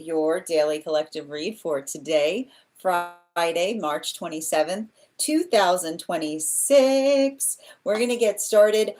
your daily collective read for today, Friday, March 27th, 2026. We're going to get started.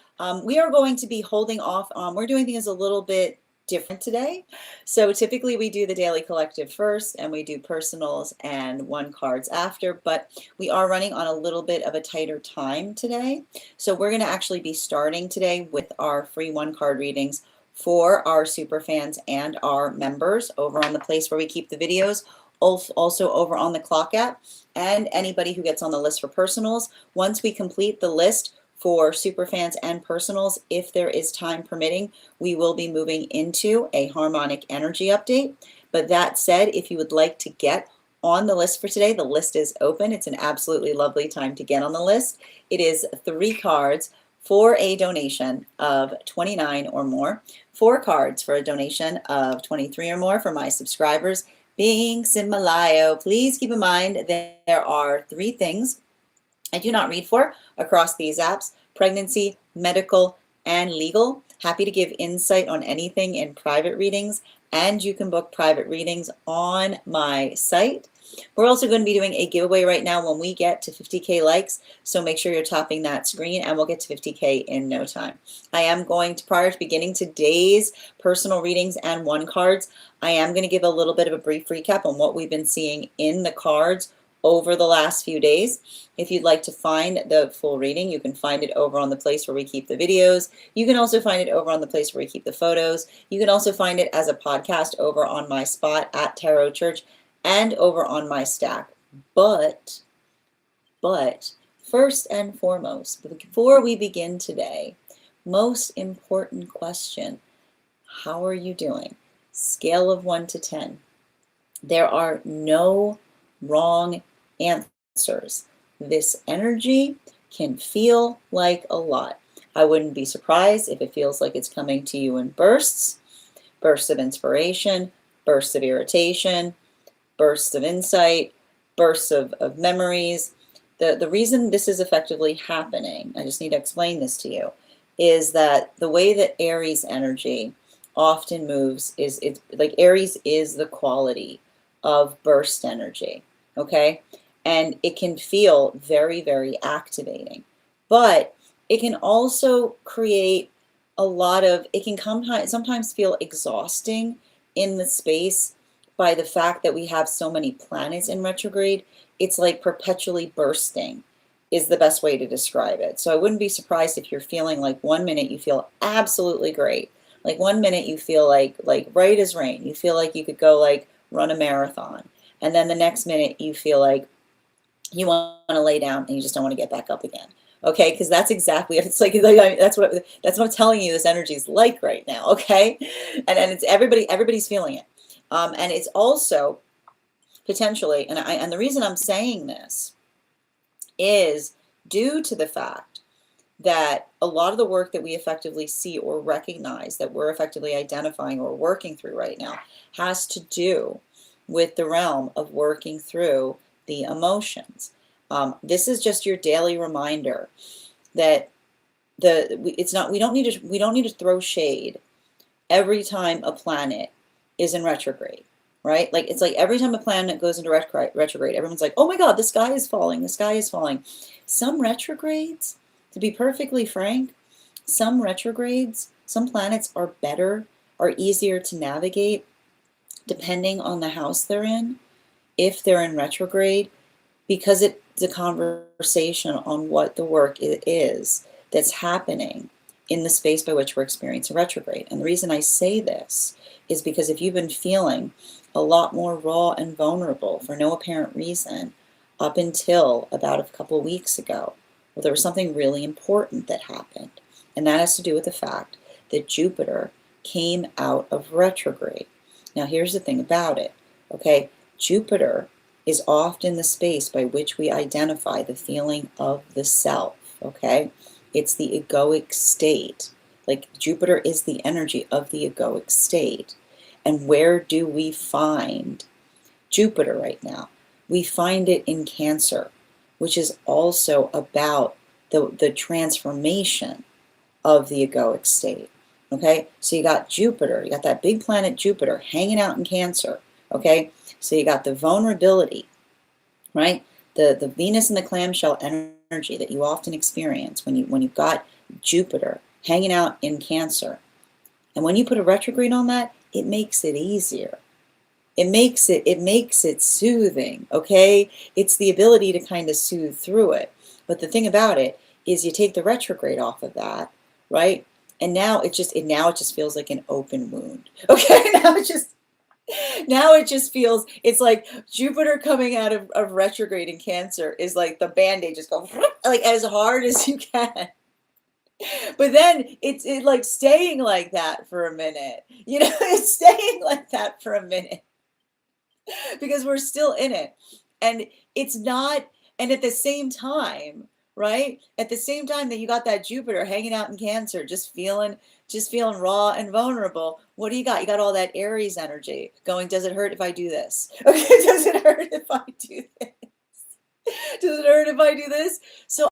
We are going to be holding off on, we're doing things a little bit different today. So typically we do the daily collective first and we do personals and one cards after, but we are running on a little bit of a tighter time today. So we're going to actually be starting today with our free one card readings for our super fans and our members over on the place where we keep the videos, also over on the Clock app, and anybody who gets on the list for personals. Once we complete the list for super fans and personals, if there is time permitting, we will be moving into a harmonic energy update. But that said, if you would like to get on the list for today, the list is open. It's an absolutely lovely time to get on the list. It is 3 cards for a donation of $29 or more, 4 cards for a donation of $23 or more for my subscribers. Binks in Malayo. Please keep in mind that there are 3 things I do not read for across these apps: pregnancy, medical, and legal. Happy to give insight on anything in private readings, and you can book private readings on my site. We're also going to be doing a giveaway right now when we get to 50K likes, so make sure you're tapping that screen and we'll get to 50K in no time. I am going to, prior to beginning today's personal readings and one cards, I am going to give a little bit of a brief recap on what we've been seeing in the cards over the last few days. If you'd like to find the full reading, you can find it over on the place where we keep the videos. You can also find it over on the place where we keep the photos. You can also find it as a podcast over on my spot at Tarot Church and over on my stack. But first and foremost, before we begin today, most important question: how are you doing? Scale of 1 to 10. There are no wrong answers. This energy can feel like a lot. I wouldn't be surprised if it feels like it's coming to you in bursts of inspiration, bursts of irritation, bursts of insight, bursts of memories. The reason this is effectively happening, I just need to explain this to you, is that the way that Aries energy often moves is, it's like Aries is the quality of burst energy, okay? And it can feel very, very activating, but it can also create a lot of, it can sometimes feel exhausting in the space by the fact that we have so many planets in retrograde. It's like perpetually bursting is the best way to describe it. So I wouldn't be surprised if you're feeling like one minute you feel absolutely great. Like one minute you feel like right as rain. You feel like you could go like run a marathon. And then the next minute you feel like you want to lay down and you just don't want to get back up again. Okay, because that's exactly, it's like that's what I'm telling you this energy is like right now, okay? And it's everybody's feeling it. And it's also potentially, and the reason I'm saying this is due to the fact that a lot of the work that we effectively see or recognize that we're effectively identifying or working through right now has to do with the realm of working through the emotions. This is just your daily reminder that we don't need to throw shade every time a planet is in retrograde, right? Like it's like every time a planet goes into retrograde, everyone's like, oh my God, the sky is falling, the sky is falling. Some retrogrades, to be perfectly frank, some planets are easier to navigate depending on the house they're in, if they're in retrograde, because it's a conversation on what the work is that's happening in the space by which we're experiencing retrograde. And the reason I say this is because if you've been feeling a lot more raw and vulnerable for no apparent reason up until about a couple of weeks ago, well, there was something really important that happened. And that has to do with the fact that Jupiter came out of retrograde. Now, here's the thing about it, okay? Jupiter is often the space by which we identify the feeling of the self, okay? It's the egoic state. Like Jupiter is the energy of the egoic state. And where do we find Jupiter right now? We find it in Cancer, which is also about the transformation of the egoic state. Okay, so you got Jupiter, you got that big planet Jupiter hanging out in Cancer, Okay, so you got the vulnerability, right? The Venus and the clamshell energy that you often experience when you've got Jupiter hanging out in Cancer. And when you put a retrograde on that, it makes it easier. It makes it soothing, okay? It's the ability to kind of soothe through it. But the thing about it is you take the retrograde off of that, right? And now it just feels like an open wound. Okay, now it just feels, it's like Jupiter coming out of retrograde in Cancer is like the Band-Aid just go like as hard as you can. But then it's like staying like that for a minute. You know, it's staying like that for a minute because we're still in it. And it's not, and at the same time, right? At the same time that you got that Jupiter hanging out in Cancer, just feeling raw and vulnerable, what do you got? You got all that Aries energy going, does it hurt if I do this? Okay, does it hurt if I do this? Does it hurt if I do this? So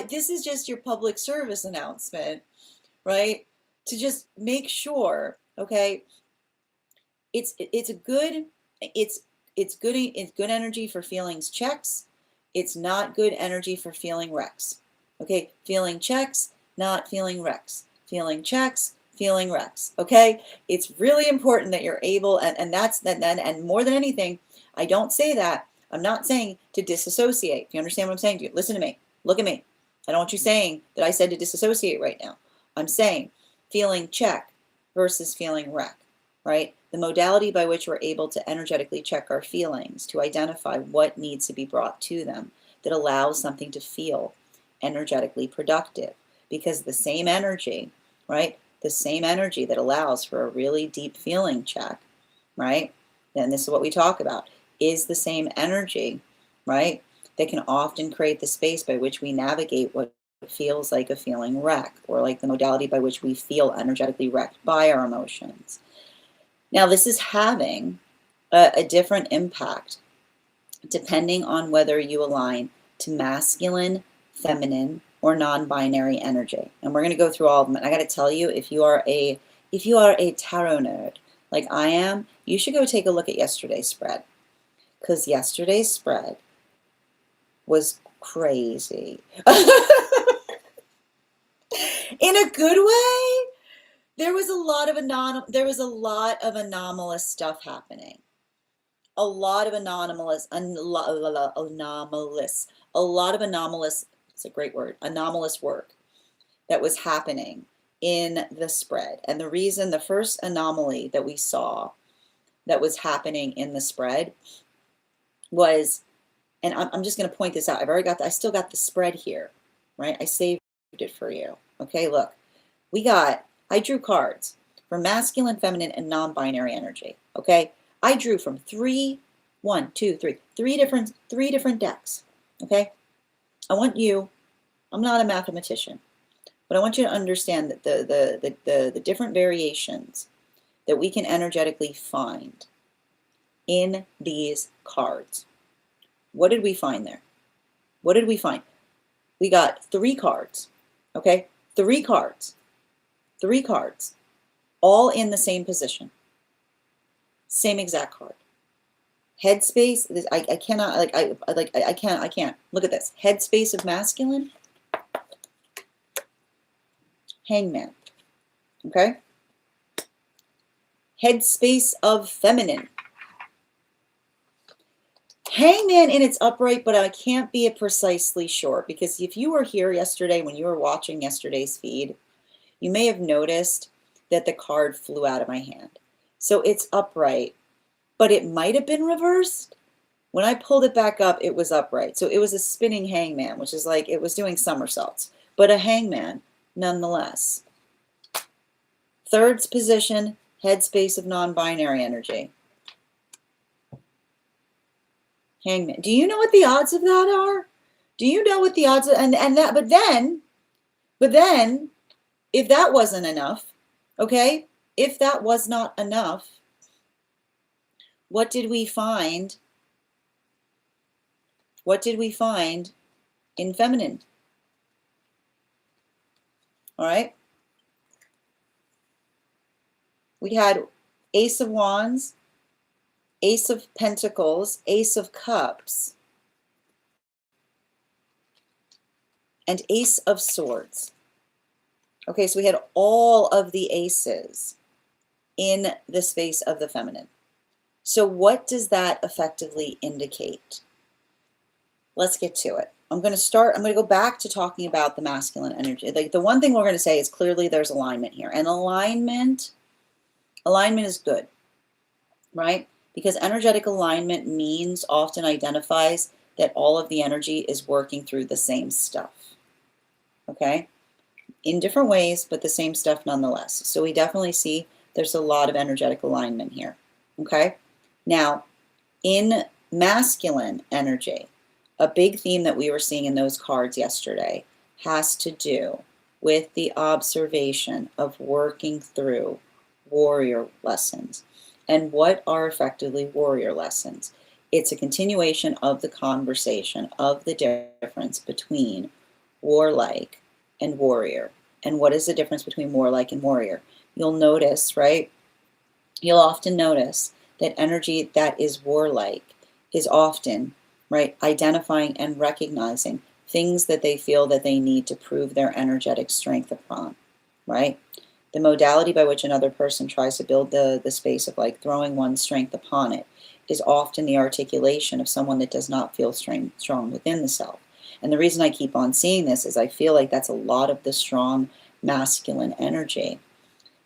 this is just your public service announcement, right? To just make sure, okay, it's good energy for feelings checks. It's not good energy for feeling wrecks. Okay, feeling checks, not feeling wrecks. Feeling checks, feeling wrecks. Okay, it's really important that you're able, and more than anything, I don't say that. I'm not saying to disassociate. You understand what I'm saying to you? Listen to me. Look at me. I don't want you saying that I said to disassociate right now. I'm saying feeling check versus feeling wreck, right? The modality by which we're able to energetically check our feelings, to identify what needs to be brought to them that allows something to feel energetically productive. Because the same energy, right? The same energy that allows for a really deep feeling check, right? And this is what we talk about, is the same energy, right? That can often create the space by which we navigate what feels like a feeling wreck, or like the modality by which we feel energetically wrecked by our emotions. Now, this is having a different impact depending on whether you align to masculine, feminine, or non-binary energy. And we're going to go through all of them. And I got to tell you, if you are a tarot nerd like I am, you should go take a look at yesterday's spread, because yesterday's spread was crazy. In a good way. There was a lot of anomalous stuff happening. A lot of anomalous, it's a great word, anomalous work that was happening in the spread. And the first anomaly that we saw that was happening in the spread was, and I'm just going to point this out. I still got the spread here, right? I saved it for you. Okay, look, I drew cards for masculine, feminine, and non-binary energy. Okay, I drew from three different decks. Okay, I'm not a mathematician, but I want you to understand that the different variations that we can energetically find in these cards. What did we find there? What did we find? We got 3 cards. Okay, 3 cards. 3 cards, all in the same position. Same exact card. Headspace, I can't. Look at this. Headspace of masculine, hangman. Okay? Headspace of feminine. Hangman in its upright, but I can't be precisely sure, because if you were here yesterday when you were watching yesterday's feed, you may have noticed that the card flew out of my hand. So it's upright, but it might have been reversed. When I pulled it back up, it was upright. So it was a spinning hangman, which is like it was doing somersaults, but a hangman nonetheless. Third position, headspace of non-binary energy. Hangman. Do you know what the odds of that are? Do you know what the odds are? But then, if that wasn't enough, okay, if that was not enough, what did we find? What did we find in feminine? All right. We had Ace of Wands, Ace of Pentacles, Ace of Cups, and Ace of Swords. Okay, so we had all of the aces in the space of the feminine. So what does that effectively indicate? Let's get to it. I'm going to go back to talking about the masculine energy. Like, the one thing we're going to say is clearly there's alignment here. And alignment is good, right? Because energetic alignment means, often identifies, that all of the energy is working through the same stuff. Okay? In different ways, but the same stuff nonetheless. So we definitely see there's a lot of energetic alignment here. Okay? Now, in masculine energy, a big theme that we were seeing in those cards yesterday has to do with the observation of working through warrior lessons. And what are effectively warrior lessons? It's a continuation of the conversation of the difference between warlike and warrior. And what is the difference between warlike and warrior? You'll notice, right? You'll often notice that energy that is warlike is often, right, identifying and recognizing things that they feel that they need to prove their energetic strength upon, right? The modality by which another person tries to build the space of like throwing one's strength upon it is often the articulation of someone that does not feel strong within the self. And the reason I keep on seeing this is I feel like that's a lot of the strong masculine energy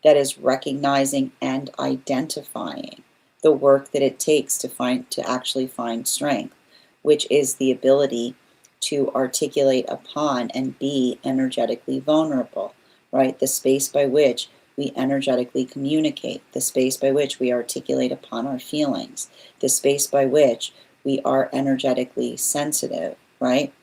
that is recognizing and identifying the work that it takes to actually find strength, which is the ability to articulate upon and be energetically vulnerable, right? The space by which we energetically communicate, the space by which we articulate upon our feelings, the space by which we are energetically sensitive, right,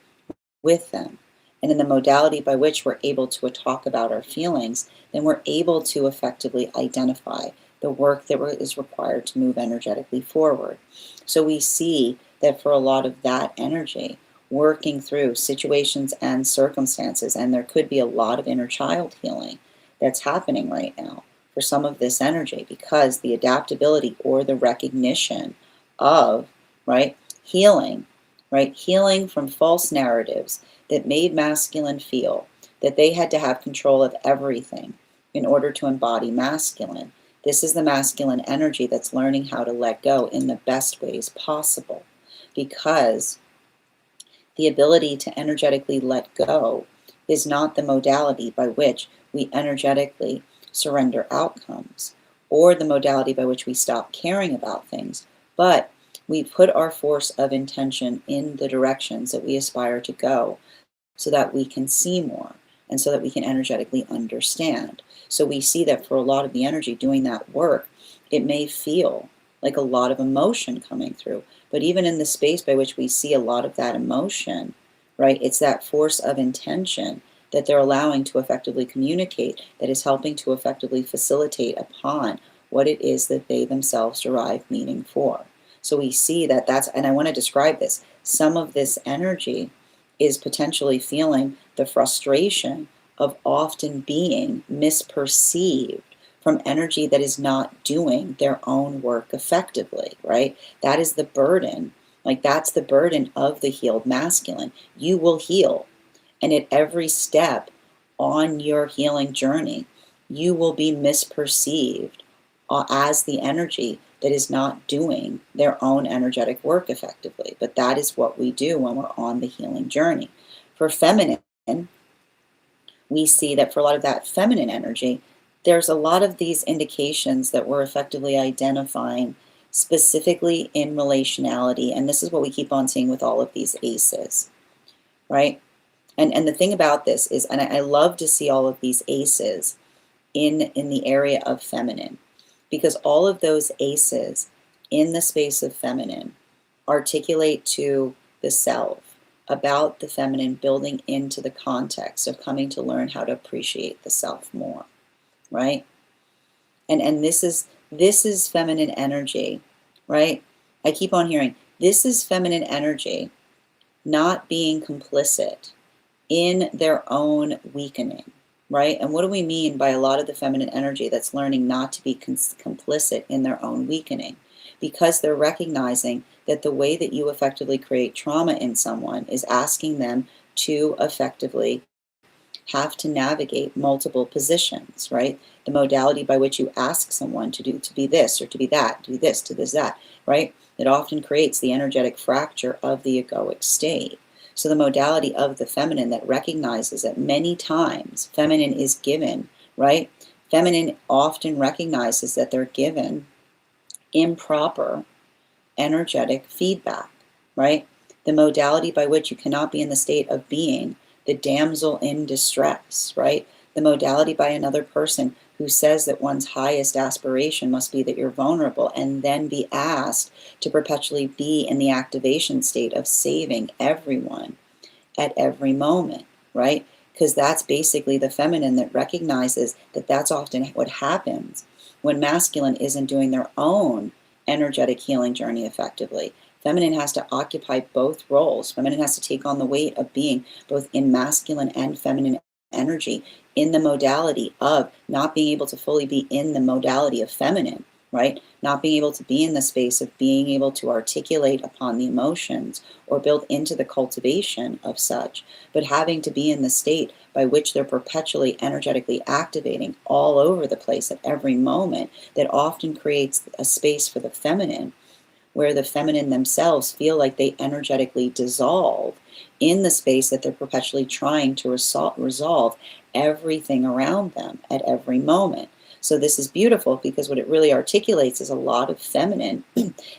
with them. And in the modality by which we're able to talk about our feelings, then we're able to effectively identify the work that is required to move energetically forward. So we see that for a lot of that energy, working through situations and circumstances, and there could be a lot of inner child healing that's happening right now for some of this energy, because the adaptability or the recognition of, right, healing, right, healing from false narratives that made masculine feel that they had to have control of everything in order to embody masculine. This is the masculine energy that's learning how to let go in the best ways possible, because the ability to energetically let go is not the modality by which we energetically surrender outcomes or the modality by which we stop caring about things, but we put our force of intention in the directions that we aspire to go so that we can see more and so that we can energetically understand. So we see that for a lot of the energy doing that work, it may feel like a lot of emotion coming through, but even in the space by which we see a lot of that emotion, right, it's that force of intention that they're allowing to effectively communicate that is helping to effectively facilitate upon what it is that they themselves derive meaning for. So we see that and I want to describe this, some of this energy is potentially feeling the frustration of often being misperceived from energy that is not doing their own work effectively, right? That is the burden. Like, that's the burden of the healed masculine. You will heal. And at every step on your healing journey, you will be misperceived as the energy that is not doing their own energetic work effectively. But that is what we do when we're on the healing journey. For feminine, we see that for a lot of that feminine energy, there's a lot of these indications that we're effectively identifying specifically in relationality. And this is what we keep on seeing with all of these aces, right? And the thing about this is, and I love to see all of these aces in the area of feminine, because all of those aces in the space of feminine articulate to the self about the feminine, building into the context of coming to learn how to appreciate the self more, right? And this is feminine energy, right? I keep on hearing, this is feminine energy not being complicit in their own weakening, right? And what do we mean by a lot of the feminine energy that's learning not to be complicit in their own weakening? because they're recognizing that the way that you effectively create trauma in someone is asking them to effectively have to navigate multiple positions, right? The modality by which you ask someone to do, to be this or to be that, to be this, to this, that, right? It often creates the energetic fracture of the egoic state. So the modality of the feminine that recognizes that many times feminine is given, right? Feminine often recognizes that they're given improper energetic feedback, right? The modality by which you cannot be in the state of being the damsel in distress, right? The modality by another person who says that one's highest aspiration must be that you're vulnerable and then be asked to perpetually be in the activation state of saving everyone at every moment, right? Because that's basically the feminine that recognizes that that's often what happens when masculine isn't doing their own energetic healing journey effectively. Feminine has to occupy both roles. Feminine has to take on the weight of being both in masculine and feminine energy in the modality of not being able to fully be in the modality of feminine, right? Not being able to be in the space of being able to articulate upon the emotions or build into the cultivation of such, but having to be in the state by which they're perpetually energetically activating all over the place at every moment that often creates a space for the feminine where the feminine themselves feel like they energetically dissolve in the space that they're perpetually trying to resolve everything around them at every moment. So this is beautiful because what it really articulates is a lot of feminine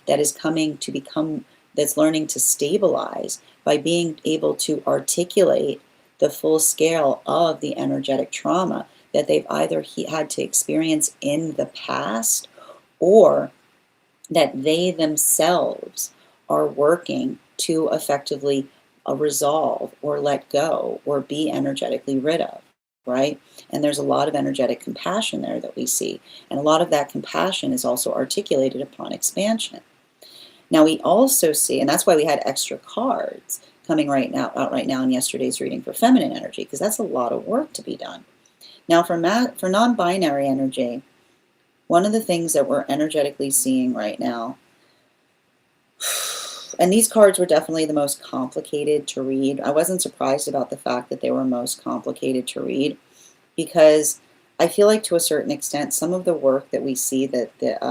that is coming to become, that's learning to stabilize by being able to articulate the full scale of the energetic trauma that they've either had to experience in the past or that they themselves are working to effectively resolve or let go or be energetically rid of, right? And there's a lot of energetic compassion there that we see. And a lot of that compassion is also articulated upon expansion. Now we also see, and that's why we had extra cards coming out right now in yesterday's reading for feminine energy, because that's a lot of work to be done. Now for non-binary energy, one of the things that we're energetically seeing right now, and these cards were definitely the most complicated to read. I wasn't surprised about the fact that they were most complicated to read because I feel like to a certain extent some of the work that we see that the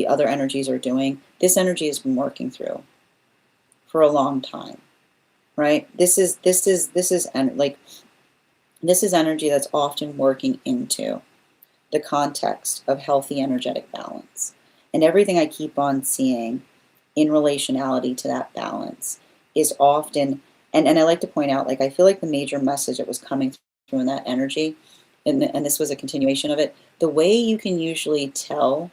other energies are doing, this energy has been working through for a long time, right? This is energy that's often working into the context of healthy energetic balance. And everything I keep on seeing in relationality to that balance is often, and I like to point out, like I feel like the major message that was coming through in that energy, and this was a continuation of it, the way you can usually tell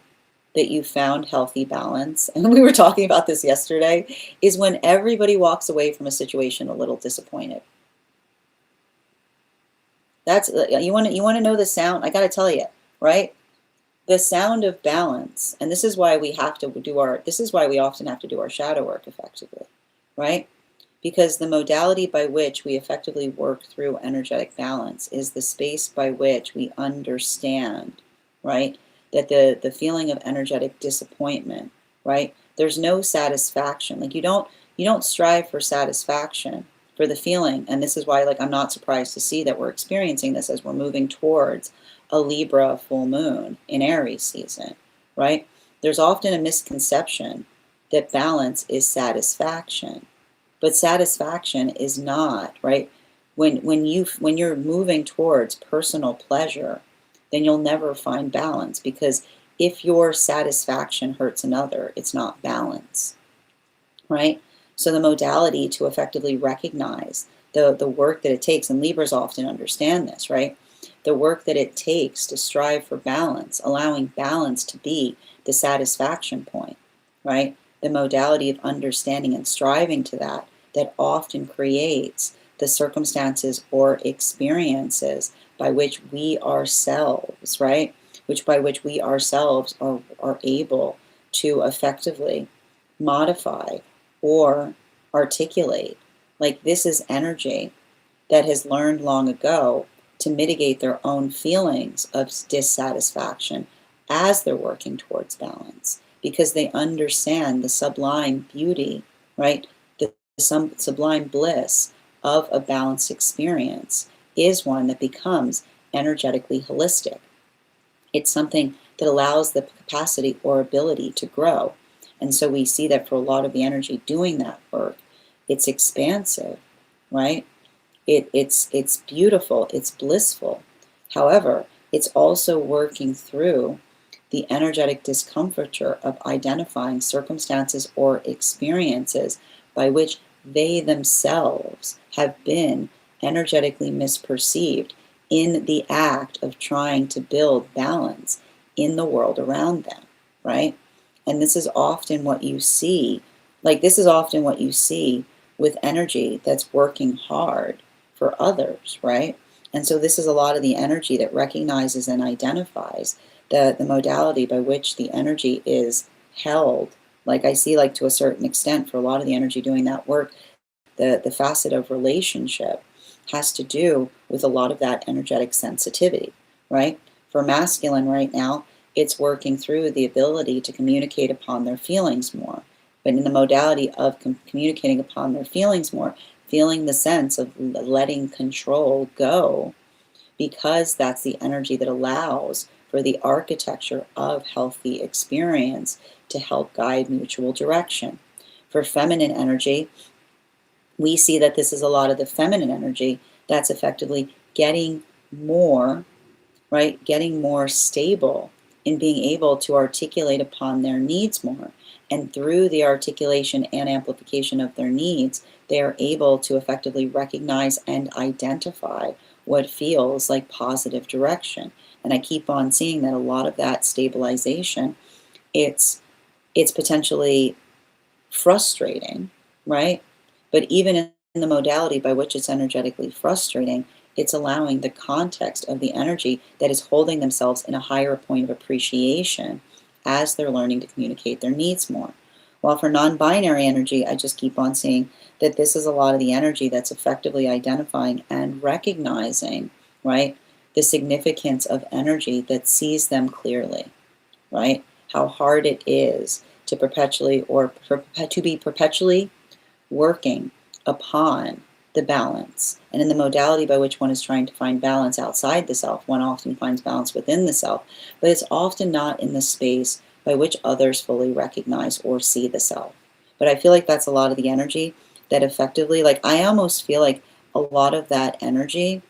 that you found healthy balance, and we were talking about this yesterday, is when everybody walks away from a situation a little disappointed. That's, you want to know the sound, I got to tell you, right? The sound of balance, and this is why we have to do this is why we often have to do our shadow work effectively, right? Because the modality by which we effectively work through energetic balance is the space by which we understand, right? That the feeling of energetic disappointment, right? There's no satisfaction. Like you don't strive for satisfaction, for the feeling, and this is why, like, I'm not surprised to see that we're experiencing this as we're moving towards a Libra full moon in Aries season, right? There's often a misconception that balance is satisfaction, but satisfaction is not, right? When you're moving towards personal pleasure, then you'll never find balance, because if your satisfaction hurts another, it's not balance, right? So the modality to effectively recognize the work that it takes, and Libras often understand this, right? The work that it takes to strive for balance, allowing balance to be the satisfaction point, right? The modality of understanding and striving to that often creates the circumstances or experiences by which we ourselves, right? By which we ourselves are able to effectively modify or articulate. Like, this is energy that has learned long ago to mitigate their own feelings of dissatisfaction as they're working towards balance, because they understand the sublime beauty, right? The sublime bliss of a balanced experience is one that becomes energetically holistic. It's something that allows the capacity or ability to grow. And so we see that for a lot of the energy doing that work, it's expansive, right? It's beautiful, it's blissful. However, it's also working through the energetic discomfiture of identifying circumstances or experiences by which they themselves have been energetically misperceived in the act of trying to build balance in the world around them, right? And this is often what you see, this is often what you see with energy that's working hard for others, right? And so this is a lot of the energy that recognizes and identifies the modality by which the energy is held. Like I see, to a certain extent, for a lot of the energy doing that work, the facet of relationship has to do with a lot of that energetic sensitivity, right? For masculine right now, it's working through the ability to communicate upon their feelings more. But in the modality of communicating upon their feelings more, feeling the sense of letting control go, because that's the energy that allows for the architecture of healthy experience to help guide mutual direction. For feminine energy, we see that this is a lot of the feminine energy that's effectively getting more, right? Getting more stable in being able to articulate upon their needs more. And through the articulation and amplification of their needs, they are able to effectively recognize and identify what feels like positive direction. And I keep on seeing that a lot of that stabilization, it's potentially frustrating, right? But even in the modality by which it's energetically frustrating, it's allowing the context of the energy that is holding themselves in a higher point of appreciation as they're learning to communicate their needs more. While for non-binary energy, I just keep on seeing that this is a lot of the energy that's effectively identifying and recognizing, right, the significance of energy that sees them clearly, right? How hard it is to perpetually to be perpetually working upon the balance. And in the modality by which one is trying to find balance outside the self, one often finds balance within the self, but it's often not in the space by which others fully recognize or see the self. But I feel like that's a lot of the energy that effectively, I almost feel like a lot of that energy,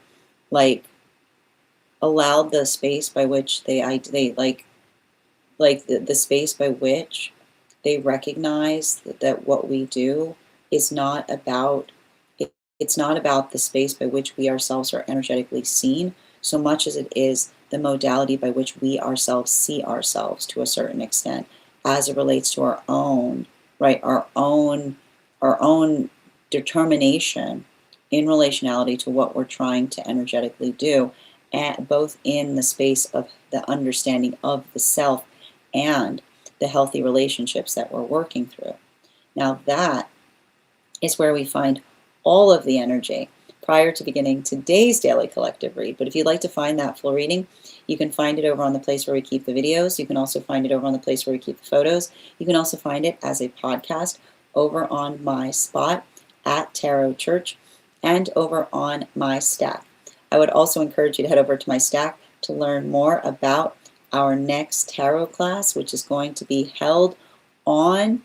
allowed the space by which the space by which they recognize that what we do is not about, it's not about the space by which we ourselves are energetically seen so much as it is the modality by which we ourselves see ourselves to a certain extent as it relates to our own, right, our own determination in relationality to what we're trying to energetically do, and both in the space of the understanding of the self and the healthy relationships that we're working through. Now that is where we find all of the energy prior to beginning today's daily collective read. But if you'd like to find that full reading, you can find it over on the place where we keep the videos. You can also find it over on the place where we keep the photos. You can also find it as a podcast over on my spot at Tarot Church and over on my stack. I would also encourage you to head over to my stack to learn more about our next tarot class, which is going to be held on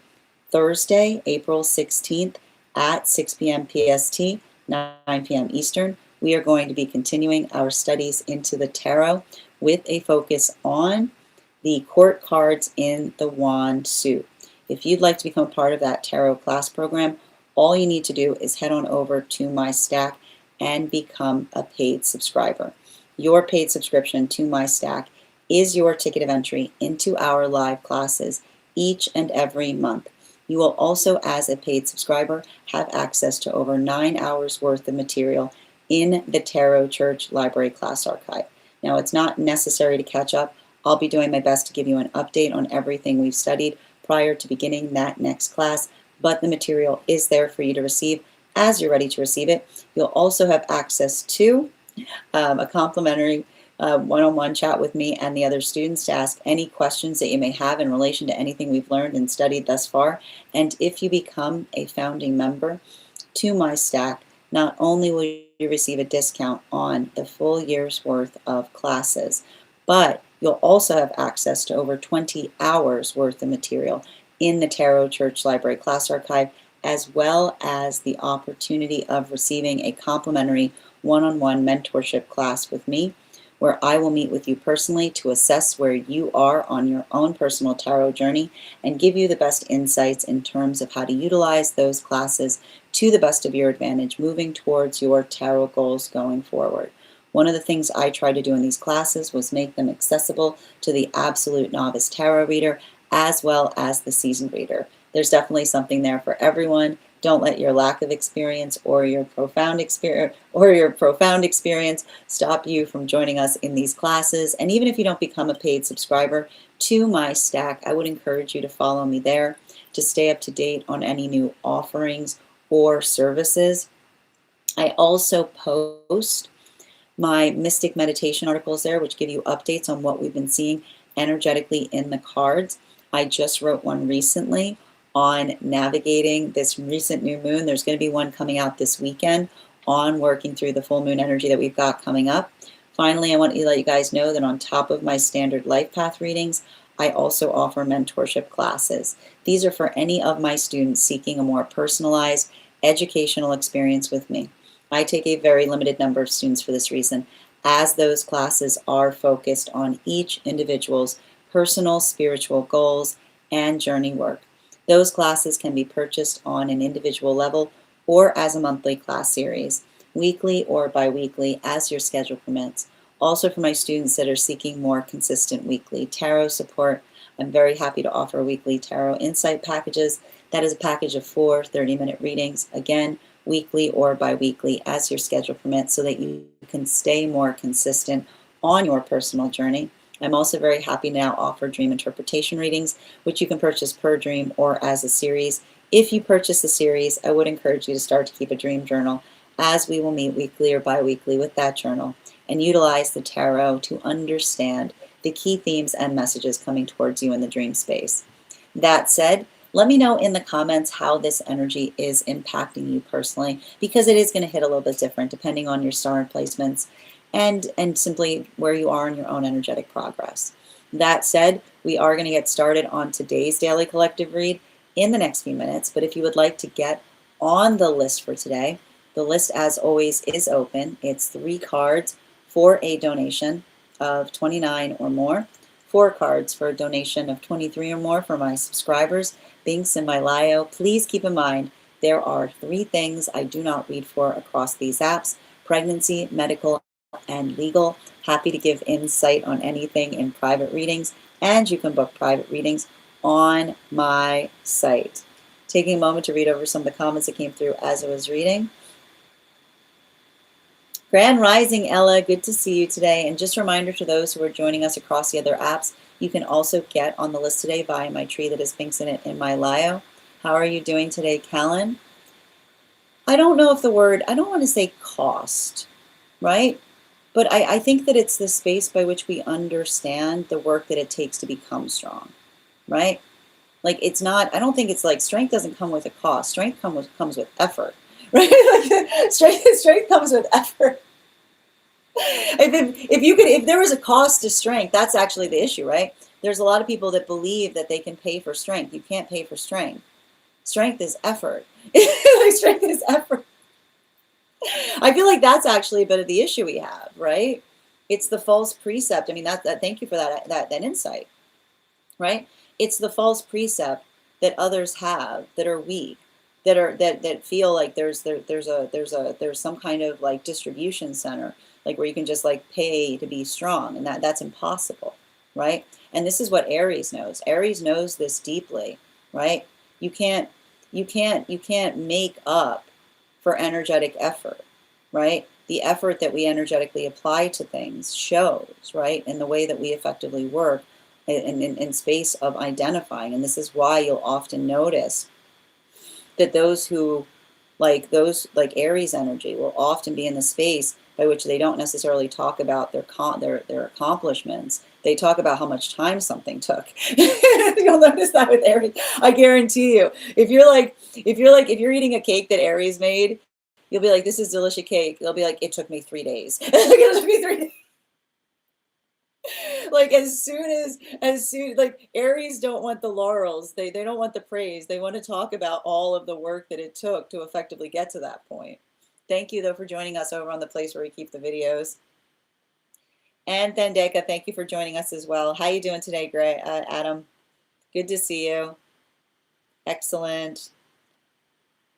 Thursday, April 16th at 6 p.m. PST, 9 p.m. Eastern. We are going to be continuing our studies into the tarot with a focus on the court cards in the wand suit. If you'd like to become part of that tarot class program, all you need to do is head on over to my stack and become a paid subscriber. Your paid subscription to my stack is your ticket of entry into our live classes each and every month. You will also, as a paid subscriber, have access to over 9 hours worth of material in the Tarot Church Library Class Archive. Now, it's not necessary to catch up. I'll be doing my best to give you an update on everything we've studied prior to beginning that next class, but the material is there for you to receive as you're ready to receive it. You'll also have access to a complimentary one-on-one chat with me and the other students to ask any questions that you may have in relation to anything we've learned and studied thus far. And if you become a founding member to my stack, not only will you receive a discount on the full year's worth of classes, but you'll also have access to over 20 hours worth of material in the Tarot Church Library Class Archive, as well as the opportunity of receiving a complimentary one-on-one mentorship class with me, where I will meet with you personally to assess where you are on your own personal tarot journey and give you the best insights in terms of how to utilize those classes to the best of your advantage, moving towards your tarot goals going forward. One of the things I tried to do in these classes was make them accessible to the absolute novice tarot reader as well as the seasoned reader. There's definitely something there for everyone. Don't let your lack of experience or your profound experience stop you from joining us in these classes. And even if you don't become a paid subscriber to my stack, I would encourage you to follow me there to stay up to date on any new offerings or services. I also post my mystic meditation articles there, which give you updates on what we've been seeing energetically in the cards. I just wrote one recently on navigating this recent new moon. There's going to be one coming out this weekend on working through the full moon energy that we've got coming up. Finally, I want to let you guys know that on top of my standard life path readings, I also offer mentorship classes. These are for any of my students seeking a more personalized educational experience with me. I take a very limited number of students for this reason, as those classes are focused on each individual's personal spiritual goals and journey work. Those classes can be purchased on an individual level or as a monthly class series, weekly or bi-weekly as your schedule permits. Also for my students that are seeking more consistent weekly tarot support, I'm very happy to offer weekly tarot insight packages. That is a package of 4 30-minute readings, again, weekly or bi-weekly as your schedule permits, so that you can stay more consistent on your personal journey. I'm also very happy now offer dream interpretation readings, which you can purchase per dream or as a series. If you purchase the series, I would encourage you to start to keep a dream journal, as we will meet weekly or bi-weekly with that journal and utilize the tarot to understand the key themes and messages coming towards you in the dream space. That said, let me know in the comments how this energy is impacting you personally, because it is going to hit a little bit different depending on your star placements and simply where you are in your own energetic progress. That said, we are going to get started on today's daily collective read in the next few minutes, but if you would like to get on the list for today, the list as always is open. It's 3 cards for a donation of $29 or more, 4 cards for a donation of $23 or more for my subscribers. Links in my bio. Please keep in mind there are 3 things I do not read for across these apps: pregnancy, medical, and legal. Happy to give insight on anything in private readings, and you can book private readings on my site. Taking a moment to read over some of the comments that came through as I was reading. Grand Rising, Ella, good to see you today. And just a reminder to those who are joining us across the other apps, you can also get on the list today via my tree that has pinks in it in my bio. How are you doing today, Callan? I don't know if the word, I don't want to say cost, right? But I think that it's the space by which we understand the work that it takes to become strong, right? Like, it's not, I don't think it's like strength doesn't come with a cost. Strength comes with effort, right? Like, strength comes with effort. If there was a cost to strength, that's actually the issue, right? There's a lot of people that believe that they can pay for strength. You can't pay for strength. Strength is effort. Strength is effort. I feel like that's actually a bit of the issue we have, right? It's the false precept. I mean, thank you for that insight, right? It's the false precept that others have that are weak, that feel like there's some kind of like distribution center, like where you can just like pay to be strong, and that's impossible, right? And this is what Aries knows. Aries knows this deeply, right? You can't make up for energetic effort, right? The effort that we energetically apply to things shows, right, in the way that we effectively work in space of identifying. And this is why you'll often notice that those like Aries energy will often be in the space by which they don't necessarily talk about their accomplishments. They talk about how much time something took. You'll notice that with Aries. I guarantee you, if you're eating a cake that Aries made, you'll be like, this is delicious cake. They'll be like, it took me 3 days. It took me 3 days. Like as soon like Aries don't want the laurels. They don't want the praise. They want to talk about all of the work that it took to effectively get to that point. Thank you though for joining us over on the place where we keep the videos. And Thandeka, thank you for joining us as well. How you doing today, Adam? Good to see you. Excellent.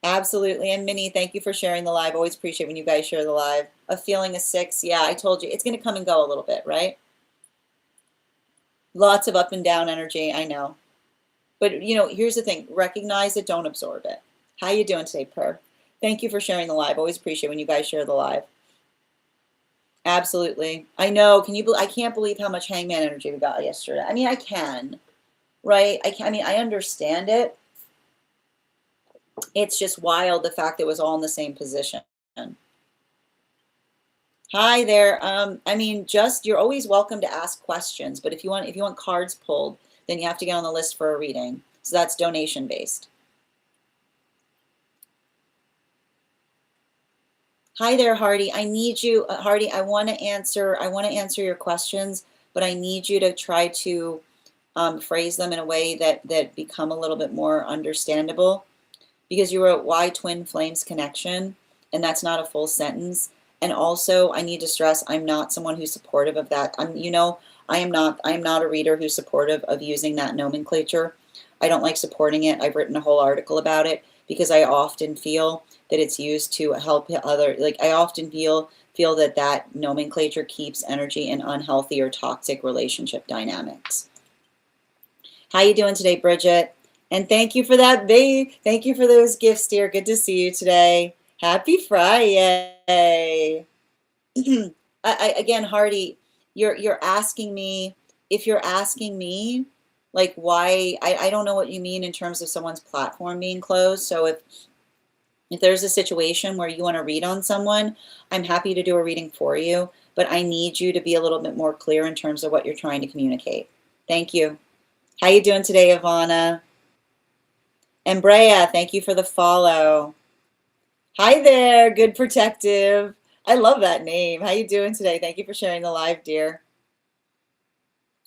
Absolutely. And Minnie, thank you for sharing the live. Always appreciate when you guys share the live. A feeling of 6. Yeah, I told you it's going to come and go a little bit, right? Lots of up and down energy, I know. But, you know, here's the thing. Recognize it, don't absorb it. How you doing today, Per? Thank you for sharing the live. Always appreciate when you guys share the live. Absolutely. I know. I can't believe how much hangman energy we got yesterday. I mean, I can, right? I mean, I understand it. It's just wild, the fact that it was all in the same position. Hi there. I mean, you're always welcome to ask questions, but if you want cards pulled, then you have to get on the list for a reading. So that's donation based. Hi there, Hardy. I need you, Hardy. I want to answer your questions, but I need you to try to phrase them in a way that become a little bit more understandable, because you wrote why twin flames connection, and that's not a full sentence. And also, I need to stress, I'm not someone who's supportive of that. I am not a reader who's supportive of using that nomenclature. I don't like supporting it. I've written a whole article about it because I often feel that it's used to help I often feel that nomenclature keeps energy in unhealthy or toxic relationship dynamics. How you doing today, Bridget? And thank you for that, babe. Thank you for those gifts, dear. Good to see you today. Happy Friday. Again, Hardy, you're asking me, if you're asking me, like why, I don't know what you mean in terms of someone's platform being closed. So if there's a situation where you want to read on someone, I'm happy to do a reading for you, but I need you to be a little bit more clear in terms of what you're trying to communicate. Thank you. How you doing today, Ivana? And Brea, thank you for the follow. Hi there, Good Protective. I love that name. How you doing today? Thank you for sharing the live, dear.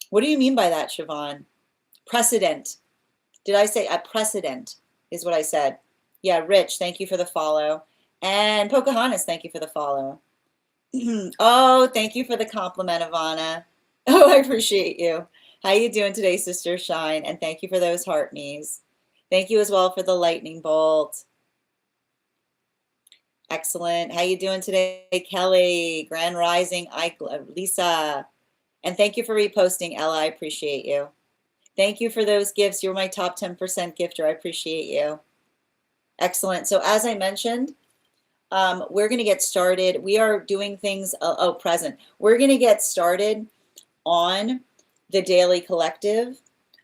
What do you mean by that, Siobhan? Precedent. Did I say a precedent is what I said? Yeah, Rich, thank you for the follow. And Pocahontas, thank you for the follow. Oh, thank you for the compliment, Ivana. Oh, I appreciate you. How you doing today, Sister Shine? And thank you for those heart me's. Thank you as well for the lightning bolt. Excellent. How you doing today, Kelly? Grand Rising, Lisa. And thank you for reposting, Ella. I appreciate you. Thank you for those gifts. You're my top 10% gifter. I appreciate you. Excellent. So as I mentioned, we're going to get started. We are doing things, present. We're going to get started on the Daily Collective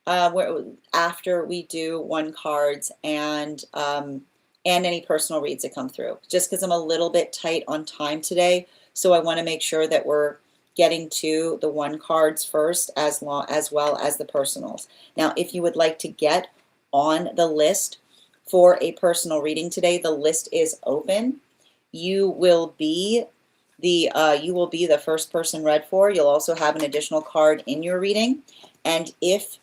after we do 1 cards and any personal reads that come through, just because I'm a little bit tight on time today. So I want to make sure that we're getting to the 1 cards first as well as the personals. Now, if you would like to get on the list for a personal reading today, the list is open. You will be the first person read for. You'll also have an additional card in your reading. And if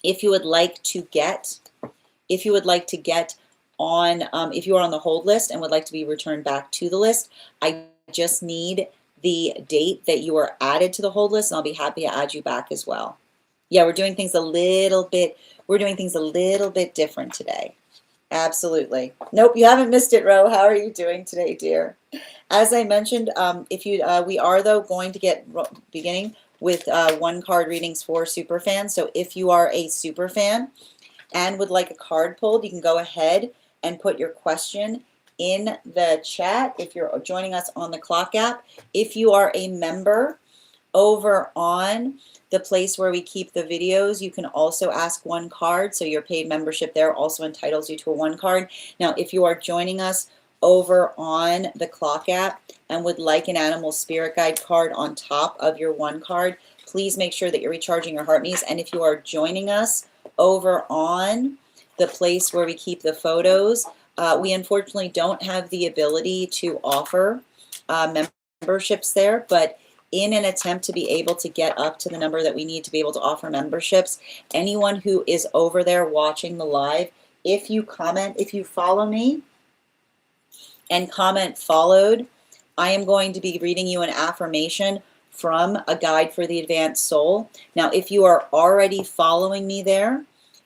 you would like to get on, if you are on the hold list and would like to be returned back to the list, I just need the date that you are added to the hold list, and I'll be happy to add you back as well. Yeah, we're doing things a little bit different today. Absolutely. Nope, you haven't missed it, Ro. How are you doing today, dear? As I mentioned, we are though going to get beginning with 1 card readings for super fans. So if you are a super fan and would like a card pulled, you can go ahead and put your question in the chat if you're joining us on the Clock app. If you are a member over on the place where we keep the videos, you can also ask 1 card. So your paid membership there also entitles you to a 1 card. Now, if you are joining us over on the clock app and would like an animal spirit guide card on top of your one card, please make sure that you're recharging your heart me's. And if you are joining us over on the place where we keep the photos, we unfortunately don't have the ability to offer memberships there, but in an attempt to be able to get up to the number that we need to be able to offer memberships, anyone who is over there watching the live, if you comment, if you follow me and comment followed, I am going to be reading you an affirmation from a guide for the advanced soul. Now, if you are already following me there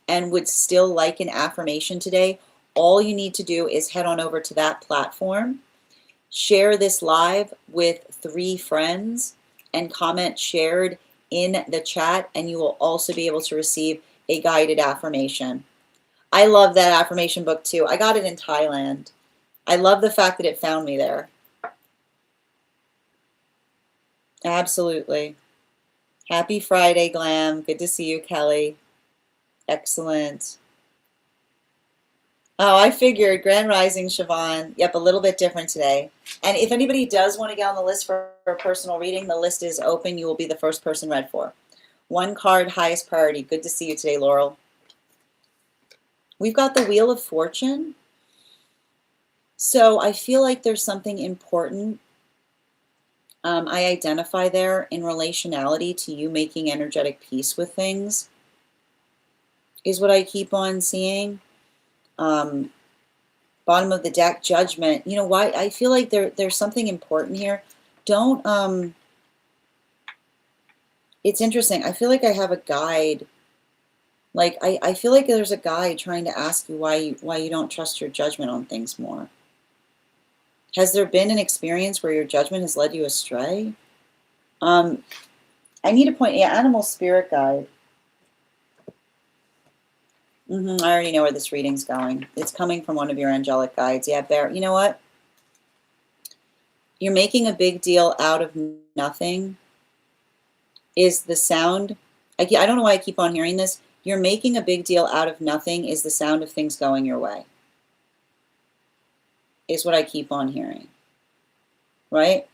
and would still like an affirmation today, all you need to do is head on over to that platform, share this live with 3 friends, and comment shared in the chat, and you will also be able to receive a guided affirmation. I love that affirmation book too. I got it in Thailand. I love the fact that it found me there. Absolutely. Happy Friday, Glam. Good to see you, Kelly. Excellent. Oh, I figured. Grand Rising, Siobhan. Yep, a little bit different today. And if anybody does want to get on the list for a personal reading, the list is open. You will be the first person read for. 1 card, highest priority. Good to see you today, Laurel. We've got the Wheel of Fortune. So I feel like there's something important I identify there in relationality to you making energetic peace with things, is what I keep on seeing. Bottom of the deck, Judgment. You know why? I feel like there's something important here. Don't, it's interesting. I feel like I have a guide. Like, I feel like there's a guide trying to ask you why you don't trust your judgment on things more. Has there been an experience where your judgment has led you astray? I need to point, yeah, Animal Spirit Guide. I already know where this reading's going. It's coming from one of your angelic guides. Yeah, Bear, you know what? You're making a big deal out of nothing is the sound. I don't know why I keep on hearing this. You're making a big deal out of nothing is the sound of things going your way. Is what I keep on hearing. Right?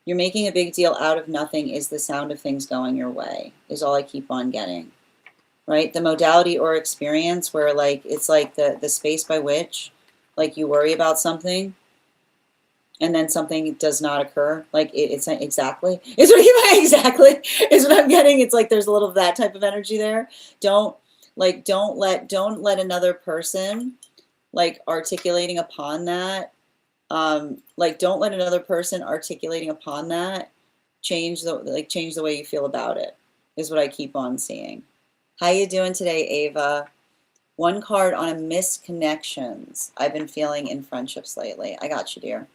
You're making a big deal out of nothing is the sound of things going your way, is all I keep on getting. Right? The modality or experience where like it's like the space by which like you worry about something and then something does not occur. Like it's exactly. It's what exactly is what I'm getting. It's like there's a little of that type of energy there. Don't let another person like articulating upon that. Like don't let another person articulating upon that change the way you feel about it, is what I keep on seeing. How you doing today, Ava? 1 card on a misconnections I've been feeling in friendships lately. I got you, dear.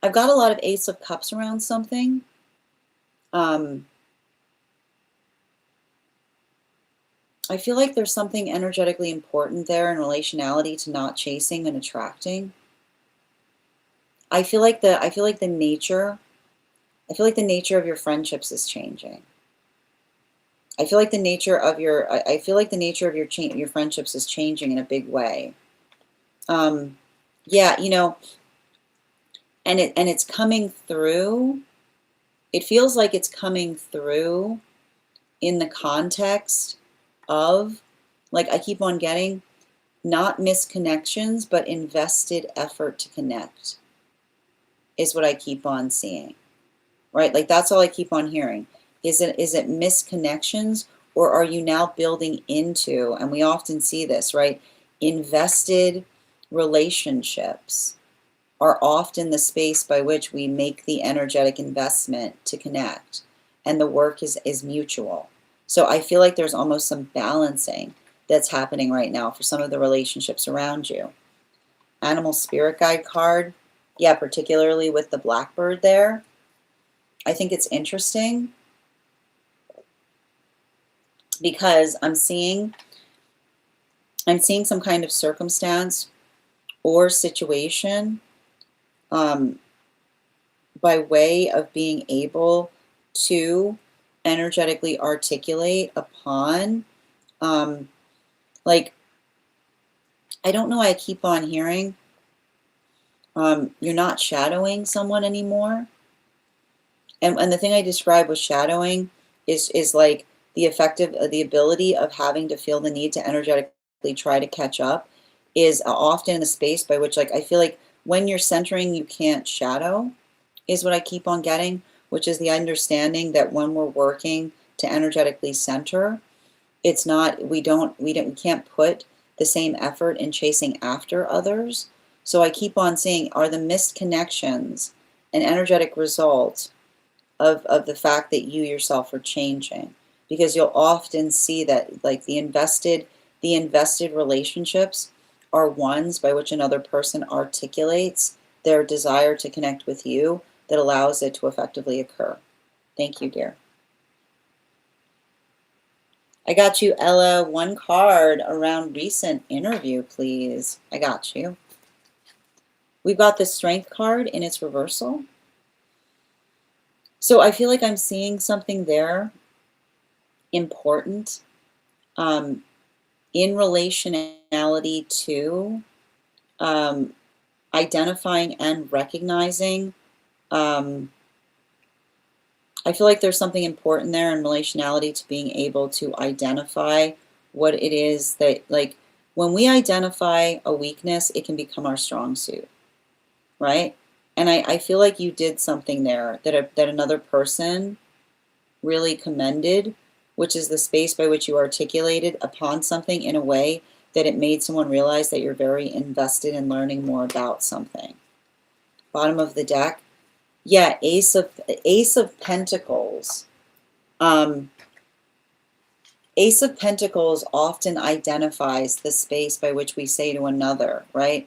I've got a lot of Ace of Cups around something. I feel like there's something energetically important there in relationality to not chasing and attracting. I feel like the nature of your friendships is changing. I feel like the nature of your your friendships is changing in a big way. Yeah, you know, and it's coming through. It feels like it's coming through in the context of, like I keep on getting, not misconnections, but invested effort to connect, is what I keep on seeing. Right? Like that's all I keep on hearing. Is it misconnections, or are you now building into, and we often see this, right? Invested relationships are often the space by which we make the energetic investment to connect, and the work is mutual. So I feel like there's almost some balancing that's happening right now for some of the relationships around you. Animal Spirit Guide card, yeah, particularly with the blackbird there. I think it's interesting because I'm seeing some kind of circumstance or situation by way of being able to energetically articulate upon Like, I don't know why I keep on hearing you're not shadowing someone anymore. And the thing I described with shadowing is like the effective, the ability of having to feel the need to energetically try to catch up is often in the space by which, like, I feel like when you're centering, you can't shadow, is what I keep on getting, which is the understanding that when we're working to energetically center, it's not, we can't put the same effort in chasing after others. So I keep on saying, are the missed connections an energetic result of the fact that you yourself are changing? Because you'll often see that, like, the invested relationships are ones by which another person articulates their desire to connect with you that allows it to effectively occur. Thank you, dear. I got you, Ella. One card around recent interview, please. I got you. We've got the Strength card in its reversal. So I feel like I'm seeing something there important in relationality to identifying and recognizing. I feel like there's something important there in relationality to being able to identify what it is that, like, when we identify a weakness, it can become our strong suit, right? And I feel like you did something there that another person really commended, which is the space by which you articulated upon something in a way that it made someone realize that you're very invested in learning more about something. Bottom of the deck. Yeah, Ace of Pentacles. Ace of Pentacles often identifies the space by which we say to another, right?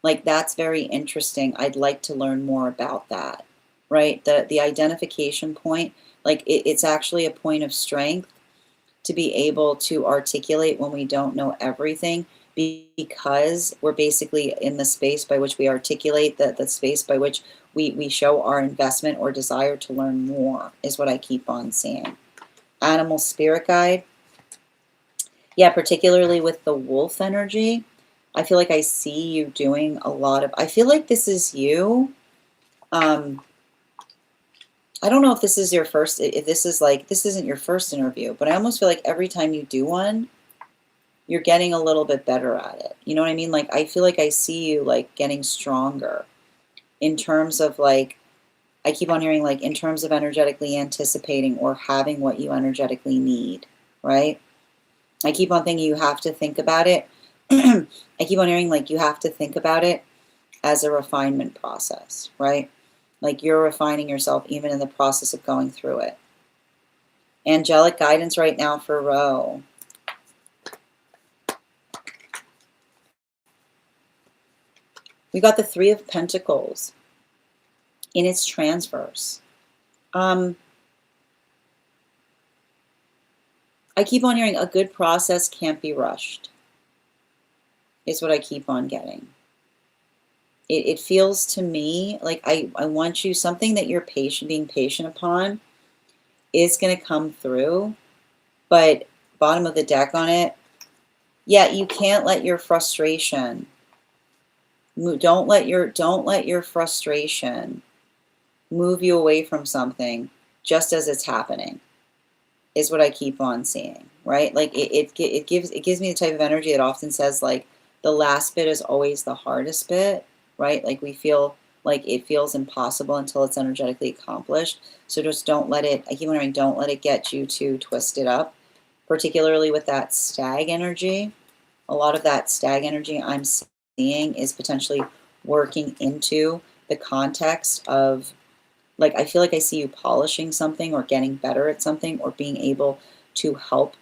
Like, that's very interesting. I'd like to learn more about that, right? The identification point, like, it's actually a point of strength to be able to articulate when we don't know everything, because we're basically in the space by which we articulate, the space by which we show our investment or desire to learn more, is what I keep on seeing. Animal spirit guide. Yeah, particularly with the wolf energy, I feel like I see you doing a lot of, I feel like this is you. I don't know if this is your first, if this is like, this isn't your first interview, but I almost feel like every time you do one, you're getting a little bit better at it. You know what I mean? Like, I feel like I see you, like, getting stronger in terms of, like, I keep on hearing, like, in terms of energetically anticipating or having what you energetically need, right? I keep on thinking you have to think about it. I keep on hearing, like, you have to think about it as a refinement process, right? Like, you're refining yourself even in the process of going through it. Angelic guidance right now for Ro. We got the Three of Pentacles in its transverse. I keep on hearing a good process can't be rushed, is what I keep on getting. It feels to me like I want you, something that you're being patient upon is going to come through, but bottom of the deck on it, yeah, you can't let your frustration, don't let your frustration move you away from something just as it's happening, is what I keep on seeing, right? Like, it gives me the type of energy that often says, like, the last bit is always the hardest bit, right? Like, we feel like it feels impossible until it's energetically accomplished. So just don't let it, I keep wondering, don't let it get you too twisted up, particularly with that stag energy. A lot of that stag energy I'm seeing is potentially working into the context of, like, I feel like I see you polishing something or getting better at something or being able to help.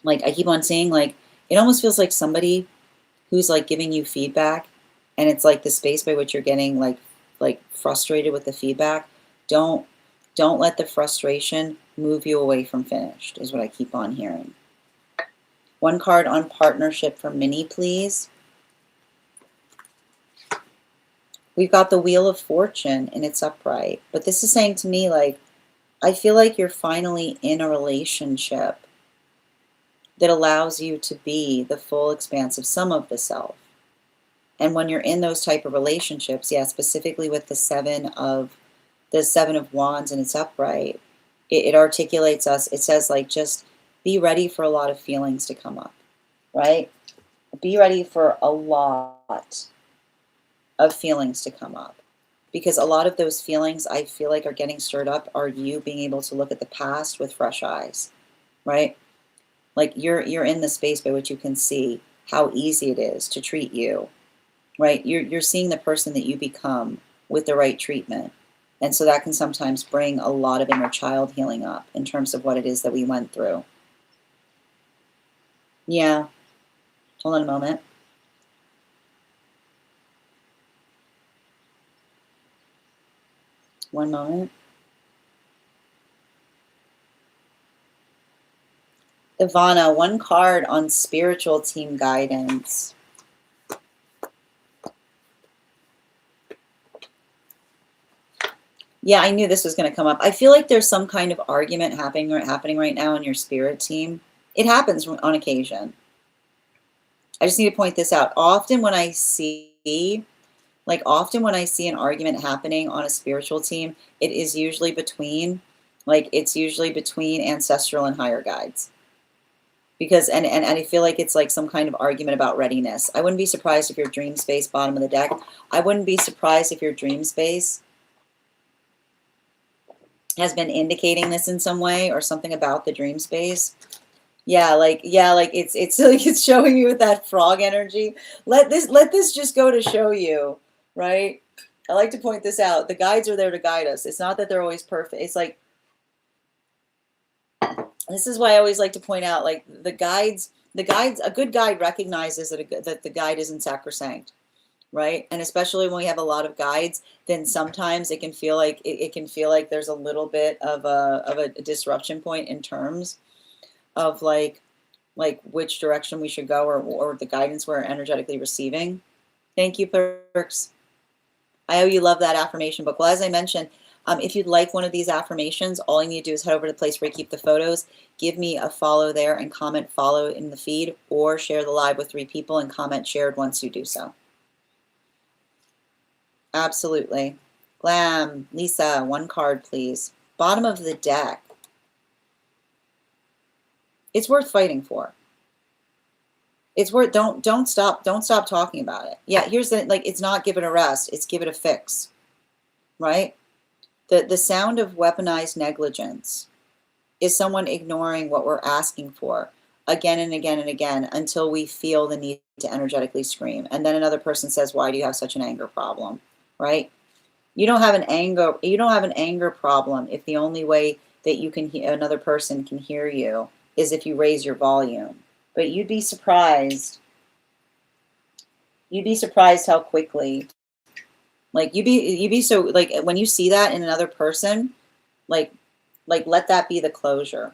Like, I keep on saying, like, it almost feels like somebody who's, like, giving you feedback, and it's like the space by which you're getting, like frustrated with the feedback. Don't let the frustration move you away from finished, is what I keep on hearing. One card on partnership for Minnie, please. We've got the Wheel of Fortune and it's upright. But this is saying to me, like, I feel like you're finally in a relationship that allows you to be the full expansive sum of the self. And when you're in those type of relationships, yeah, specifically with the seven of wands and it's upright, it articulates us. It says like, just be ready for a lot of feelings to come up, right? Be ready for a lot of feelings to come up, because a lot of those feelings I feel like are getting stirred up are you being able to look at the past with fresh eyes, right? Like you're in the space by which you can see how easy it is to treat you, right? You're seeing the person that you become with the right treatment. And so that can sometimes bring a lot of inner child healing up in terms of what it is that we went through. Yeah. Hold on a moment. One moment. Ivana, one card on spiritual team guidance. Yeah, I knew this was going to come up. I feel like there's some kind of argument happening right now in your spirit team. It happens on occasion. I just need to point this out. Often when I see an argument happening on a spiritual team, it is usually between, ancestral and higher guides. Because, and I feel like it's like some kind of argument about readiness. I wouldn't be surprised if your dream space, bottom of the deck, I wouldn't be surprised if your dream space has been indicating this in some way, or something about the dream space. Yeah, like it's like it's showing you with that frog energy. Let this just go to show you, right? I like to point this out. The guides are there to guide us. It's not that they're always perfect. It's like, this is why I always like to point out, like the guides, a good guide recognizes that the guide isn't sacrosanct, right? And especially when we have a lot of guides, then sometimes it can feel like there's a little bit of a disruption point in terms of like which direction we should go, or the guidance we're energetically receiving. Thank you, Perks. I know you love that affirmation book. Well, as I mentioned, if you'd like one of these affirmations, all you need to do is head over to the place where you keep the photos, give me a follow there, and comment follow in the feed, or share the live with 3 people and comment shared once you do so. Absolutely. Glam, Lisa, one card, please. Bottom of the deck. It's worth fighting for. It's worth, don't stop talking about it. Yeah, here's the, like, it's not give it a rest, it's give it a fix, right? The sound of weaponized negligence is someone ignoring what we're asking for again and again and again until we feel the need to energetically scream. And then another person says, why do you have such an anger problem, right? You don't have an anger problem if the only way that you can another person can hear you is if you raise your volume. But you'd be surprised how quickly, like you'd be so, like when you see that in another person, like let that be the closure.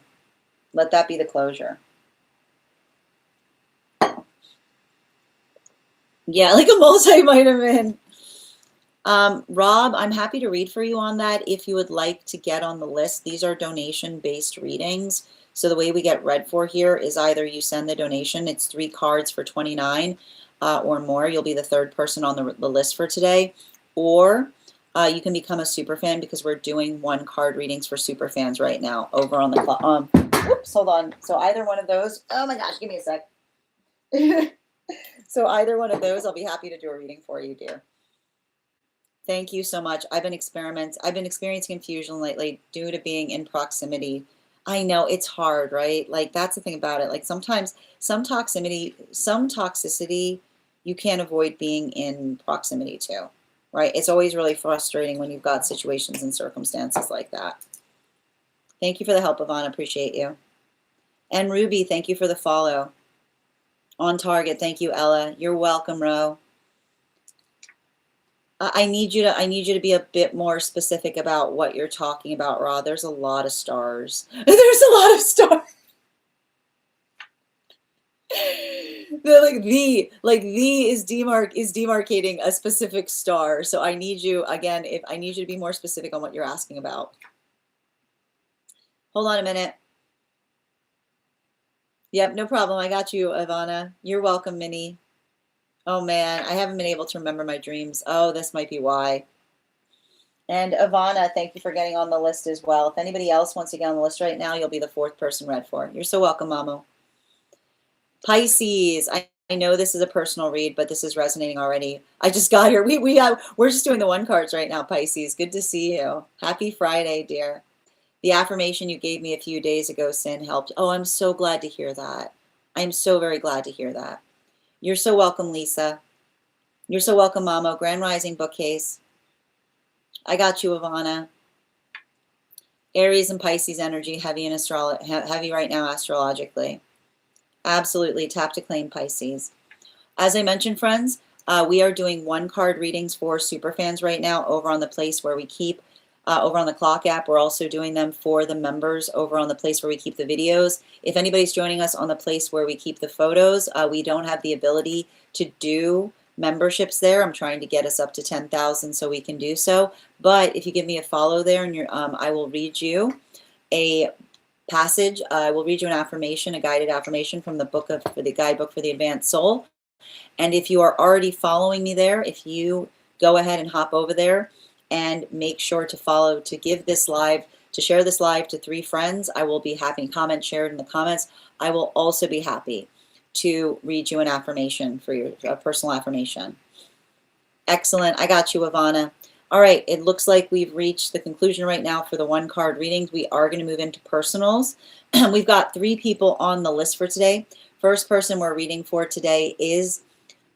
Let that be the closure. Yeah, like a multivitamin. Rob, I'm happy to read for you on that if you would like to get on the list. These are donation-based readings. So the way we get read for here is either you send the donation, it's 3 cards for $29 or more. You'll be the 3rd person on the list for today. Or you can become a super fan, because we're doing 1 card readings for super fans right now over on the oops, hold on. So either one of those, oh my gosh, give me a sec. So either one of those, I'll be happy to do a reading for you, dear. Thank you so much. I've been experiencing confusion lately due to being in proximity. I know it's hard, right? Like that's the thing about it. Like sometimes some toxicity you can't avoid being in proximity to, right? It's always really frustrating when you've got situations and circumstances like that. Thank you for the help, Ivana. Appreciate you. And Ruby, thank you for the follow. On target. Thank you, Ella. You're welcome, Ro. I need you to be a bit more specific about what you're talking about, Ra. There's a lot of stars. There's a lot of stars. The is demarcating a specific star. So I need you again. I need you to be more specific on what you're asking about. Hold on a minute. Yep, no problem. I got you, Ivana. You're welcome, Minnie. Oh man, I haven't been able to remember my dreams. Oh, this might be why. And Ivana, thank you for getting on the list as well. If anybody else wants to get on the list right now, you'll be the 4th person read for. You're so welcome, Mamo. Pisces. I know this is a personal read, but this is resonating already. I just got here. We're just doing the 1 cards right now, Pisces. Good to see you. Happy Friday, dear. The affirmation you gave me a few days ago, Sin, helped. Oh, I'm so glad to hear that. I'm so very glad to hear that. You're so welcome, Lisa. You're so welcome, Mamo. Grand Rising bookcase. I got you, Ivana. Aries and Pisces energy heavy heavy right now astrologically. Absolutely. Tap to claim, Pisces. As I mentioned, friends, we are doing 1 card readings for superfans right now over on the place where we keep over on the Clock app. We're also doing them for the members over on the place where we keep the videos. If anybody's joining us on the place where we keep the photos, we don't have the ability to do memberships there. I'm trying to get us up to 10,000 so we can do so. But if you give me a follow there, and I will read you a passage. I will read you an affirmation, a guided affirmation from the guidebook for the advanced soul. And if you are already following me there, if you go ahead and hop over there and make sure to follow, to give this live, to share this live to 3 friends, I will be happy. Comment shared in the comments. I will also be happy to read you an affirmation for your personal affirmation. Excellent. I got you, Ivana. All right. It looks like we've reached the conclusion right now for the 1 card readings. We are going to move into personals. We've got 3 people on the list for today. First person we're reading for today is,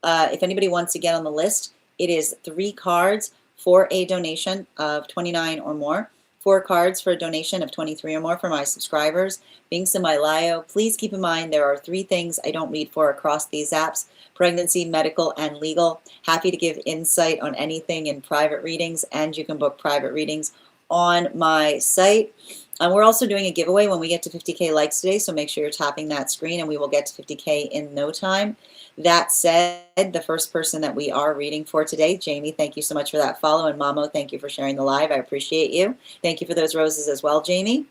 if anybody wants to get on the list, it is 3 cards for a donation of 29 or more. 4 cards for a donation of 23 or more for my subscribers. Being Semi-Lio, please keep in mind there are 3 things I don't read for across these apps: pregnancy, medical, and legal. Happy to give insight on anything in private readings, and you can book private readings on my site. We're also doing a giveaway when we get to 50K likes today, so make sure you're tapping that screen and we will get to 50K in no time. That said, the first person that we are reading for today, Jamie, thank you so much for that follow, and Mamo, thank you for sharing the live. I appreciate you. Thank you for those roses as well, Jamie.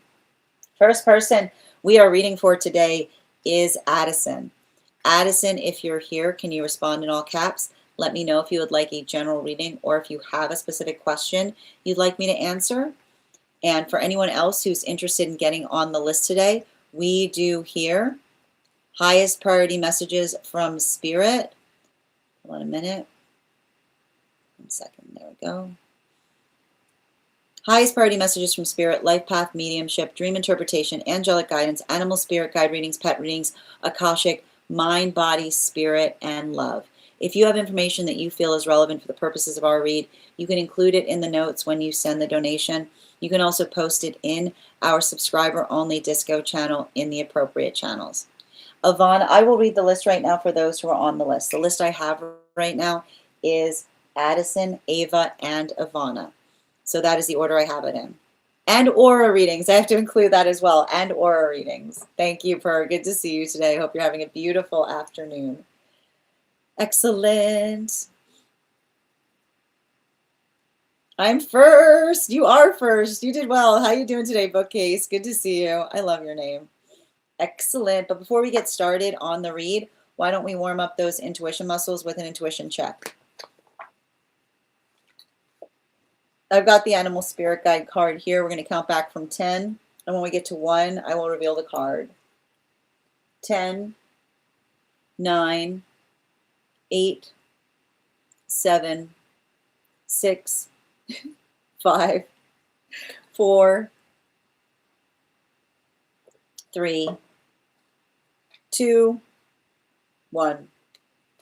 First person we are reading for today is Addison. Addison, if you're here, can you respond in all caps? Let me know if you would like a general reading or if you have a specific question you'd like me to answer. And for anyone else who's interested in getting on the list today, we do here highest priority messages from Spirit. Hold on a minute. 1 second. There we go. Highest priority messages from Spirit, life path, mediumship, dream interpretation, angelic guidance, animal spirit guide readings, pet readings, Akashic, mind, body, spirit, and love. If you have information that you feel is relevant for the purposes of our read, you can include it in the notes when you send the donation. You can also post it in our subscriber-only disco channel in the appropriate channels. Ivana, I will read the list right now for those who are on the list. The list I have right now is Addison, Ava, and Ivana. So that is the order I have it in. And aura readings. I have to include that as well. And aura readings. Thank you, Per. Good to see you today. Hope you're having a beautiful afternoon. Excellent. I'm first. You are first. You did well. How you doing today, Bookcase? Good to see you. I love your name. Excellent. But before we get started on the read, why don't we warm up those intuition muscles with an intuition check? I've got the Animal Spirit Guide card here. We're going to count back from 10. And when we get to 1, I will reveal the card. 10, 9, 8, 7, 6, 5, 4, 3, 2, 1.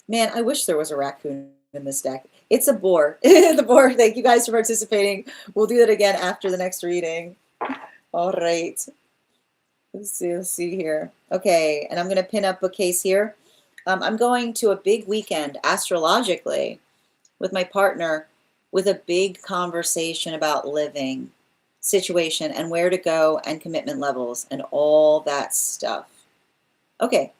Man, I wish there was a raccoon in this deck. It's a boar. The boar. Thank you guys for participating. We'll do that again after the next reading. All right. Let's see here. Okay, and I'm going to pin up Bookcase here. I'm going to a big weekend astrologically with my partner with a big conversation about living, situation, and where to go, and commitment levels, and all that stuff. Okay.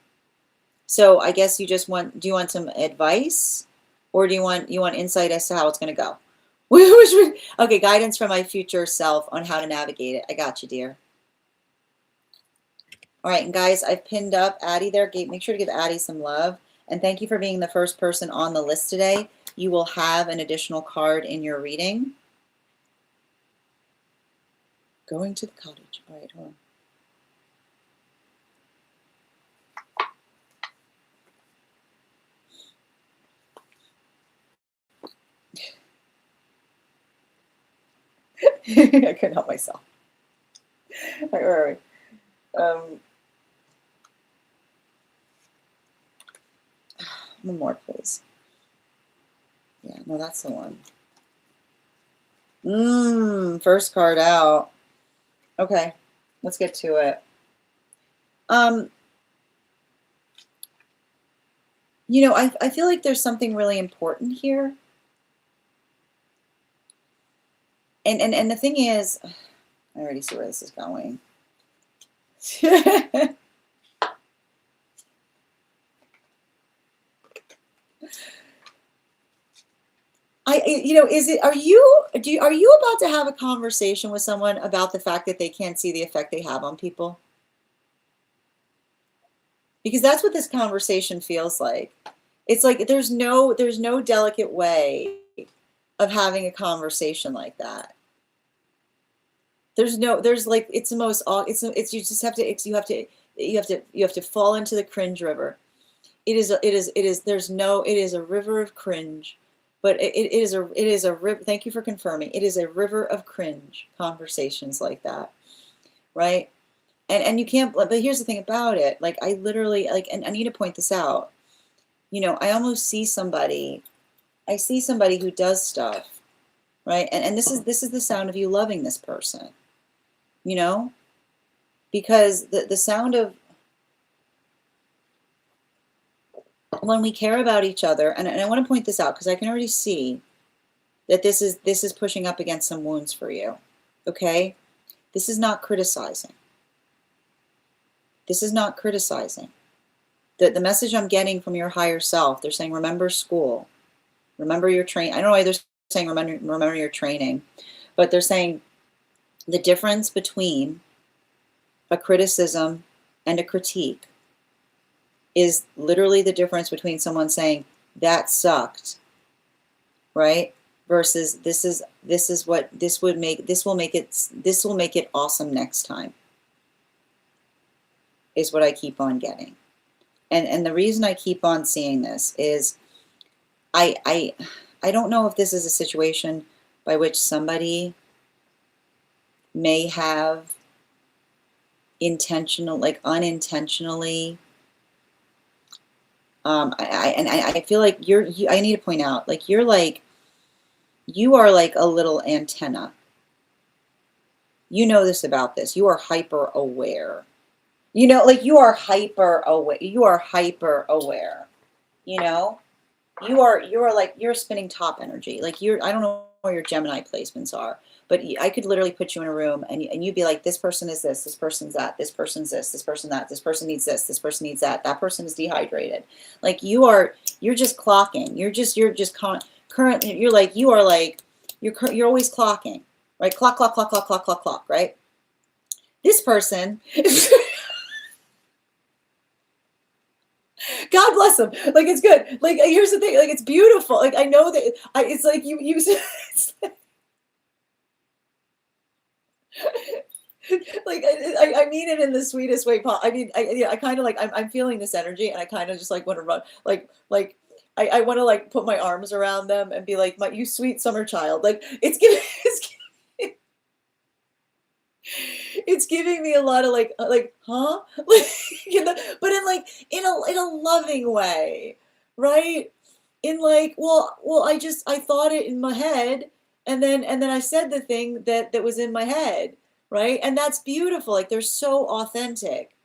So I guess you just want, do you want some advice, or do you want insight as to how it's going to go? Okay, guidance from my future self on how to navigate it. I got you, dear. All right, and guys, I've pinned up Addie there. Make sure to give Addie some love. And thank you for being the first person on the list today. You will have an additional card in your reading. Going to the cottage. All right, hold on. I couldn't help myself. All right, where are we? One more, please. Yeah, no, that's the one. First card out. Okay, let's get to it. You know, I feel like there's something really important here. And the thing is, I already see where this is going. You know, are you about to have a conversation with someone about the fact that they can't see the effect they have on people? Because that's what this conversation feels like. It's like there's no delicate way of having a conversation like that. There's like, it's the most, you just have to, you have to fall into the cringe river. It is a river of cringe, but it is a river. Thank you for confirming. It is a river of cringe conversations like that, right? And you can't, but here's the thing about it. Like, I literally, like, and I need to point this out. You know, I almost see somebody, who does stuff, right? And this is the sound of you loving this person, you know? Because the sound of, when we care about each other, and I want to point this out because I can already see that this is pushing up against some wounds for you, okay? This is not criticizing. This is not criticizing. The message I'm getting from your higher self, they're saying, remember school. Remember your training. I don't know why they're saying remember your training, but they're saying the difference between a criticism and a critique is literally the difference between someone saying that sucked, right? Versus this will make it awesome next time, is what I keep on getting. And the reason I keep on seeing this is I don't know if this is a situation by which somebody may have unintentionally. I feel like I need to point out, like, you are like a little antenna. You know this about this. You are hyper aware. You know, like, you are hyper aware. You are hyper aware. You know, you're spinning top energy. Like, I don't know where your Gemini placements are, but I could literally put you in a room and you'd be like, this person is this person's that, this person's this person that, this person needs this person needs that person is dehydrated. Like, you're just clocking. You're current. You're always clocking, right? Clock, right? This person. God bless them. Like, it's good. Like, here's the thing. Like, it's beautiful. Like, I know that it's like you like, I mean it in the sweetest way. I mean, I kind of like, I'm feeling this energy, and I kind of just like want to run, like I want to like put my arms around them and be like, you sweet summer child. Like, it's giving me a lot of like, huh? Like, but in a loving way, right? In like, well, I thought it in my head, and then I said the thing that was in my head, right? And that's beautiful. Like, they're so authentic,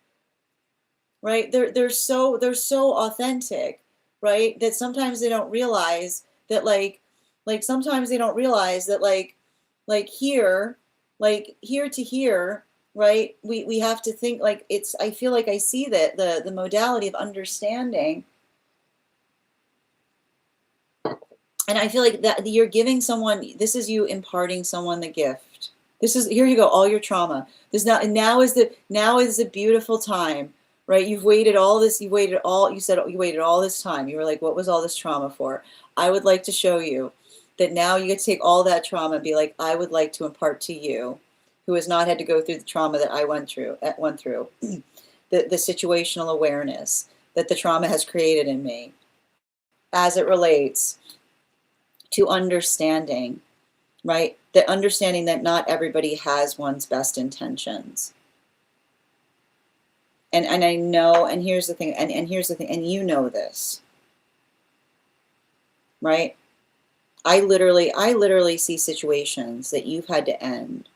right? They're so authentic, right? That sometimes they don't realize that, like sometimes they don't realize that, here to here, right? We have to think, like, I feel like I see that the modality of understanding, and I feel like that you're giving someone, this is you imparting someone the gift This is, here you go, all your trauma. This now is the beautiful time, right? You've waited all this, you said you waited all this time. You were like, what was all this trauma for? I would like to show you that now you get to take all that trauma and be like, I would like to impart to you, who has not had to go through the trauma that I went through, the situational awareness that the trauma has created in me as it relates to understanding, right? The understanding that not everybody has one's best intentions. And I know, and here's the thing, and here's the thing, and you know this, right? I literally see situations that you've had to end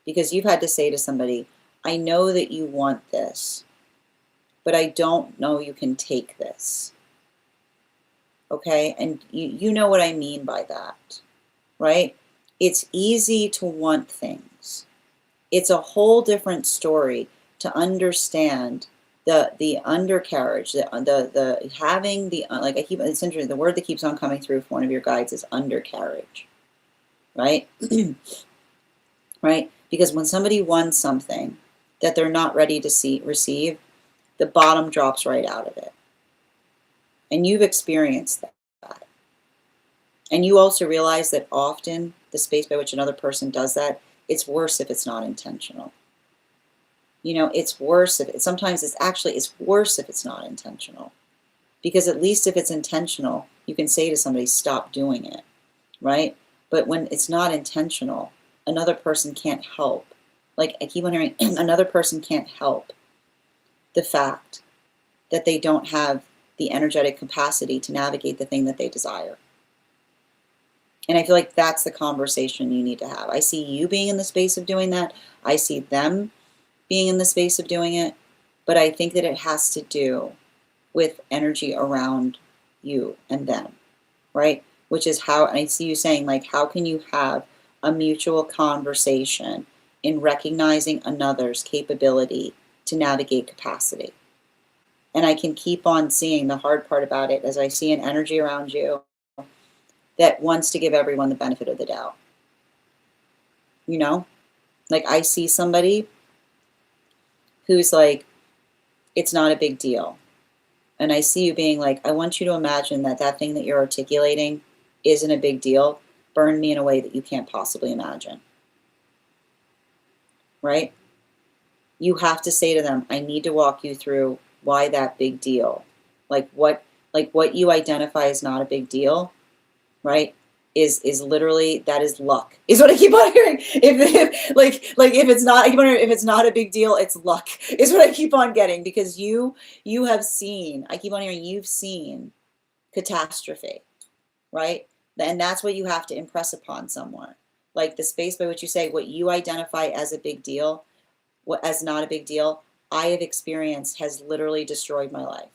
because you've had to say to somebody, I know that you want this, but I don't know you can take this. Okay? And you know what I mean by that, right? It's easy to want things. It's a whole different story to understand the undercarriage, the having the, like I keep, it's interesting, the word that keeps on coming through for one of your guides is undercarriage, right? Right? Because when somebody wants something that they're not ready to receive, the bottom drops right out of it. And you've experienced that. And you also realize that often the space by which another person does that, it's worse if it's not intentional. You know, it's worse if sometimes it's worse if it's not intentional. Because at least if it's intentional, you can say to somebody, stop doing it, right? But when it's not intentional, another person can't help. Like I keep on hearing, another person can't help the fact that they don't have the energetic capacity to navigate the thing that they desire. And I feel like that's the conversation you need to have. I see you being in the space of doing that. I see them being in the space of doing it. But I think that it has to do with energy around you and them, right? Which is how, and I see you saying, like, how can you have a mutual conversation in recognizing another's capability to navigate capacity? And I can keep on seeing the hard part about it as I see an energy around you that wants to give everyone the benefit of the doubt. You know, like I see somebody who's like, it's not a big deal. And I see you being like, I want you to imagine that that thing that you're articulating isn't a big deal. Burn me in a way that you can't possibly imagine. Right? You have to say to them, I need to walk you through why that big deal. Like what you identify as not a big deal, right? Is literally, that is luck. Is what I keep on hearing. If it's not a big deal, it's luck. Is what I keep on getting, because you have seen, I keep on hearing, you've seen catastrophe, right? And that's what you have to impress upon someone. Like the space by which you say what you identify as a big deal, as not a big deal, I have experienced has literally destroyed my life,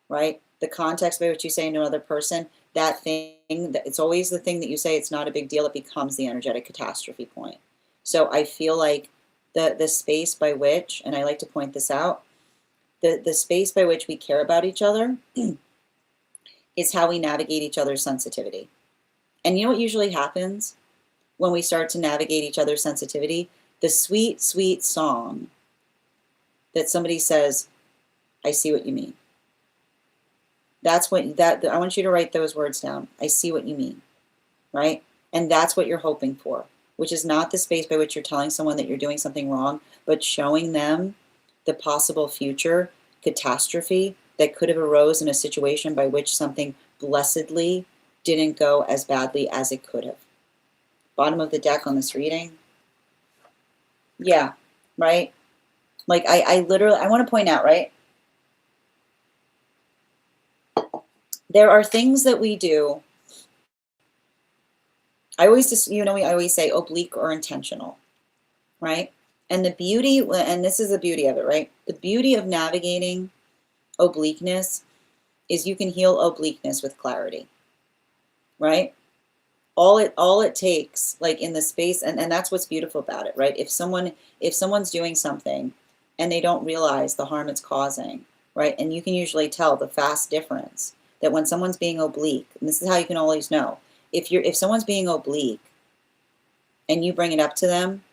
right? The context by which you say to another person, that thing, it's always the thing that you say it's not a big deal, it becomes the energetic catastrophe point. So I feel like the space by which, and I like to point this out, the space by which we care about each other is how we navigate each other's sensitivity. And you know what usually happens when we start to navigate each other's sensitivity? The sweet, sweet song that somebody says, I see what you mean. That's what I want you to write those words down. I see what you mean, right? And that's what you're hoping for, which is not the space by which you're telling someone that you're doing something wrong, but showing them the possible future catastrophe that could have arose in a situation by which something blessedly didn't go as badly as it could have. Bottom of the deck on this reading. Yeah, right? Like I want to point out, right? There are things that we do. I always say oblique or intentional, right? And the beauty, and this is the beauty of it, right? The beauty of navigating obliqueness is you can heal obliqueness with clarity, right? All it takes, like in the space, and that's what's beautiful about it, right? If someone's doing something and they don't realize the harm it's causing, right? And you can usually tell the fast difference that when someone's being oblique, and this is how you can always know, if someone's being oblique and you bring it up to them,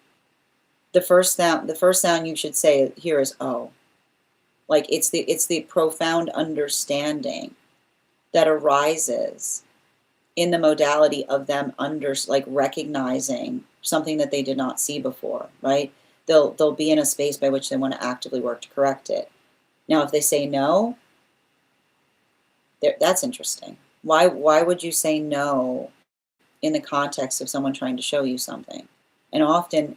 the first sound you should say here is oh. Like it's the profound understanding that arises in the modality of them like recognizing something that they did not see before, right? They'll be in a space by which they want to actively work to correct it. Now, if they say no, that's interesting. Why would you say no in the context of someone trying to show you something? And often,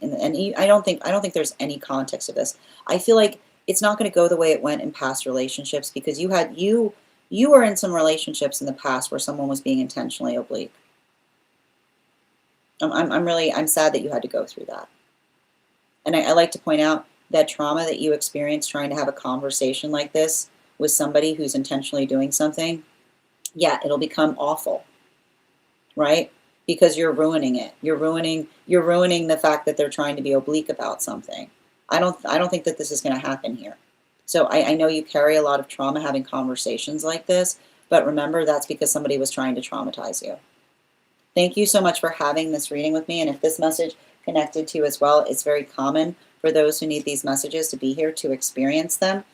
I don't think there's any context of this. I feel like it's not going to go the way it went in past relationships because you were in some relationships in the past where someone was being intentionally oblique. I'm sad that you had to go through that. And I like to point out that trauma that you experience trying to have a conversation like this with somebody who's intentionally doing something, yeah, it'll become awful, right? Because you're ruining it. You're ruining the fact that they're trying to be oblique about something. I don't think that this is going to happen here. So I know you carry a lot of trauma having conversations like this, but remember that's because somebody was trying to traumatize you. Thank you so much for having this reading with me. And if this message connected to you as well, it's very common for those who need these messages to be here to experience them.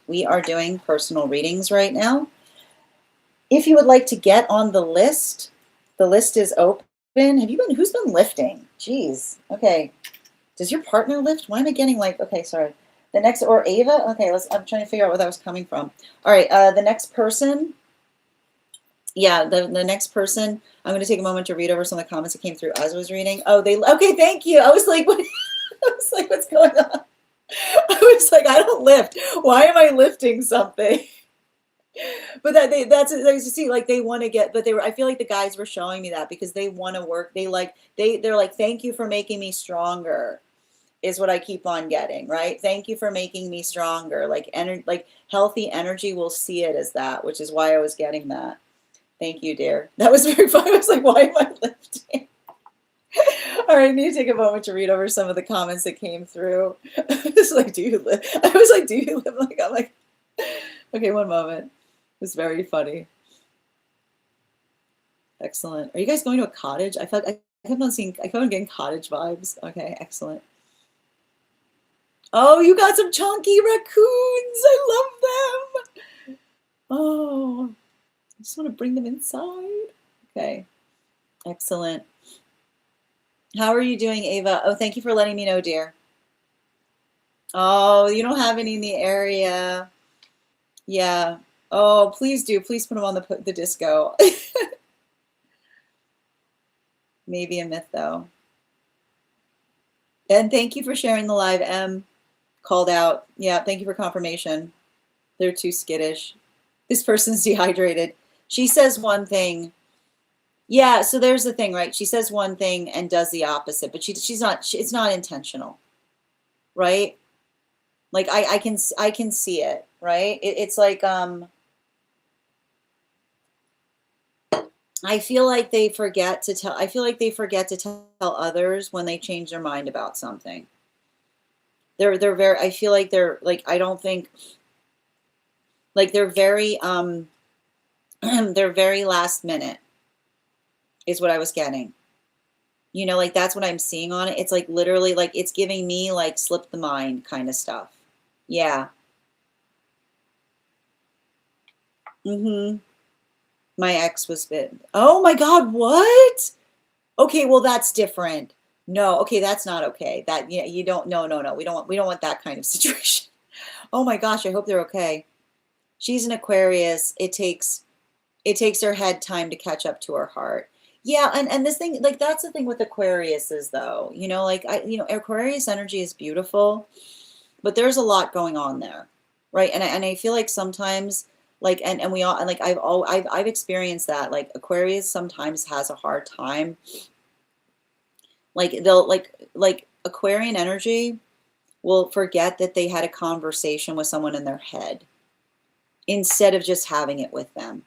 We are doing personal readings right now. If you would like to get on the list is open. Who's been lifting? Jeez. Okay. Does your partner lift? Why am I getting like, okay, sorry. The next, or Ava? Okay, I'm trying to figure out where that was coming from. All right, the next person. Yeah, the next person, I'm going to take a moment to read over some of the comments that came through as I was reading. Oh, okay, thank you. I was like, what? I was like, what's going on? I was like, I don't lift. Why am I lifting something? But that's you see, like they want to get, but I feel like the guys were showing me that because they want to work. They're like, thank you for making me stronger, is what I keep on getting, right? Thank you for making me stronger. Like healthy energy will see it as that, which is why I was getting that. Thank you, dear. That was very fun. I was like, why am I lifting? All right, I need to take a moment to read over some of the comments that came through. It's like, do you live? I was like, do you live? I'm like, okay, one moment. It was very funny. Excellent. Are you guys going to a cottage? I kept on getting cottage vibes. Okay, excellent. Oh, you got some chunky raccoons. I love them. Oh, I just want to bring them inside. Okay, excellent. How are you doing, Ava? Oh, thank you for letting me know, dear. Oh, you don't have any in the area. Yeah. Oh, please do. Please put them on the disco. Maybe a myth, though. And thank you for sharing the live. M called out. Yeah, thank you for confirmation. They're too skittish. This person's dehydrated. She says one thing. Yeah, so there's the thing, right? She says one thing and does the opposite, but she's not. It's not intentional, right? Like I can see it, right? It's like I feel like they forget to tell. I feel like they forget to tell others when they change their mind about something. They're very. I feel like they're like. I don't think. Like they're very they're very last minute. Is what I was getting. You know, like that's what I'm seeing on it. It's like literally like it's giving me like slip the mind kind of stuff. Yeah. Mm-hmm. My ex was bit. Oh my God, what? Okay, well that's different. No, okay, that's not okay. That yeah, you don't no. We don't want that kind of situation. Oh my gosh, I hope they're okay. She's an Aquarius. It takes her head time to catch up to her heart. Yeah, and this thing, like that's the thing with Aquarius is though, you know, like Aquarius energy is beautiful, but there's a lot going on there, right? And I feel like sometimes like and we all and like I've experienced that like Aquarius sometimes has a hard time. Like they'll like Aquarian energy will forget that they had a conversation with someone in their head instead of just having it with them.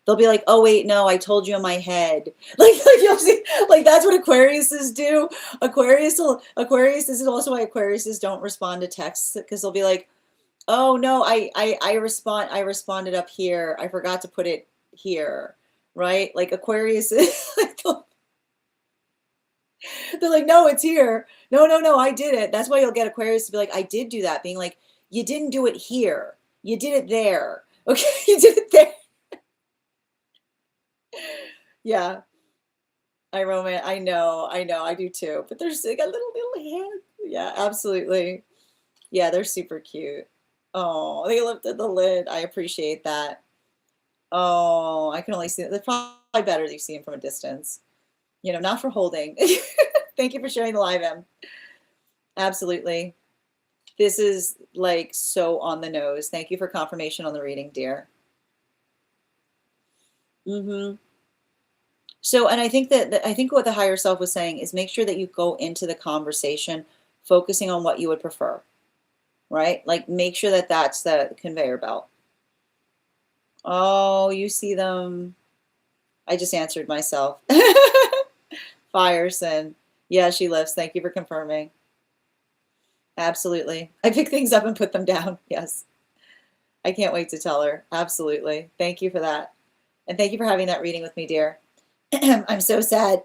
They'll be like, oh wait, no, I told you in my head. Like you'll see, like that's what Aquariuses do. Aquarius, this is also why Aquariuses don't respond to texts, because they'll be like, oh no, I responded up here. I forgot to put it here. Right? Like Aquarius They're like, no, it's here. No, no, no, I did it. That's why you'll get Aquarius to be like, I did do that. Being like, you didn't do it here. You did it there. Okay, you did it there. Yeah, I know, I do too. But they got little hands. Yeah, absolutely. Yeah, they're super cute. Oh, they lifted the lid. I appreciate that. Oh, I can only see it. They're probably better that you see them from a distance. You know, not for holding. Thank you for sharing the live, Em. Absolutely. This is like so on the nose. Thank you for confirmation on the reading, dear. So, and I think I think what the higher self was saying is make sure that you go into the conversation focusing on what you would prefer, right? Like make sure that that's the conveyor belt. Oh, you see them. I just answered myself. Fireson. Yeah, she lives. Thank you for confirming. Absolutely. I pick things up and put them down. Yes. I can't wait to tell her. Absolutely. Thank you for that. And thank you for having that reading with me, dear. I'm so sad.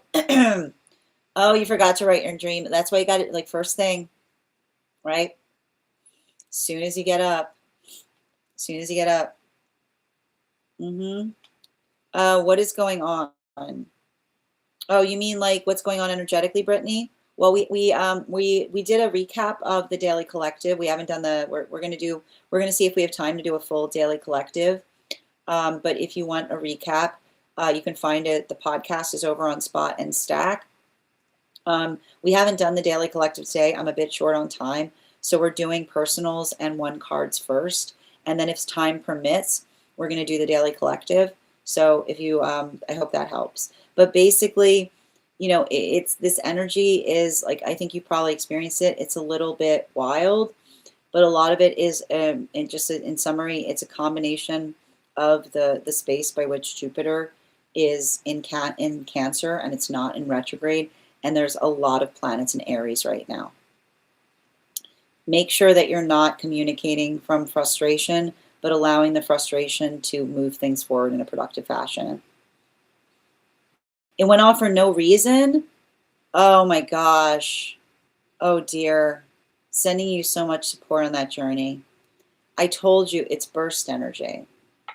Oh, you forgot to write your dream. That's why you got it like first thing, right? As soon as you get up. As soon as you get up. What is going on? Oh, you mean like what's going on energetically, Brittany? Well, we did a recap of the daily collective. We haven't done the. We're gonna see if we have time to do a full daily collective. But if you want a recap, you can find it. The podcast is over on Spot and Stack. We haven't done the daily collective today. I'm a bit short on time, so we're doing personals and one cards first, and then if time permits, we're going to do the daily collective. So if you, I hope that helps. But basically, you know, it's this energy is like, I think you probably experienced it. It's a little bit wild, but a lot of it is, and just in summary, it's a combination of the space by which Jupiter is in Cancer, and it's not in retrograde. And there's a lot of planets in Aries right now. Make sure that you're not communicating from frustration, but allowing the frustration to move things forward in a productive fashion. It went off for no reason. Oh my gosh. Oh dear. Sending you so much support on that journey. I told you it's burst energy.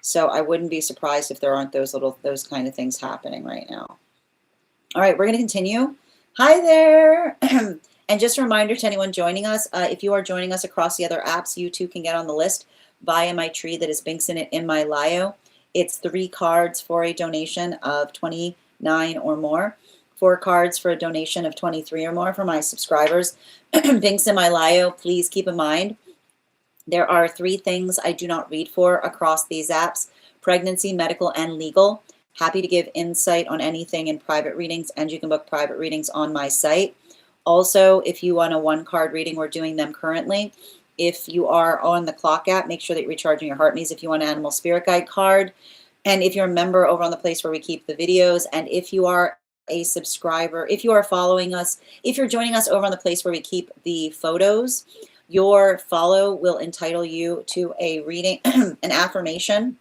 So I wouldn't be surprised if there aren't those kind of things happening right now. All right, we're going to continue. Hi there. And just a reminder to anyone joining us, if you are joining us across the other apps, you too can get on the list via my tree that is Binks in it in my bio. It's 3 cards for a donation of 29 or more, 4 cards for a donation of 23 or more for my subscribers. Binks in my bio, please keep in mind, there are 3 things I do not read for across these apps: pregnancy, medical, and legal. Happy to give insight on anything in private readings, and you can book private readings on my site. Also, if you want a 1-card reading, we're doing them currently. If you are on the clock app, make sure that you're recharging your heart maze if you want an animal spirit guide card. And if you're a member over on the place where we keep the videos, and if you are a subscriber, if you are following us, if you're joining us over on the place where we keep the photos, your follow will entitle you to a reading, an affirmation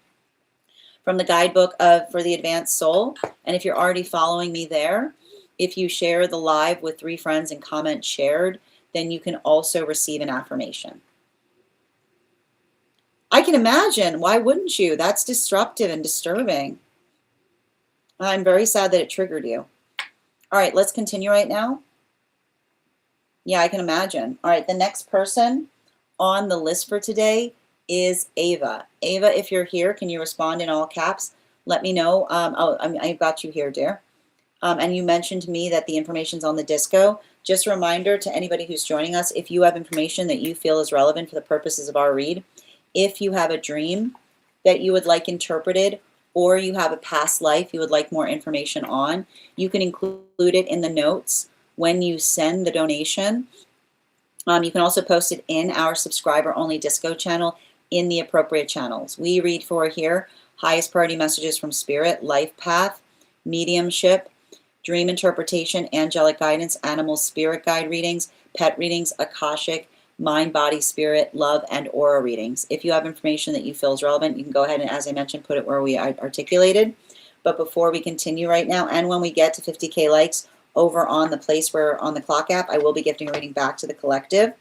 from the guidebook for the advanced soul. And if you're already following me there, if you share the live with 3 friends and comment shared, then you can also receive an affirmation. I can imagine. Why wouldn't you? That's disruptive and disturbing. I'm very sad that it triggered you. All right, let's continue right now. Yeah, I can imagine. All right, the next person on the list for today is Ava. Ava, if you're here, can you respond in all caps? Let me know. I've got you here, dear. And you mentioned to me that the information's on the disco. Just a reminder to anybody who's joining us, if you have information that you feel is relevant for the purposes of our read, if you have a dream that you would like interpreted, or you have a past life you would like more information on, you can include it in the notes when you send the donation. You can also post it in our subscriber-only disco channel in the appropriate channels. We read for here highest priority messages from spirit, life path, mediumship, dream interpretation, angelic guidance, animal spirit guide readings, pet readings, akashic, mind, body, spirit, love, and aura readings. If you have information that you feel is relevant, you can go ahead and, as I mentioned, put it where we articulated. But before we continue right now, and when we get to 50K likes, over on the place where on the clock app, I will be gifting a reading back to the collective.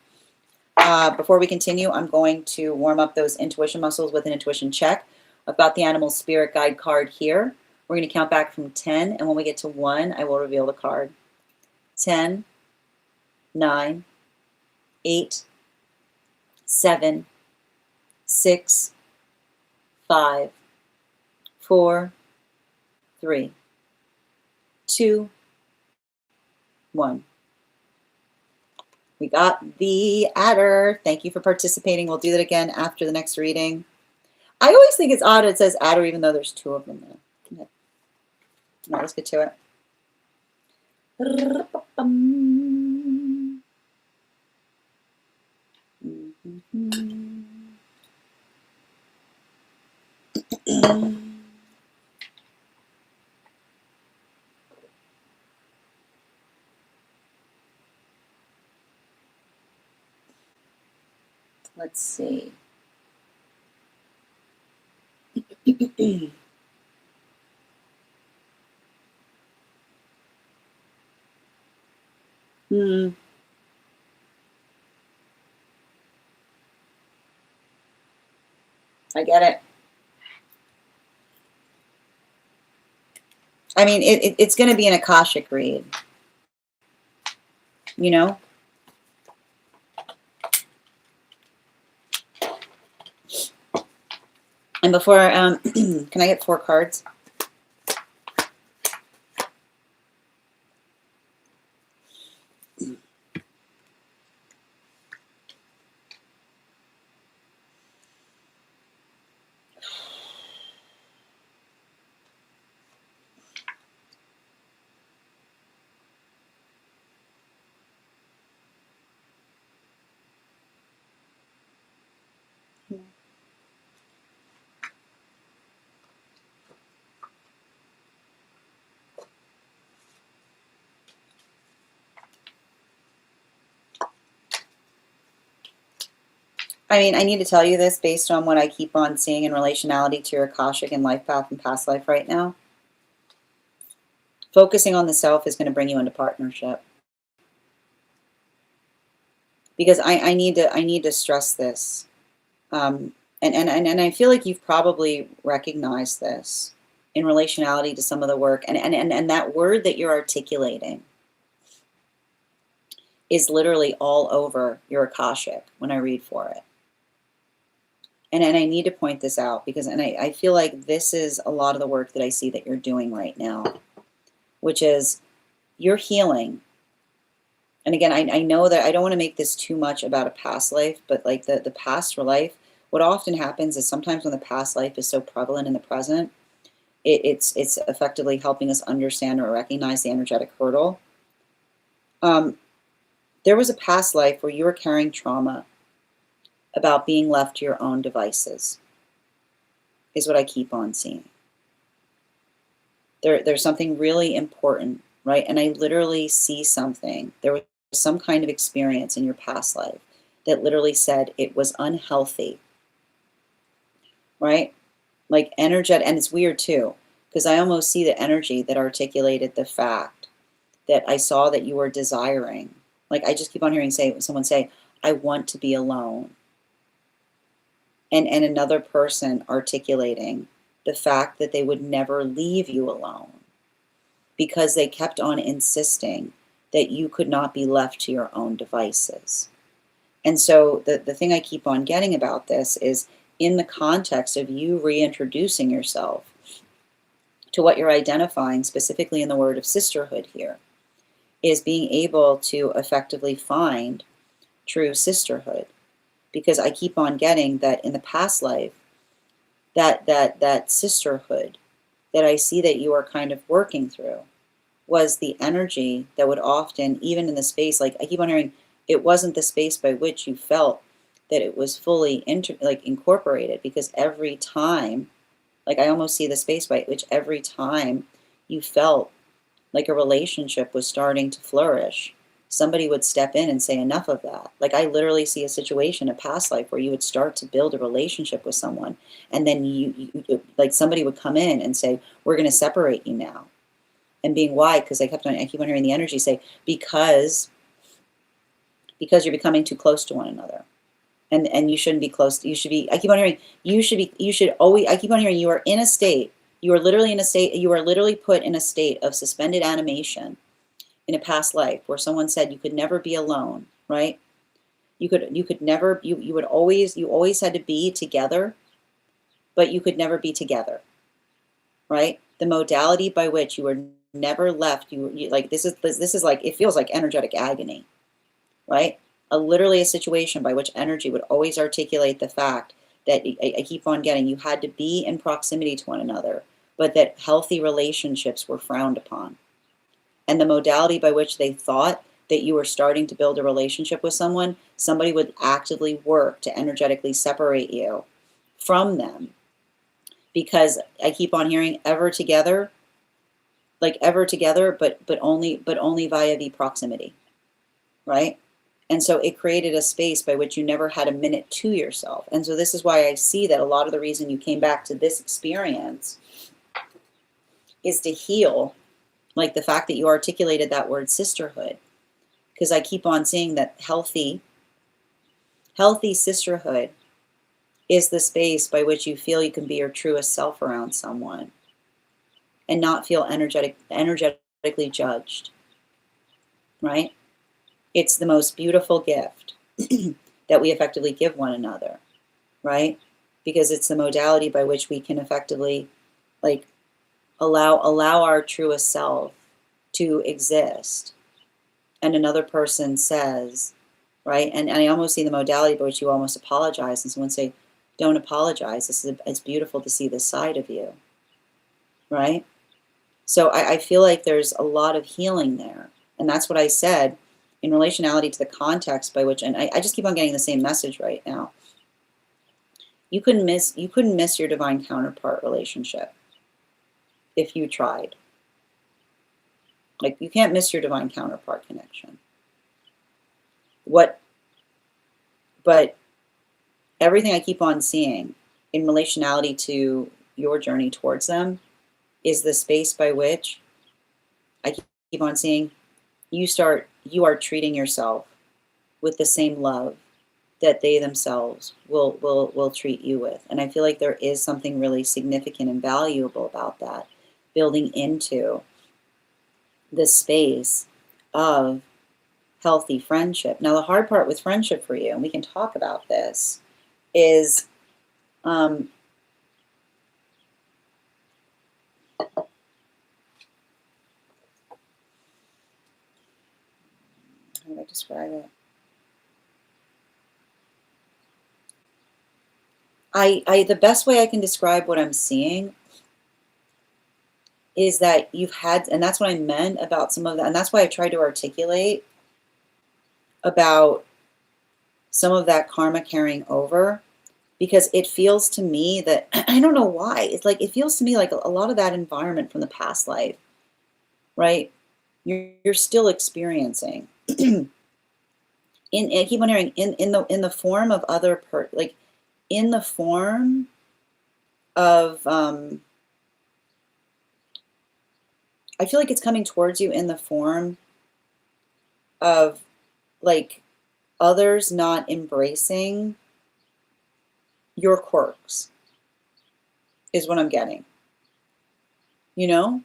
Before we continue, I'm going to warm up those intuition muscles with an intuition check. I've got the animal spirit guide card here. We're going to count back from 10, and when we get to 1, I will reveal the card. 10, 9, 8, 7, 6, 5, 4, 3, 2, 1. We got the adder. Thank you for participating. We'll do that again after the next reading. I always think it's odd it says adder even though there's 2 of them there. Okay. All right, let's get to it. Let's see. I get it. I mean, it's going to be an Akashic read. You know? And before, can I get 4 cards? I mean, I need to tell you this based on what I keep on seeing in relationality to your Akashic and life path and past life right now. Focusing on the self is going to bring you into partnership. Because I need to stress this. And I feel like you've probably recognized this in relationality to some of the work. And that word that you're articulating is literally all over your Akashic when I read for it. And I need to point this out because I feel like this is a lot of the work that I see that you're doing right now, which is you're healing. And again, I know that I don't want to make this too much about a past life, but like the past life, what often happens is sometimes when the past life is so prevalent in the present, it's effectively helping us understand or recognize the energetic hurdle. There was a past life where you were carrying trauma about being left to your own devices, is what I keep on seeing. There's something really important, right? And I literally see something. There was some kind of experience in your past life that literally said it was unhealthy, right? Like energetic, and it's weird too, because I almost see the energy that articulated the fact that I saw that you were desiring. Like I just keep on hearing someone say, I want to be alone. And another person articulating the fact that they would never leave you alone because they kept on insisting that you could not be left to your own devices. And so the thing I keep on getting about this is in the context of you reintroducing yourself to what you're identifying, specifically in the word of sisterhood here, is being able to effectively find true sisterhood. Because I keep on getting that in the past life, that sisterhood that I see that you are kind of working through was the energy that would often, even in the space, like I keep on hearing, it wasn't the space by which you felt that it was fully incorporated, because every time, like I almost see the space by which every time you felt like a relationship was starting to flourish, somebody would step in and say enough of that. Like I literally see a situation, a past life, where you would start to build a relationship with someone, and then you like somebody would come in and say, we're going to separate you now. And being why, because I keep on hearing the energy say, because you're becoming too close to one another. And you shouldn't be close. You should be, I keep on hearing, you should always, I keep on hearing you are in a state, you are literally put in a state of suspended animation in a past life where someone said you could never be alone, right? You could never, you always had to be together, but you could never be together, right? The modality by which you were never left, you like, this is like, it feels like energetic agony, right? Literally a situation by which energy would always articulate the fact that I keep on getting, you had to be in proximity to one another, but that healthy relationships were frowned upon. And the modality by which they thought that you were starting to build a relationship with someone, somebody would actively work to energetically separate you from them. Because I keep on hearing ever together, like ever together, but only via the proximity, right? And so it created a space by which you never had a minute to yourself. And so this is why I see that a lot of the reason you came back to this experience is to heal, like the fact that you articulated that word sisterhood. Because I keep on seeing that healthy sisterhood is the space by which you feel you can be your truest self around someone and not feel energetically judged, right? It's the most beautiful gift that we effectively give one another, right? Because it's the modality by which we can effectively, like, allow our truest self to exist. And another person says, right? And I almost see the modality by which you almost apologize, and someone say, don't apologize. It's beautiful to see this side of you, right? So I feel like there's a lot of healing there. And that's what I said in relationality to the context by which, and I just keep on getting the same message right now. You couldn't miss your divine counterpart relationship if you tried. Like, you can't miss your divine counterpart connection. But everything I keep on seeing in relationality to your journey towards them is the space by which I keep on seeing you are treating yourself with the same love that they themselves will treat you with. And I feel like there is something really significant and valuable about that, building into this space of healthy friendship. Now, the hard part with friendship for you, and we can talk about this, is how do I describe it? The best way I can describe what I'm seeing is that you've had, and that's what I meant about some of that, and that's why I tried to articulate about some of that karma carrying over, because it feels to me that, I don't know why, it's like, it feels to me like a lot of that environment from the past life, right? You're still experiencing. I keep on hearing in the form of other in the form of I feel like it's coming towards you in the form of, like, others not embracing your quirks is what I'm getting. You know?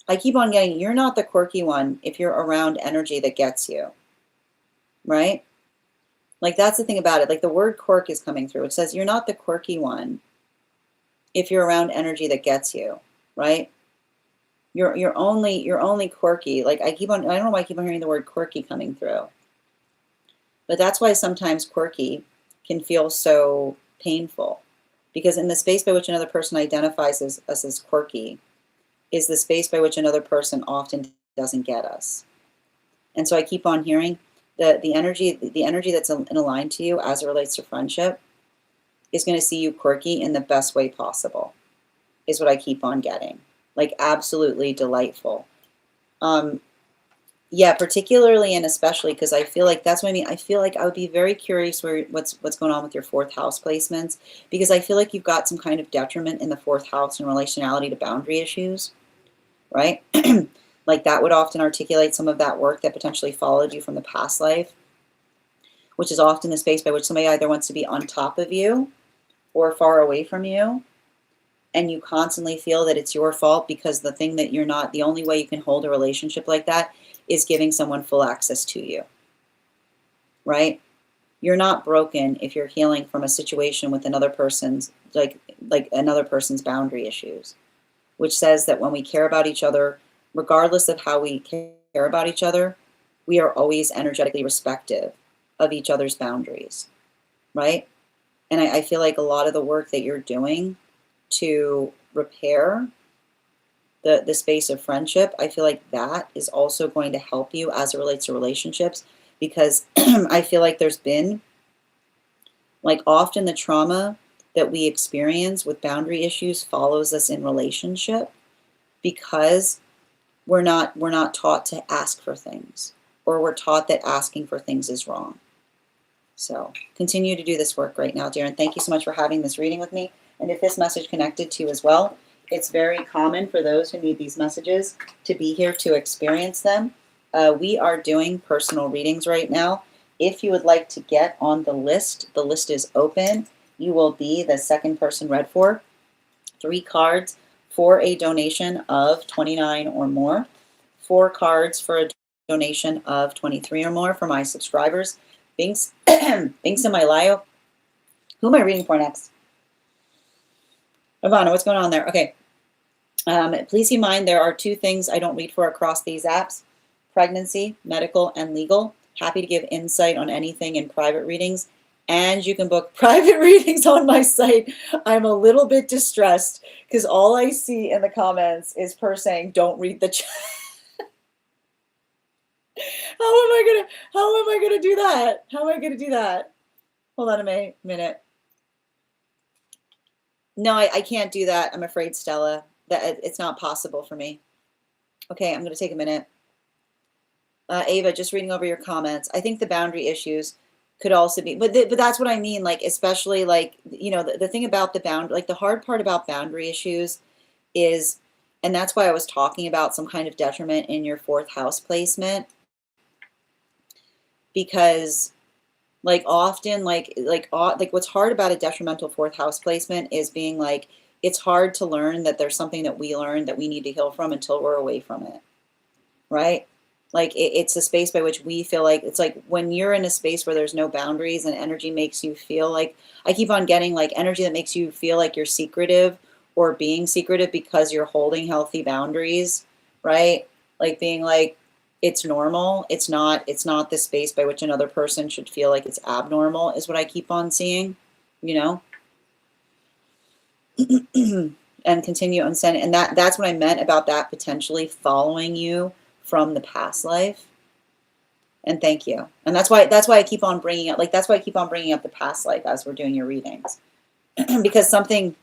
I keep on getting, you're not the quirky one if you're around energy that gets you. Right? Like, that's the thing about it. Like, the word quirk is coming through. It says you're not the quirky one if you're around energy that gets you, right? You're only quirky. Like, I don't know why I keep on hearing the word quirky coming through. But that's why sometimes quirky can feel so painful. Because in the space by which another person identifies us as quirky is the space by which another person often doesn't get us. And so I keep on hearing the energy that's aligned to you as it relates to friendship is going to see you quirky in the best way possible, is what I keep on getting. Like, absolutely delightful. Yeah, particularly and especially because I feel like that's what I mean. I feel like I would be very curious what's going on with your fourth house placements, because I feel like you've got some kind of detriment in the fourth house in relationality to boundary issues. right? Like that would often articulate some of that work that potentially followed you from the past life, which is often the space by which somebody either wants to be on top of you or far away from you. And you constantly feel that it's your fault because the thing that you're not, the only way you can hold a relationship like that is giving someone full access to you, right? You're not broken if you're healing from a situation with another person's, like another person's boundary issues, which says that when we care about each other, regardless of how we care about each other, we are always energetically respective of each other's boundaries, right? And I feel like a lot of the work that you're doing to repair the space of friendship, I feel like that is also going to help you as it relates to relationships, because I feel like there's been, like, often the trauma that we experience with boundary issues follows us in relationship because we're not taught to ask for things, or we're taught that asking for things is wrong. So continue to do this work right now, dear, and thank you so much for having this reading with me. And if this message connected to you as well, it's very common for those who need these messages to be here to experience them. We are doing personal readings right now. If you would like to get on the list is open. You will be the second person read for. 3 cards for a donation of $29 or more. 4 cards for a donation of $23 or more for my subscribers. Binks, Binks in my Lio. Who am I reading for next? Ivana, what's going on there? Okay. Please keep in mind there are 2 things I don't read for across these apps: pregnancy, medical, and legal. Happy to give insight on anything in private readings. And you can book private readings on my site. I'm a little bit distressed because all I see in the comments is per saying, don't read the chat. How am I gonna do that? How am I gonna do that? Hold on a minute. No, I can't do that. I'm afraid, Stella. That it's not possible for me. Okay, I'm gonna take a minute. Ava, just reading over your comments. I think the boundary issues could also be, but that's what I mean. Like, especially like, you know, the thing about the like the hard part about boundary issues is, and that's why I was talking about some kind of detriment in your 4th house placement, because like often like what's hard about a detrimental 4th house placement is being like, it's hard to learn that there's something that we learned that we need to heal from until we're away from it, right? Like it's a space by which we feel like, it's like when you're in a space where there's no boundaries and energy makes you feel like, I keep on getting like energy that makes you feel like you're secretive or being secretive because you're holding healthy boundaries, right? Like being like, it's normal. It's not the space by which another person should feel like it's abnormal, is what I keep on seeing, you know? And continue on sending, and that's what I meant about that potentially following you from the past life. And thank you. And that's why I keep on bringing up, like, that's why I keep on bringing up the past life as we're doing your readings. Because something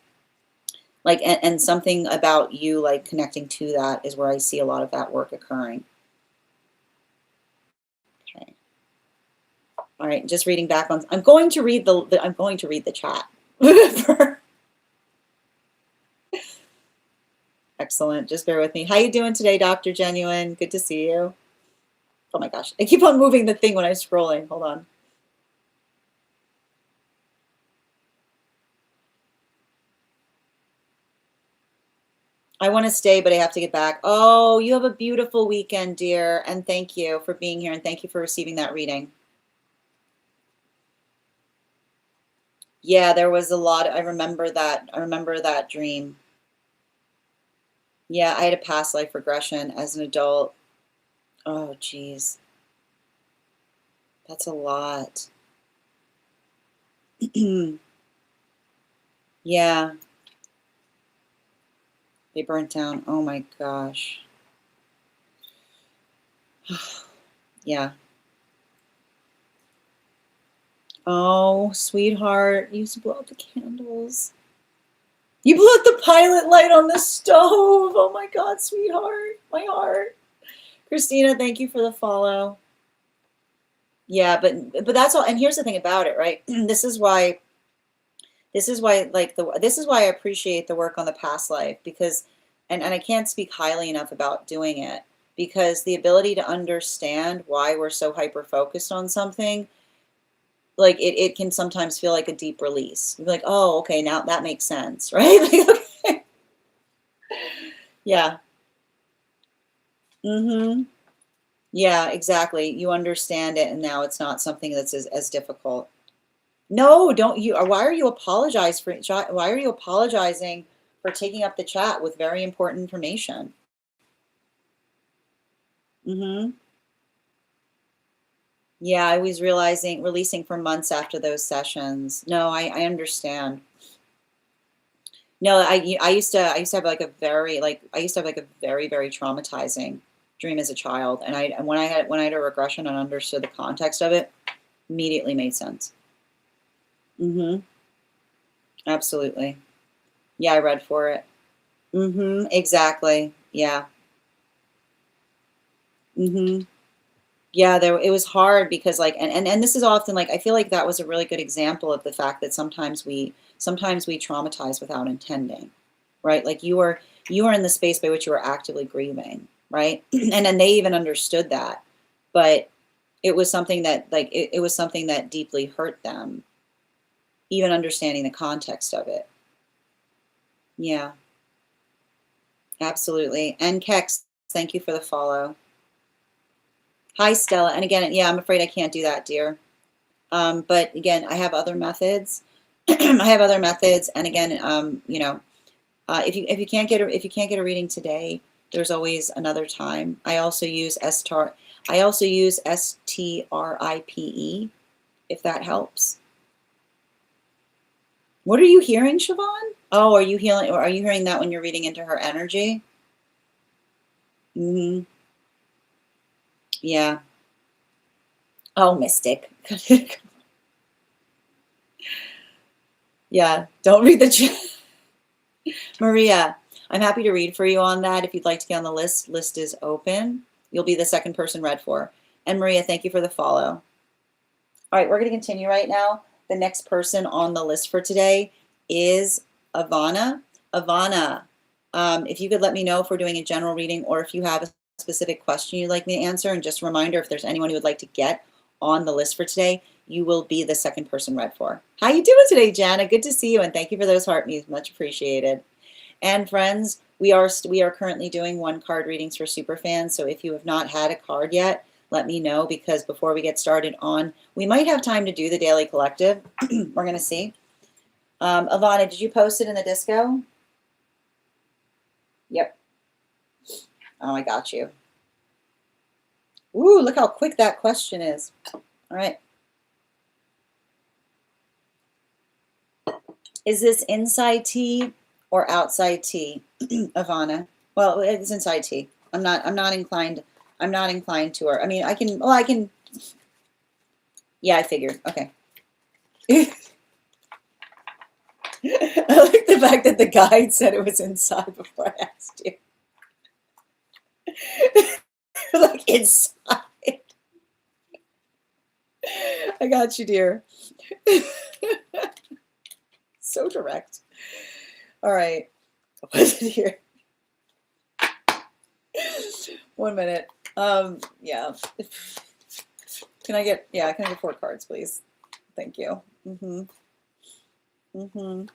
like, and something about you like connecting to that is where I see a lot of that work occurring. Okay. All right, just reading back on, I'm going to read the chat. Excellent. Just bear with me. How you doing today, Dr. Genuine? Good to see you. Oh my gosh. I keep on moving the thing when I'm scrolling. Hold on. I want to stay, but I have to get back. Oh, you have a beautiful weekend, dear. And thank you for being here. And thank you for receiving that reading. Yeah, there was a lot. I remember that dream. Yeah, I had a past life regression as an adult. Oh, geez. That's a lot. Yeah. They burnt down. Oh my gosh. Yeah. Oh, sweetheart, you used to blow out the candles. You blew out the pilot light on the stove. Oh my God, sweetheart, my heart. Christina, thank you for the follow. Yeah, but that's all. And here's the thing about it, right? This is why I appreciate the work on the past life, because and I can't speak highly enough about doing it, because the ability to understand why we're so hyper focused on something, like it can sometimes feel like a deep release. You're like, oh, okay, now that makes sense, right? Like, okay. Yeah. Mm-hmm. Yeah, exactly. You understand it, and now it's not something that's as difficult. No, don't you? Why are you why are you apologizing for taking up the chat with very important information? Mm-hmm. Yeah, I was releasing for months after those sessions. No, I understand. No, I used to have like I used to have like a very, very traumatizing dream as a child. And when I had a regression and understood the context of it, immediately made sense. Mm-hmm. Absolutely. Yeah, I read for it. Mm-hmm. Exactly. Yeah. Mm-hmm. Yeah, it was hard because like and this is often like I feel like that was a really good example of the fact that sometimes we traumatize without intending, right? Like you were in the space by which you were actively grieving, right? And then they even understood that, but it was something that it was something that deeply hurt them, even understanding the context of it. Yeah, absolutely. And Kex, thank you for the follow. Hi, Stella. And again, yeah, I'm afraid I can't do that, dear. But again, I have other methods. I have other methods, and again, if you can't get a reading today, there's always another time. I also use STRIPE, if that helps. What are you hearing, Siobhan? Oh, are you hearing that when you're reading into her energy? Mm-hmm. Yeah. Oh, mystic. Yeah. Don't read the chat. Maria, I'm happy to read for you on that. If you'd like to get on the list, list is open. You'll be the second person read for. And Maria, thank you for the follow. All right, we're going to continue right now. The next person on the list for today is Ivana. Ivana, if you could let me know if we're doing a general reading or if you have a specific question you'd like me to answer. And just a reminder, if there's anyone who would like to get on the list for today, you will be the second person read for. How you doing today, Jana? Good to see you, and thank you for those heart me's. Much appreciated. And friends, we are currently doing one card readings for superfans. So if you have not had a card yet, let me know, because before we get started we might have time to do the daily collective. We're going to see. Ivana, did you post it in the disco? Yep. Oh, I got you. Ooh, look how quick that question is. All right. Is this inside tea or outside tea, Ivana? Well, it's inside tea. I'm not inclined to her. I mean, I can. Yeah, I figured. Okay. I like the fact that the guide said it was inside before I asked you. Like inside. I got you, dear. So direct. All right. What's it here? 1 minute. Yeah. Can I get 4 cards, please? Thank you. Mm-hmm. Mm-hmm.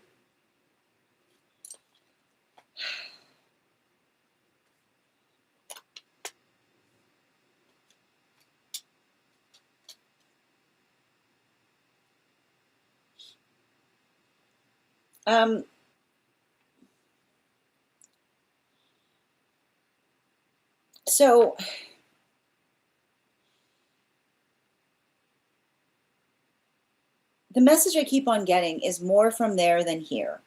So the message I keep on getting is more from there than here,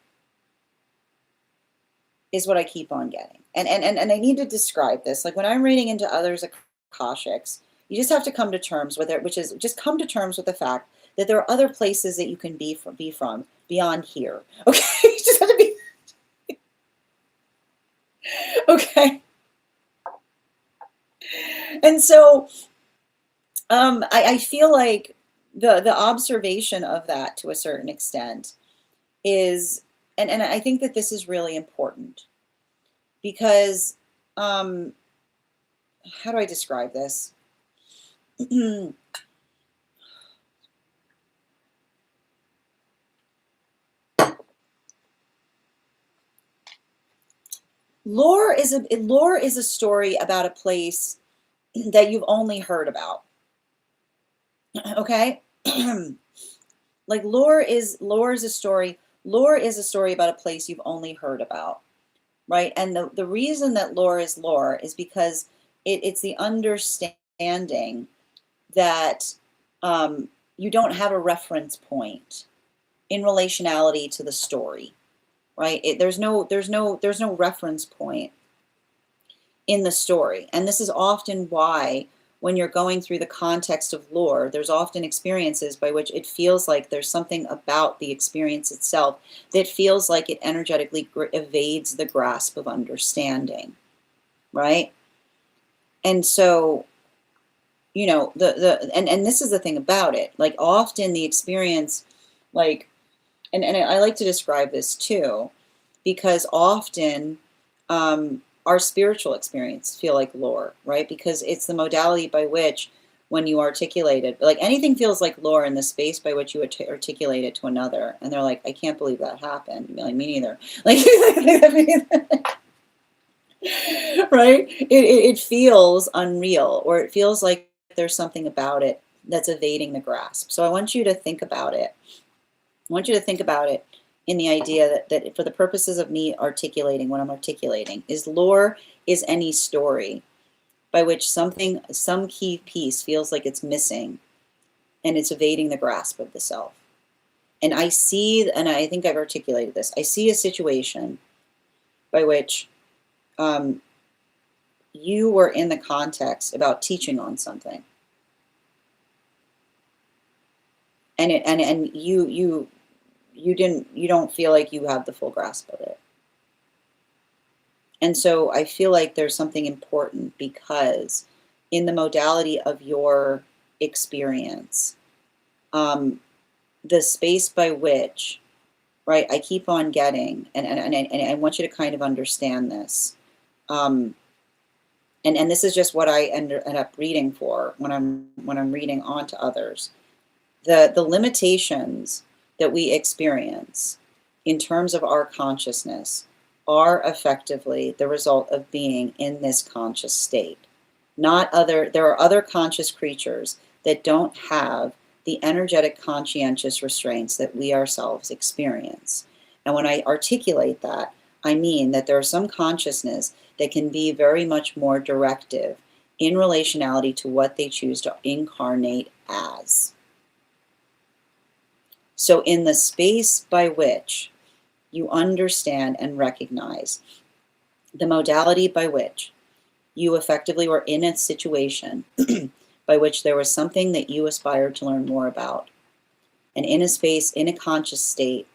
is what I keep on getting. And I need to describe this. Like when I'm reading into others' Akashics, you just have to come to terms with it, which is just come to terms with the fact that there are other places that you can be from beyond here. Okay? You just have to be okay. And so I feel like the observation of that to a certain extent is, and I think that this is really important, because, how do I describe this? Lore is a story about a place that you've only heard about. Okay? Like lore is a story. Lore is a story about a place you've only heard about, right? And the reason that lore is because it's the understanding that you don't have a reference point in relationality to the story, right? There's no reference point in the story. And this is often why when you're going through the context of lore, there's often experiences by which it feels like there's something about the experience itself that feels like it energetically evades the grasp of understanding, right? And so, you know, and this is the thing about it, like often the experience, like, and I like to describe this too, because often our spiritual experience feel like lore, right? Because it's the modality by which, when you articulate it, like anything feels like lore in the space by which you articulate it to another, and they're like, I can't believe that happened. You're like, me neither. Like, right? It feels unreal, or it feels like there's something about it that's evading the grasp. So I want you to think about it. I want you to think about it in the idea that for the purposes of me articulating what I'm articulating, is lore is any story by which some key piece feels like it's missing and it's evading the grasp of the self. And I see, and I think I've articulated this, I see a situation by which you were in the context about teaching on something. And you don't feel like you have the full grasp of it. And so I feel like there's something important, because in the modality of your experience, the space by which, right, I keep on getting, and I want you to kind of understand this, and this is just what I end up reading for when I'm reading on to others. The limitations that we experience in terms of our consciousness are effectively the result of being in this conscious state. There are other conscious creatures that don't have the energetic conscientious restraints that we ourselves experience. And when I articulate that, I mean that there are some consciousness that can be very much more directive in relationality to what they choose to incarnate as. So in the space by which you understand and recognize the modality by which you effectively were in a situation by which there was something that you aspired to learn more about, and in a space, in a conscious state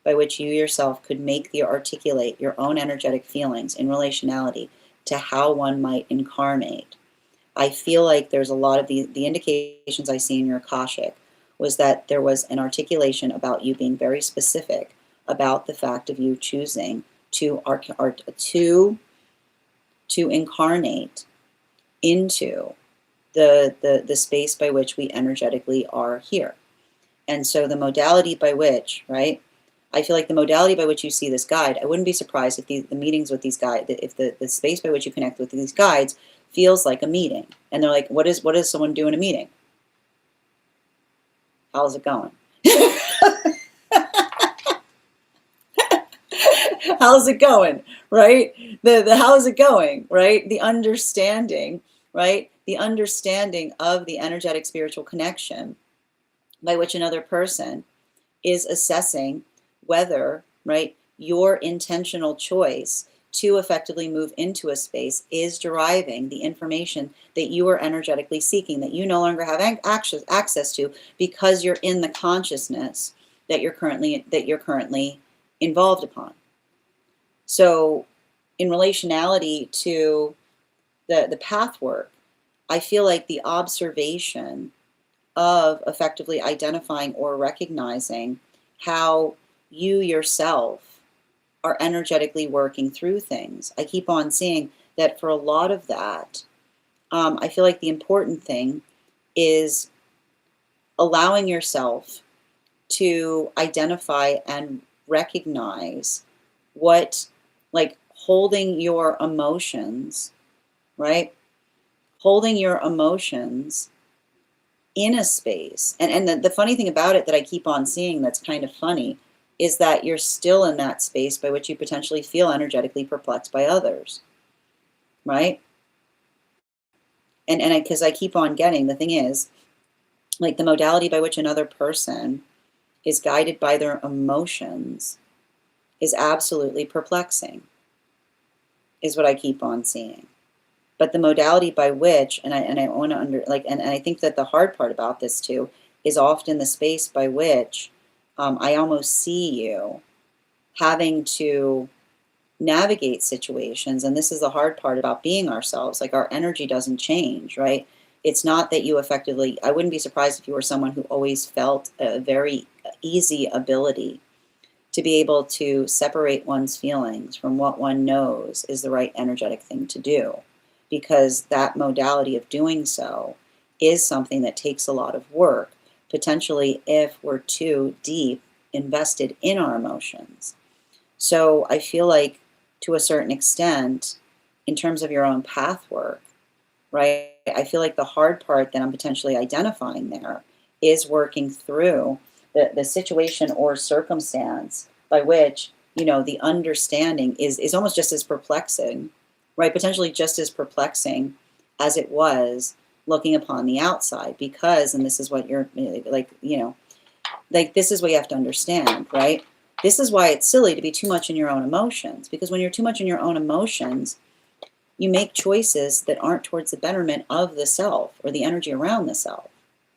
by which you yourself could articulate your own energetic feelings in relationality to how one might incarnate. I feel like there's a lot of the indications I see in your Akashic was that there was an articulation about you being very specific about the fact of you choosing to incarnate into the space by which we energetically are here. And so the modality by which, right, I feel like the modality by which you see this guide, I wouldn't be surprised if the meetings with these guides, if the space by which you connect with these guides feels like a meeting. And they're like, what does someone do in a meeting? How's it going? How's it going, right? The how's it going, right? The understanding, right? The understanding of the energetic spiritual connection by which another person is assessing whether, right, your intentional choice to effectively move into a space is deriving the information that you are energetically seeking, that you no longer have access to because you're in the consciousness that you're currently involved upon. So in relationality to the path work, I feel like the observation of effectively identifying or recognizing how you yourself are energetically working through things. I keep on seeing that for a lot of that, I feel like the important thing is allowing yourself to identify and recognize what, like holding your emotions, right? Holding your emotions in a space. And the funny thing about it that I keep on seeing that's kind of funny is that you're still in that space by which you potentially feel energetically perplexed by others, right? And because I keep on getting, the thing is, like the modality by which another person is guided by their emotions is absolutely perplexing, is what I keep on seeing. But the modality by which, and I want to and I think that the hard part about this too is often the space by which I almost see you having to navigate situations. And this is the hard part about being ourselves. Like our energy doesn't change, right? It's not that you effectively, I wouldn't be surprised if you were someone who always felt a very easy ability to be able to separate one's feelings from what one knows is the right energetic thing to do. Because that modality of doing so is something that takes a lot of work, potentially if we're too deep invested in our emotions. So I feel like to a certain extent, in terms of your own path work, right, I feel like the hard part that I'm potentially identifying there is working through the situation or circumstance by which, the understanding is almost just as perplexing, right? Potentially just as perplexing as it was looking upon the outside, because, and this is what you're like, this is what you have to understand, right? This is why it's silly to be too much in your own emotions, because when you're too much in your own emotions, you make choices that aren't towards the betterment of the self or the energy around the self,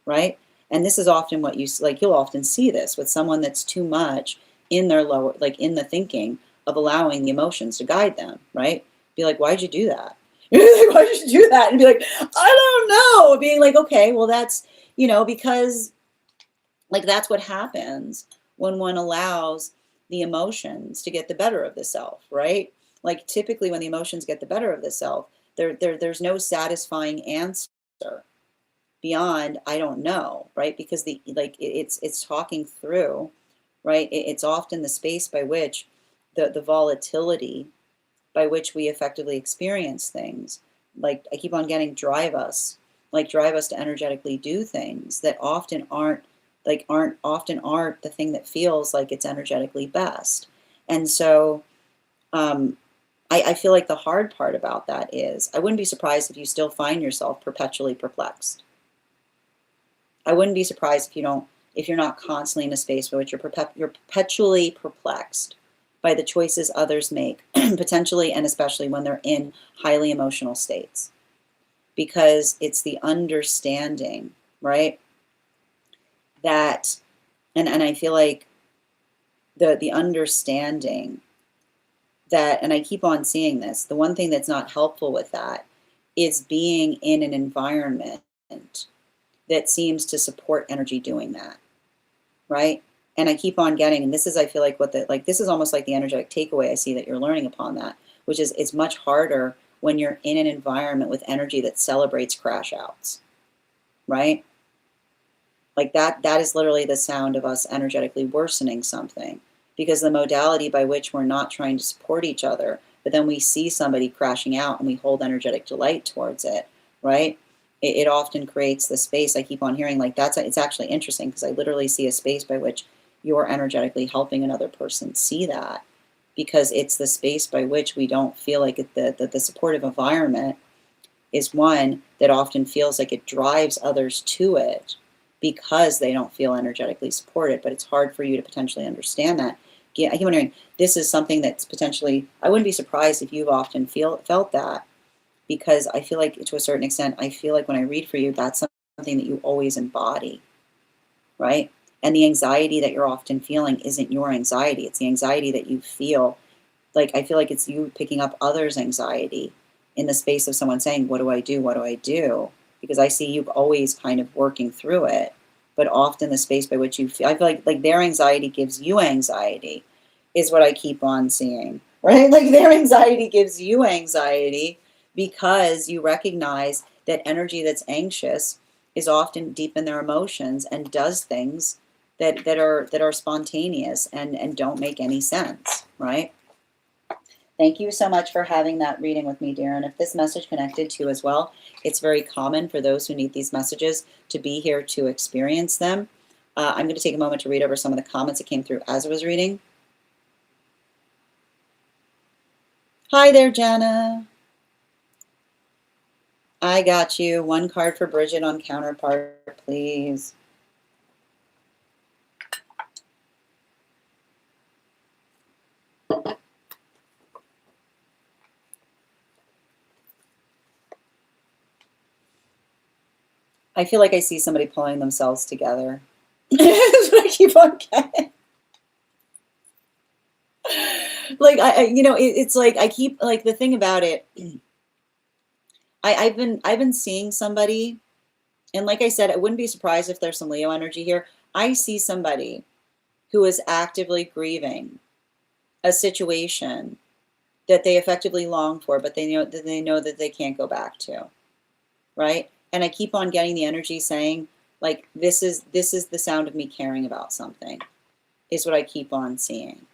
right? And this is often what you'll often see this with someone that's too much in their lower, like in the thinking of allowing the emotions to guide them, right? Be like, why'd you do that? Why did you do that? And be like, I don't know. Being like, okay, well, that's, because like that's what happens when one allows the emotions to get the better of the self, right? Like typically when the emotions get the better of the self, there's no satisfying answer beyond I don't know, right? Because it's talking through, right? It's often the space by which the volatility by which we effectively experience things, like I keep on getting drive us to energetically do things that often aren't the thing that feels like it's energetically best. And so I feel like the hard part about that is I wouldn't be surprised if you still find yourself perpetually perplexed. I wouldn't be surprised if you're not constantly in a space by which you're perpetually perplexed by the choices others make, potentially and especially when they're in highly emotional states. Because it's the understanding, right? That, and I feel like the understanding that, and I keep on seeing this, the one thing that's not helpful with that is being in an environment that seems to support energy doing that, right? And I keep on getting, and this is, I feel like this is almost like the energetic takeaway I see that you're learning upon that, which is it's much harder when you're in an environment with energy that celebrates crash outs, right? Like that is literally the sound of us energetically worsening something, because the modality by which we're not trying to support each other, but then we see somebody crashing out and we hold energetic delight towards it, right? It often creates the space. I keep on hearing it's actually interesting because I literally see a space by which you're energetically helping another person see that, because it's the space by which we don't feel like the supportive environment is one that often feels like it drives others to it because they don't feel energetically supported. But it's hard for you to potentially understand that. I keep wondering, this is something that's potentially, I wouldn't be surprised if you've often felt that, because I feel like to a certain extent, I feel like when I read for you, that's something that you always embody, right? And the anxiety that you're often feeling isn't your anxiety. It's the anxiety that you feel. Like, I feel like it's you picking up others' anxiety in the space of someone saying, what do I do? What do I do? Because I see you always kind of working through it, but often the space by which you feel, I feel like their anxiety gives you anxiety. is what I keep on seeing, right? Like their anxiety gives you anxiety because you recognize that energy that's anxious is often deep in their emotions and does things that are spontaneous and don't make any sense, right? Thank you so much for having that reading with me, dear. And if this message connected to you as well, it's very common for those who need these messages to be here to experience them. I'm going to take a moment to read over some of the comments that came through as I was reading. Hi there, Jana. I got you. One card for Bridget on counterpart, please. I feel like I see somebody pulling themselves together. That's what I keep on getting. Like it's like I keep like the thing about it. I've been seeing somebody, and like I said, I wouldn't be surprised if there's some Leo energy here. I see somebody who is actively grieving a situation that they effectively long for, but they know that they can't go back to, right? And I keep on getting the energy saying, like, this is the sound of me caring about something, is what I keep on seeing.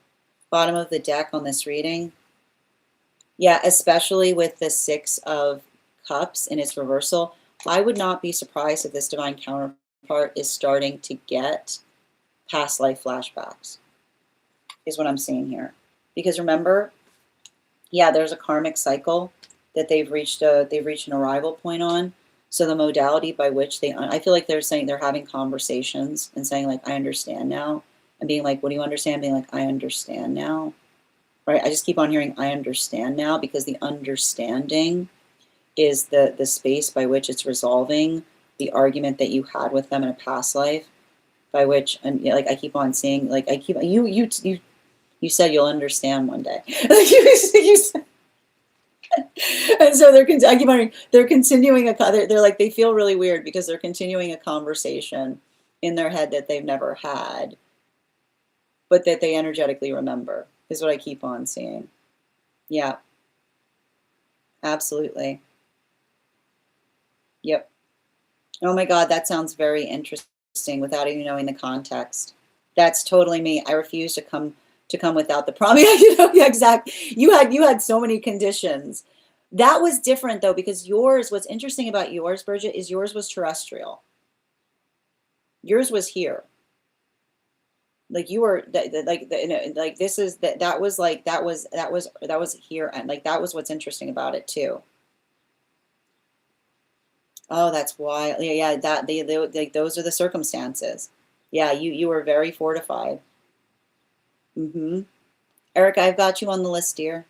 Bottom of the deck on this reading. Yeah, especially with the Six of Cups in its reversal, I would not be surprised if this divine counterpart is starting to get past life flashbacks, is what I'm seeing here. Because remember, yeah, there's a karmic cycle that they've reached an arrival point on. So the modality by which I feel like they're saying they're having conversations and saying like, I understand now, and being like, what do you understand? Being like, I understand now, right? I just keep on hearing, I understand now, because the understanding is the space by which it's resolving the argument that you had with them in a past life, by which, and like I keep on seeing, like I keep you said you'll understand one day. you said, and so I keep wondering, they're continuing they're like, they feel really weird because they're continuing a conversation in their head that they've never had, but that they energetically remember, is what I keep on seeing. Yeah, absolutely. Yep. Oh my God, that sounds very interesting without even knowing the context. That's totally me. I refuse to come without the promise. Yeah, exactly. You had so many conditions. That was different though, because what's interesting about yours, Bridget, is yours was terrestrial. Yours was here. Like you were like this is that was like that was here, and like that was what's interesting about it too. Oh, that's why. Yeah, that like those are the circumstances. Yeah, you were very fortified. Mm-hmm. Erica, I've got you on the list, dear.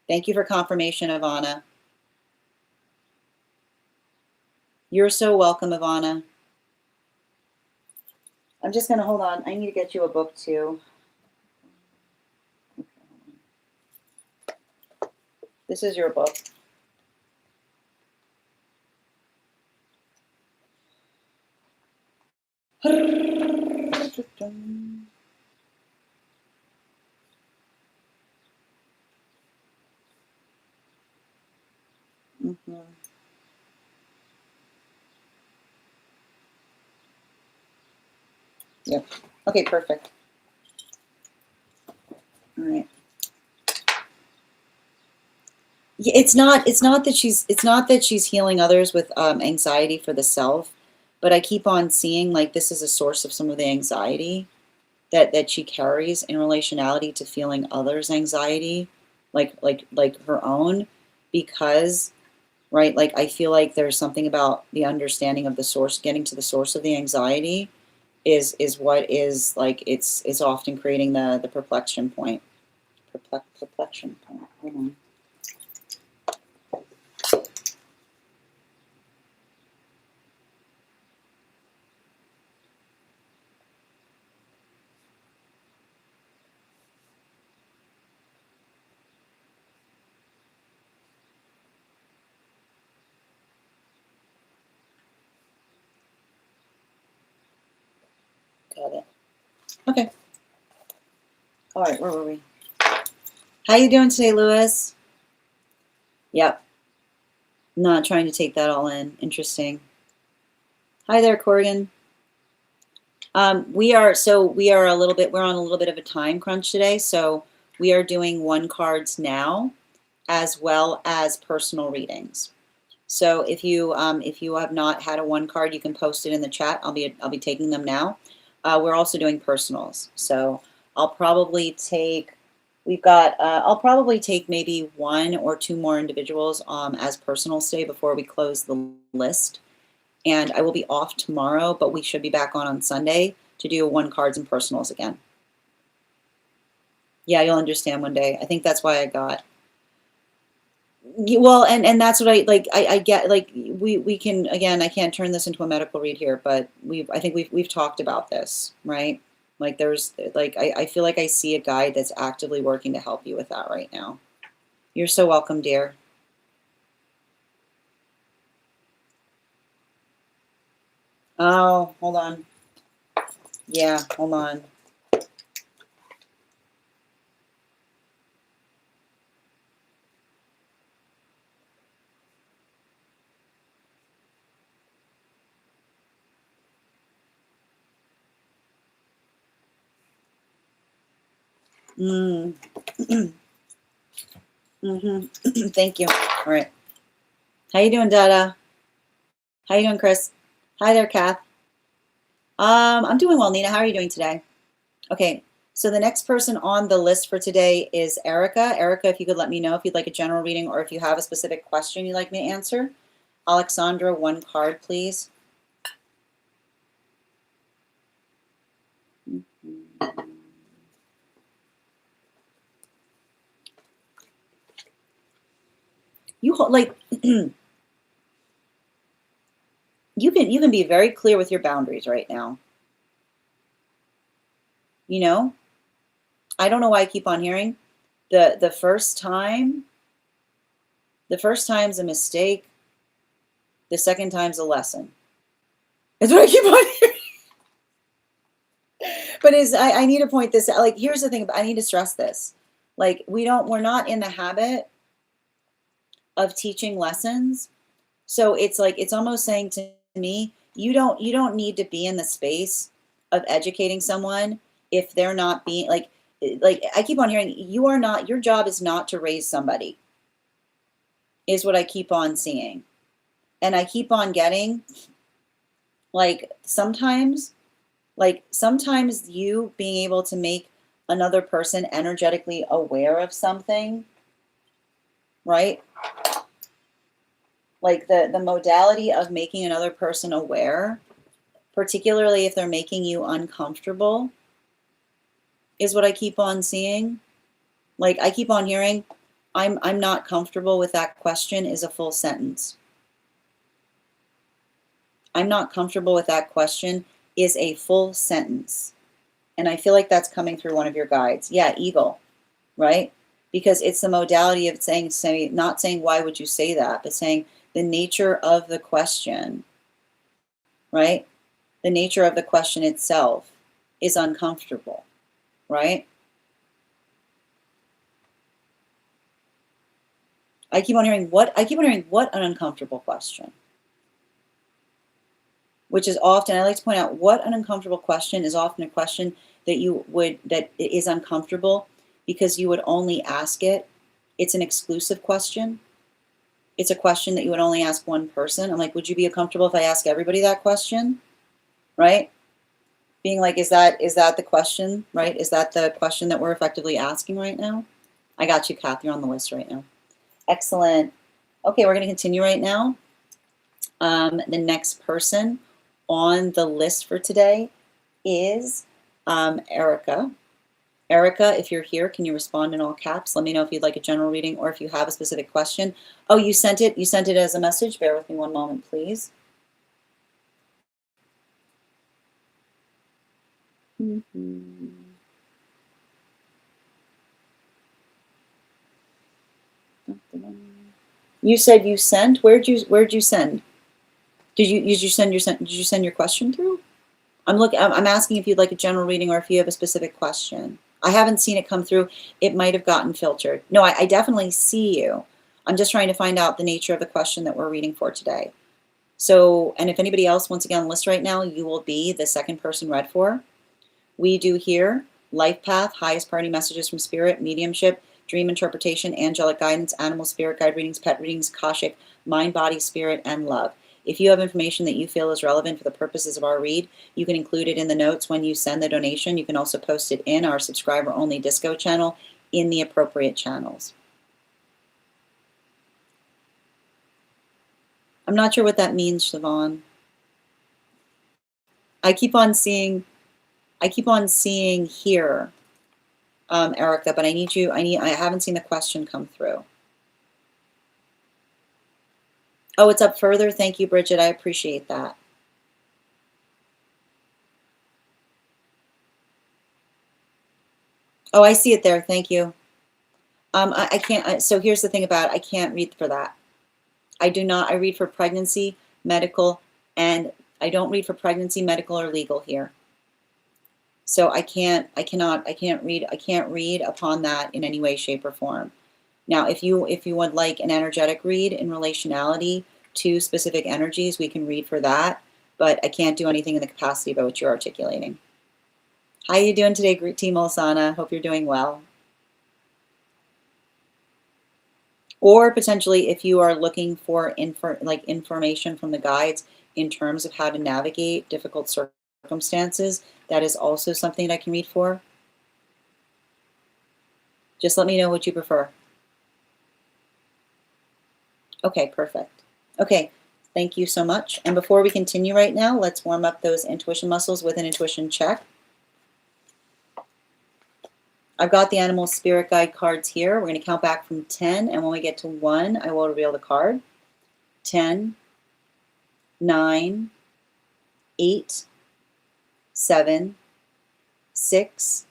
Thank you for confirmation, Ivana. You're so welcome, Ivana. I'm just gonna hold on. I need to get you a book too. This is your book. Mm-hmm. Yep. Okay, perfect. All right. Yeah, it's not that she's healing others with anxiety for the self, but I keep on seeing like this is a source of some of the anxiety that she carries in relationality to feeling others' anxiety, like her own, because right, like I feel like there's something about the understanding of the source, getting to the source of the anxiety is what is like it's often creating the perplexion point. Perplexion point. Hold on. Got it. Okay. All right, where were we? How you doing today, Lewis? Yep. Not trying to take that all in. Interesting. Hi there, Corrigan. We are we're on a little bit of a time crunch today, so we are doing one cards now as well as personal readings. So if you have not had a one card, you can post it in the chat. I'll be taking them now. We're also doing personals, so I'll probably take maybe one or two more individuals as personals today before we close the list. And I will be off tomorrow, but we should be back on Sunday to do one cards and personals again. Yeah, you'll understand one day. I think that's why I got. Well, and that's what I get. Like we can, again, I can't turn this into a medical read here, but I think we've talked about this, right? Like there's like I feel like I see a guide that's actively working to help you with that right now. You're so welcome, dear. Oh, hold on. Yeah, hold on. Thank you. All right. How you doing, Dada? How you doing, Chris? Hi there, Kath. I'm doing well, Nina. How are you doing today? Okay, so the next person on the list for today is Erica. Erica, if you could let me know if you'd like a general reading or if you have a specific question you'd like me to answer. Alexandra, one card, please. You like you can be very clear with your boundaries right now. You know, I don't know why I keep on hearing the first time's a mistake. The second time's a lesson. That's what I keep on hearing. But I need to point this out. Like, here's the thing. I need to stress this. Like, we're not in the habit of teaching lessons. So it's like, it's almost saying to me, you don't need to be in the space of educating someone if they're not being like I keep on hearing, your job is not to raise somebody, is what I keep on seeing. And I keep on getting like sometimes you being able to make another person energetically aware of something, right? Like the modality of making another person aware, particularly if they're making you uncomfortable, is what I keep on seeing. Like I keep on hearing, I'm not comfortable with that question is a full sentence. I'm not comfortable with that question is a full sentence. And I feel like that's coming through one of your guides. Yeah, eagle, right? Because it's the modality of not saying why would you say that, but saying the nature of the question, right? The nature of the question itself is uncomfortable, right? I keep on hearing what an uncomfortable question. Which is often, I like to point out, what an uncomfortable question is often a question that is uncomfortable because you would only ask it. It's an exclusive question. It's a question that you would only ask one person. I'm like, would you be comfortable if I ask everybody that question? Right? Being like, is that the question, right? Is that the question that we're effectively asking right now? I got you, Kath. You're on the list right now. Excellent. Okay, we're going to continue right now. The next person on the list for today is Erica. Erica, if you're here, can you respond in all caps? Let me know if you'd like a general reading or if you have a specific question. Oh, you sent it as a message. Bear with me one moment, please. You said you sent. Where'd you send? Did you send your question through? I'm asking if you'd like a general reading or if you have a specific question. I haven't seen it come through. It might have gotten filtered. No, I definitely see you. I'm just trying to find out the nature of the question that we're reading for today. So, and if anybody else wants to get on the list right now, you will be the second person read for. We do here life path, highest priority messages from spirit, mediumship, dream interpretation, angelic guidance, animal spirit guide readings, pet readings, Akashic, mind, body, spirit, and love. If you have information that you feel is relevant for the purposes of our read, you can include it in the notes when you send the donation. You can also post it in our subscriber-only disco channel in the appropriate channels. I'm not sure what that means, Siobhan. I keep on seeing here, Erica, but I haven't seen the question come through. Oh, it's up further. Thank you, Bridget. I appreciate that. Oh, I see it there. Thank you. I can't. So here's the thing about it. I can't read for that. I do not. I read for pregnancy, medical, and I don't read for pregnancy, medical, or legal here. So I can't read upon that in any way, shape, or form. Now, if you would like an energetic read in relationality to specific energies, we can read for that, but I can't do anything in the capacity about what you're articulating. How are you doing today, Team Olasana? Hope you're doing well. Or potentially, if you are looking for information from the guides in terms of how to navigate difficult circumstances, that is also something that I can read for. Just let me know what you prefer. Okay, perfect. Okay, thank you so much. And before we continue right now, let's warm up those intuition muscles with an intuition check. I've got the animal spirit guide cards here. We're going to count back from 10, and when we get to 1, I will reveal the card. 10, 9, 8, 7, 6,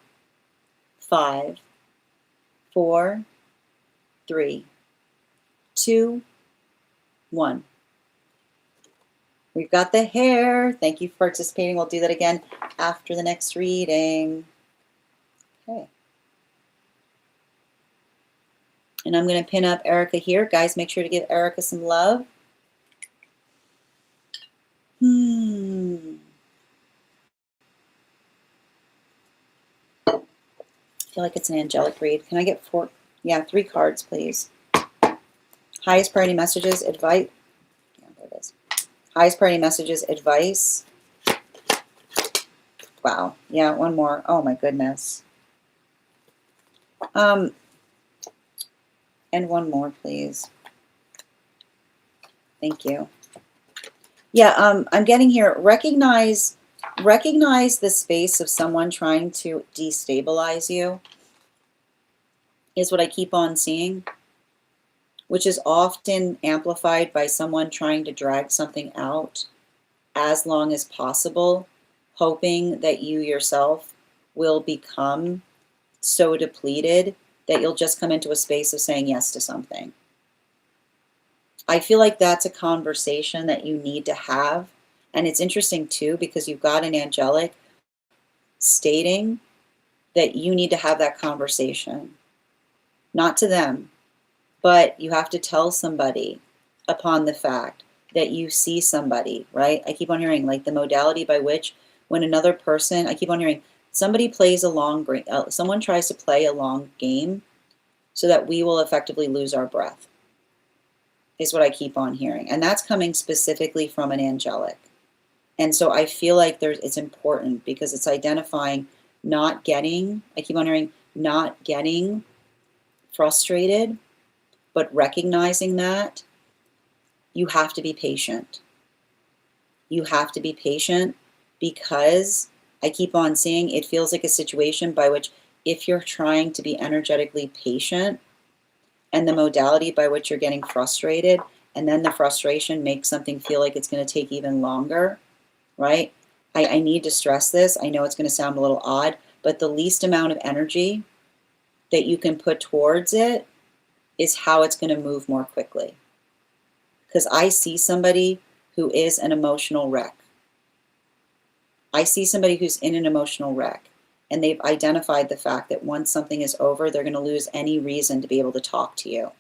5, 4, 3, 2, 1. We've got the hair. Thank you for participating. We'll do that again after the next reading. Okay. And I'm going to pin up Erica here. Guys, make sure to give Erica some love. I feel like it's an angelic read. Can I get 4? Yeah, 3 cards, please. Highest priority messages, advice. Yeah, there it is. Highest priority messages, advice. Wow. Yeah, 1 more. Oh my goodness. And 1 more, please. Thank you. Yeah, I'm getting here. Recognize the space of someone trying to destabilize you is what I keep on seeing, which is often amplified by someone trying to drag something out as long as possible, hoping that you yourself will become so depleted that you'll just come into a space of saying yes to something. I feel like that's a conversation that you need to have. And it's interesting too, because you've got an angelic stating that you need to have that conversation. Not to them, but you have to tell somebody upon the fact that you see somebody, right? I keep on hearing like the modality by which when another person, I keep on hearing somebody plays a long, someone tries to play a long game so that we will effectively lose our breath, is what I keep on hearing. And that's coming specifically from an angelic. And so I feel like it's important because it's identifying not getting, I keep on hearing, not getting frustrated, but recognizing that you have to be patient. You have to be patient because I keep on seeing it feels like a situation by which if you're trying to be energetically patient and the modality by which you're getting frustrated and then the frustration makes something feel like it's going to take even longer, right? I need to stress this. I know it's going to sound a little odd, but the least amount of energy that you can put towards it is how it's going to move more quickly. Because I see somebody who is an emotional wreck. I see somebody who's in an emotional wreck. and they've identified the fact that once something is over, they're going to lose any reason to be able to talk to you,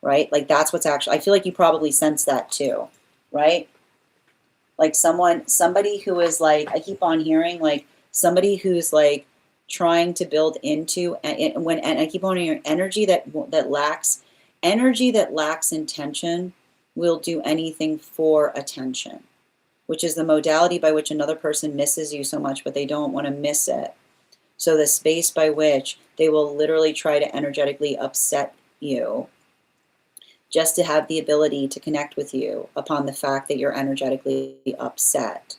right? Like that's what's actually, I feel like you probably sense that too, right? Like somebody who is like, I keep on hearing like somebody who's like trying to build into, and I keep on hearing energy that lacks intention will do anything for attention, which is the modality by which another person misses you so much, but they don't want to miss it. So the space by which they will literally try to energetically upset you just to have the ability to connect with you upon the fact that you're energetically upset.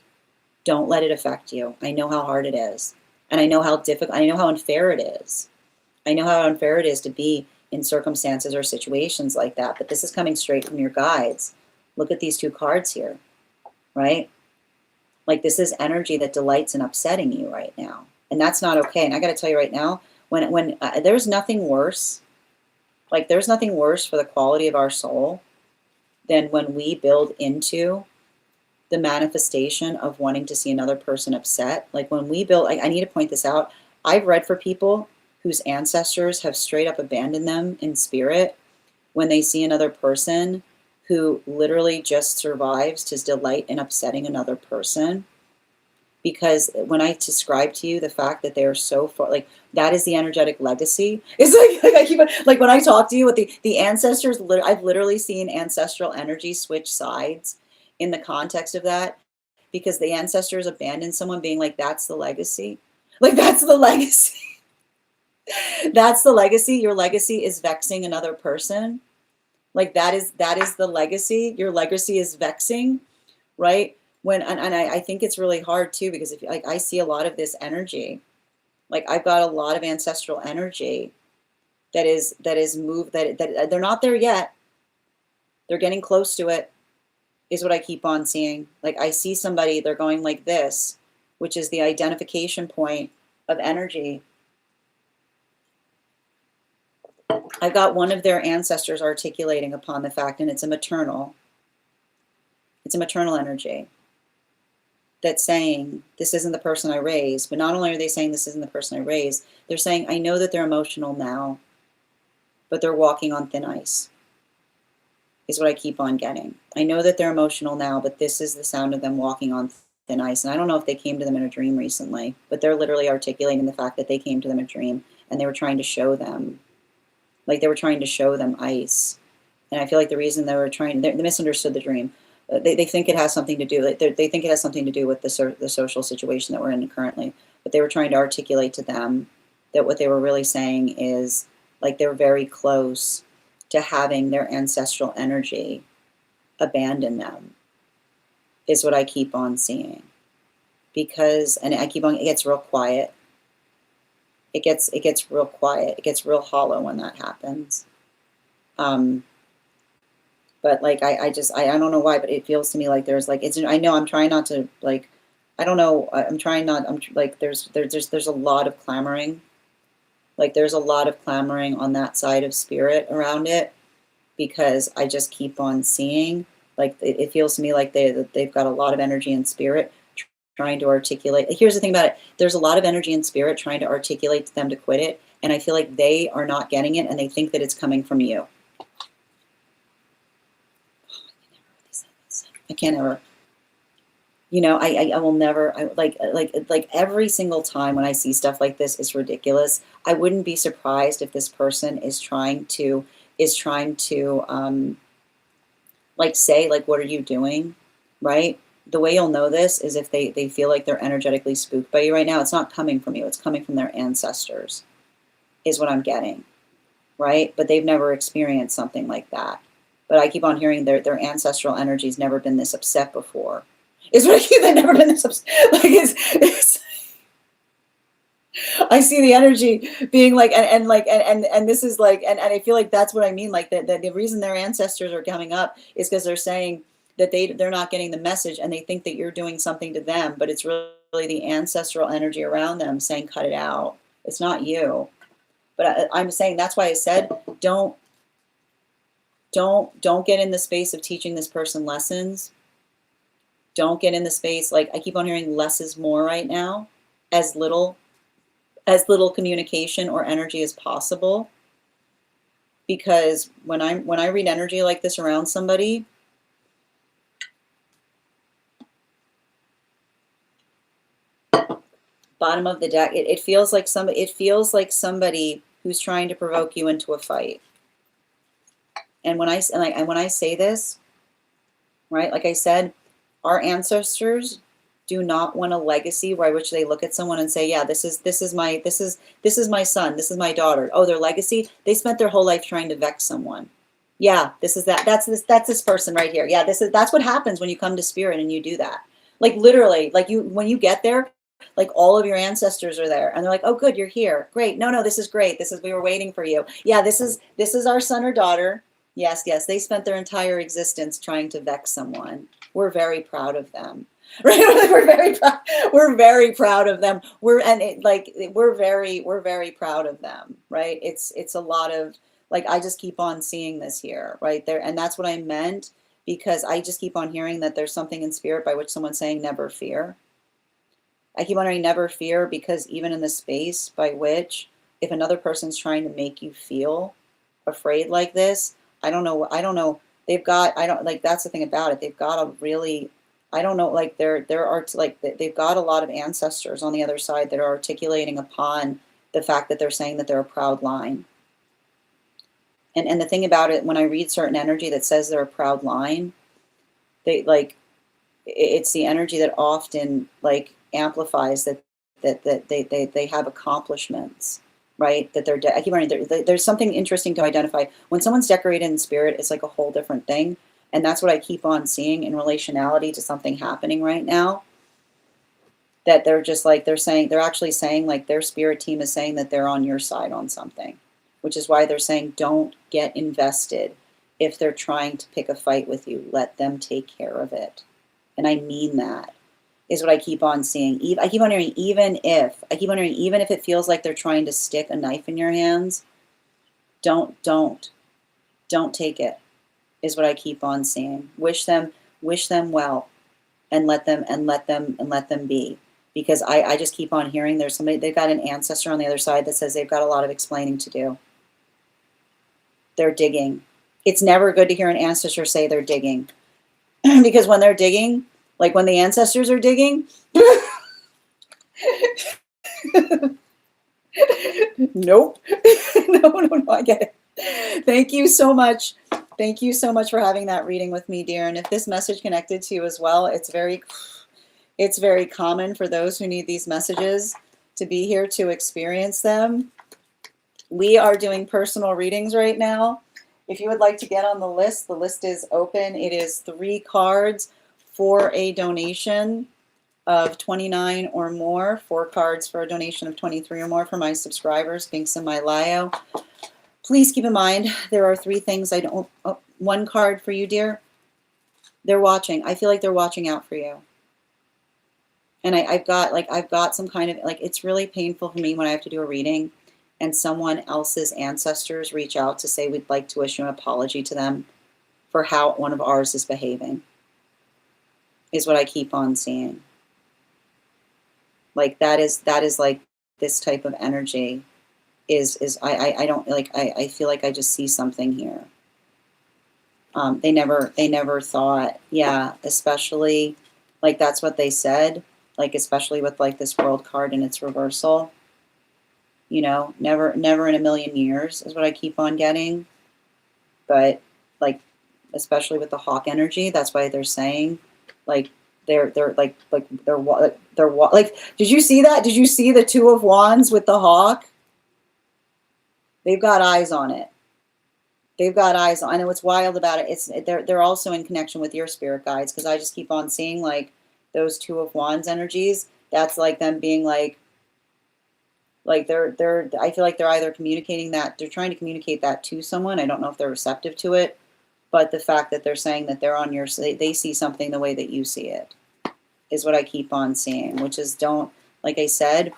Don't let it affect you. I know how hard it is. And I know how difficult, I know how unfair it is. I know how unfair it is to be in circumstances or situations like that, but this is coming straight from your guides. Look at these two cards here, right? Like this is energy that delights in upsetting you right now. And that's not okay. And I got to tell you right now, when there's nothing worse, like there's nothing worse for the quality of our soul than when we build into the manifestation of wanting to see another person upset. Like when we build, I need to point this out. I've read for people whose ancestors have straight up abandoned them in spirit when they see another person who literally just survives to delight in upsetting another person. Because when I describe to you the fact that they're so far, like that is the energetic legacy. It's like I keep like when I talk to you with the ancestors, I've literally seen ancestral energy switch sides in the context of that, because the ancestors abandoned someone, being like, that's the legacy. Like that's the legacy. That's the legacy. Your legacy is vexing another person. Like that is the legacy. Your legacy is vexing, right? And I think it's really hard too, because if like I see a lot of this energy, like I've got a lot of ancestral energy that is moved, that they're not there yet. They're getting close to it, is what I keep on seeing. Like I see somebody, they're going like this, which is the identification point of energy. I've got one of their ancestors articulating upon the fact, and it's a maternal energy that's saying, this isn't the person I raised. But not only are they saying this isn't the person I raised, they're saying, I know that they're emotional now, but they're walking on thin ice, is what I keep on getting. I know that they're emotional now, but this is the sound of them walking on thin ice. And I don't know if they came to them in a dream recently, but they're literally articulating the fact that they came to them in a dream and they were trying to show them, like they were trying to show them ice. And I feel like the reason they were trying, they misunderstood the dream. They think it has something to do, they think it has something to do with the social situation that we're in currently. But they were trying to articulate to them that what they were really saying is, like, they're very close to having their ancestral energy abandon them, is what I keep on seeing. Because, and I keep on, it gets real quiet. It gets real quiet. It gets real hollow when that happens. But like, I don't know why, but it feels to me like there's like, I know I'm trying not to, like, I don't know, I'm trying not, I'm like, there's a lot of clamoring. Like there's a lot of clamoring on that side of spirit around it, because I just keep on seeing, like, it feels to me like they've got a lot of energy and spirit trying to articulate. Here's the thing about it. There's a lot of energy and spirit trying to articulate to them to quit it. And I feel like they are not getting it, and they think that it's coming from you. I can't ever, you know, I will never, like every single time when I see stuff like this, it's ridiculous. I wouldn't be surprised if this person is trying to like say, like, what are you doing? Right? The way you'll know this is if they feel like they're energetically spooked by you right now. It's not coming from you. It's coming from their ancestors, is what I'm getting. Right? But they've never experienced something like that. But I keep on hearing their ancestral energy's never been this upset before. Is what I keep, they've never been this upset. Like it's I see the energy being like, and this is like, and I feel like that's what I mean. Like the reason their ancestors are coming up is because they're saying that they're not getting the message, and they think that you're doing something to them, but it's really the ancestral energy around them saying, cut it out. It's not you. But I'm saying, that's why I said, don't get in the space of teaching this person lessons. Don't get in the space, like I keep on hearing less is more right now, as little as little communication or energy as possible. Because when I read energy like this around somebody, bottom of the deck, it feels like somebody who's trying to provoke you into a fight. And when I say this, right, like I said, our ancestors do not want a legacy by which they look at someone and say, yeah, this is my son, this is my daughter. Oh, their legacy, they spent their whole life trying to vex someone. Yeah, that's this person right here. Yeah, that's what happens when you come to spirit and you do that. Like literally, like when you get there, like all of your ancestors are there and they're like, oh good, you're here. Great. No, this is great. We were waiting for you. Yeah, this is our son or daughter. Yes, they spent their entire existence trying to vex someone. We're very proud of them. Right? We're very proud of them. We're very proud of them, right? It's a lot of, like, I just keep on seeing this here, right there. And that's what I meant, because I just keep on hearing that there's something in spirit by which someone's saying never fear. I keep on hearing never fear, because even in the space by which, if another person's trying to make you feel afraid like this, I don't know, they've got, that's the thing about it. They've got a really, I don't know, like they've got a lot of ancestors on the other side that are articulating upon the fact that they're saying that they're a proud line. And the thing about it, when I read certain energy that says they're a proud line, it's the energy that often amplifies that they have accomplishments, right? That I keep learning there's something interesting to identify. When someone's decorated in spirit, it's like a whole different thing. And that's what I keep on seeing in relationality to something happening right now. That they're actually saying, like, their spirit team is saying that they're on your side on something, which is why they're saying don't get invested if they're trying to pick a fight with you. Let them take care of it. And I mean that is what I keep on seeing. I keep on hearing, even if it feels like they're trying to stick a knife in your hands, don't take it. Is what I keep on seeing. Wish them well, and let them be. Because I just keep on hearing there's somebody, they've got an ancestor on the other side that says they've got a lot of explaining to do. They're digging. It's never good to hear an ancestor say they're digging. Because when they're digging, like when the ancestors are digging, nope. No, I get it. Thank you so much. Thank you so much for having that reading with me, dear. And if this message connected to you as well, it's very common for those who need these messages to be here to experience them. We are doing personal readings right now. If you would like to get on the list is open. It is 3 cards for a donation of $29 or more, 4 cards for a donation of $23 or more for my subscribers, Binks and my Lio. Please keep in mind, there are 3 things I don't, 1 card for you, dear. They're watching. I feel like they're watching out for you. And I've got some kind of, it's really painful for me when I have to do a reading and someone else's ancestors reach out to say we'd like to issue an apology to them for how one of ours is behaving, is what I keep on seeing. Like that is like this type of energy I don't I feel like I just see something here. They never thought, yeah, especially like that's what they said, like especially with like this World card and its reversal. You know, never in a million years is what I keep on getting. But like, especially with the Hawk energy, that's why they're saying, like, they're like, did you see that? Did you see the 2 of Wands with the Hawk? They've got eyes on it. They've got eyes on. I know what's wild about it. They're also in connection with your spirit guides, because I just keep on seeing like those 2 of Wands energies. That's like them being like they're I feel like they're either communicating that, they're trying to communicate that to someone. I don't know if they're receptive to it, but the fact that they're saying that they're on your, they see something the way that you see it is what I keep on seeing, which is don't, like I said,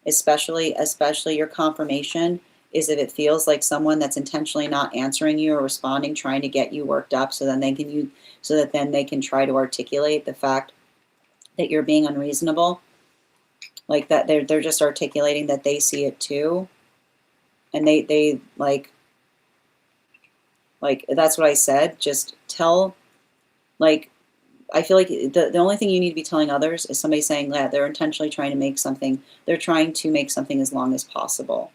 especially your confirmation is if it feels like someone that's intentionally not answering you or responding, trying to get you worked up so then they can try to articulate the fact that you're being unreasonable. Like that they're just articulating that they see it too. And they like that's what I said. Just tell, like, I feel like the only thing you need to be telling others is somebody saying that they're intentionally trying to make something, they're trying to make something as long as possible,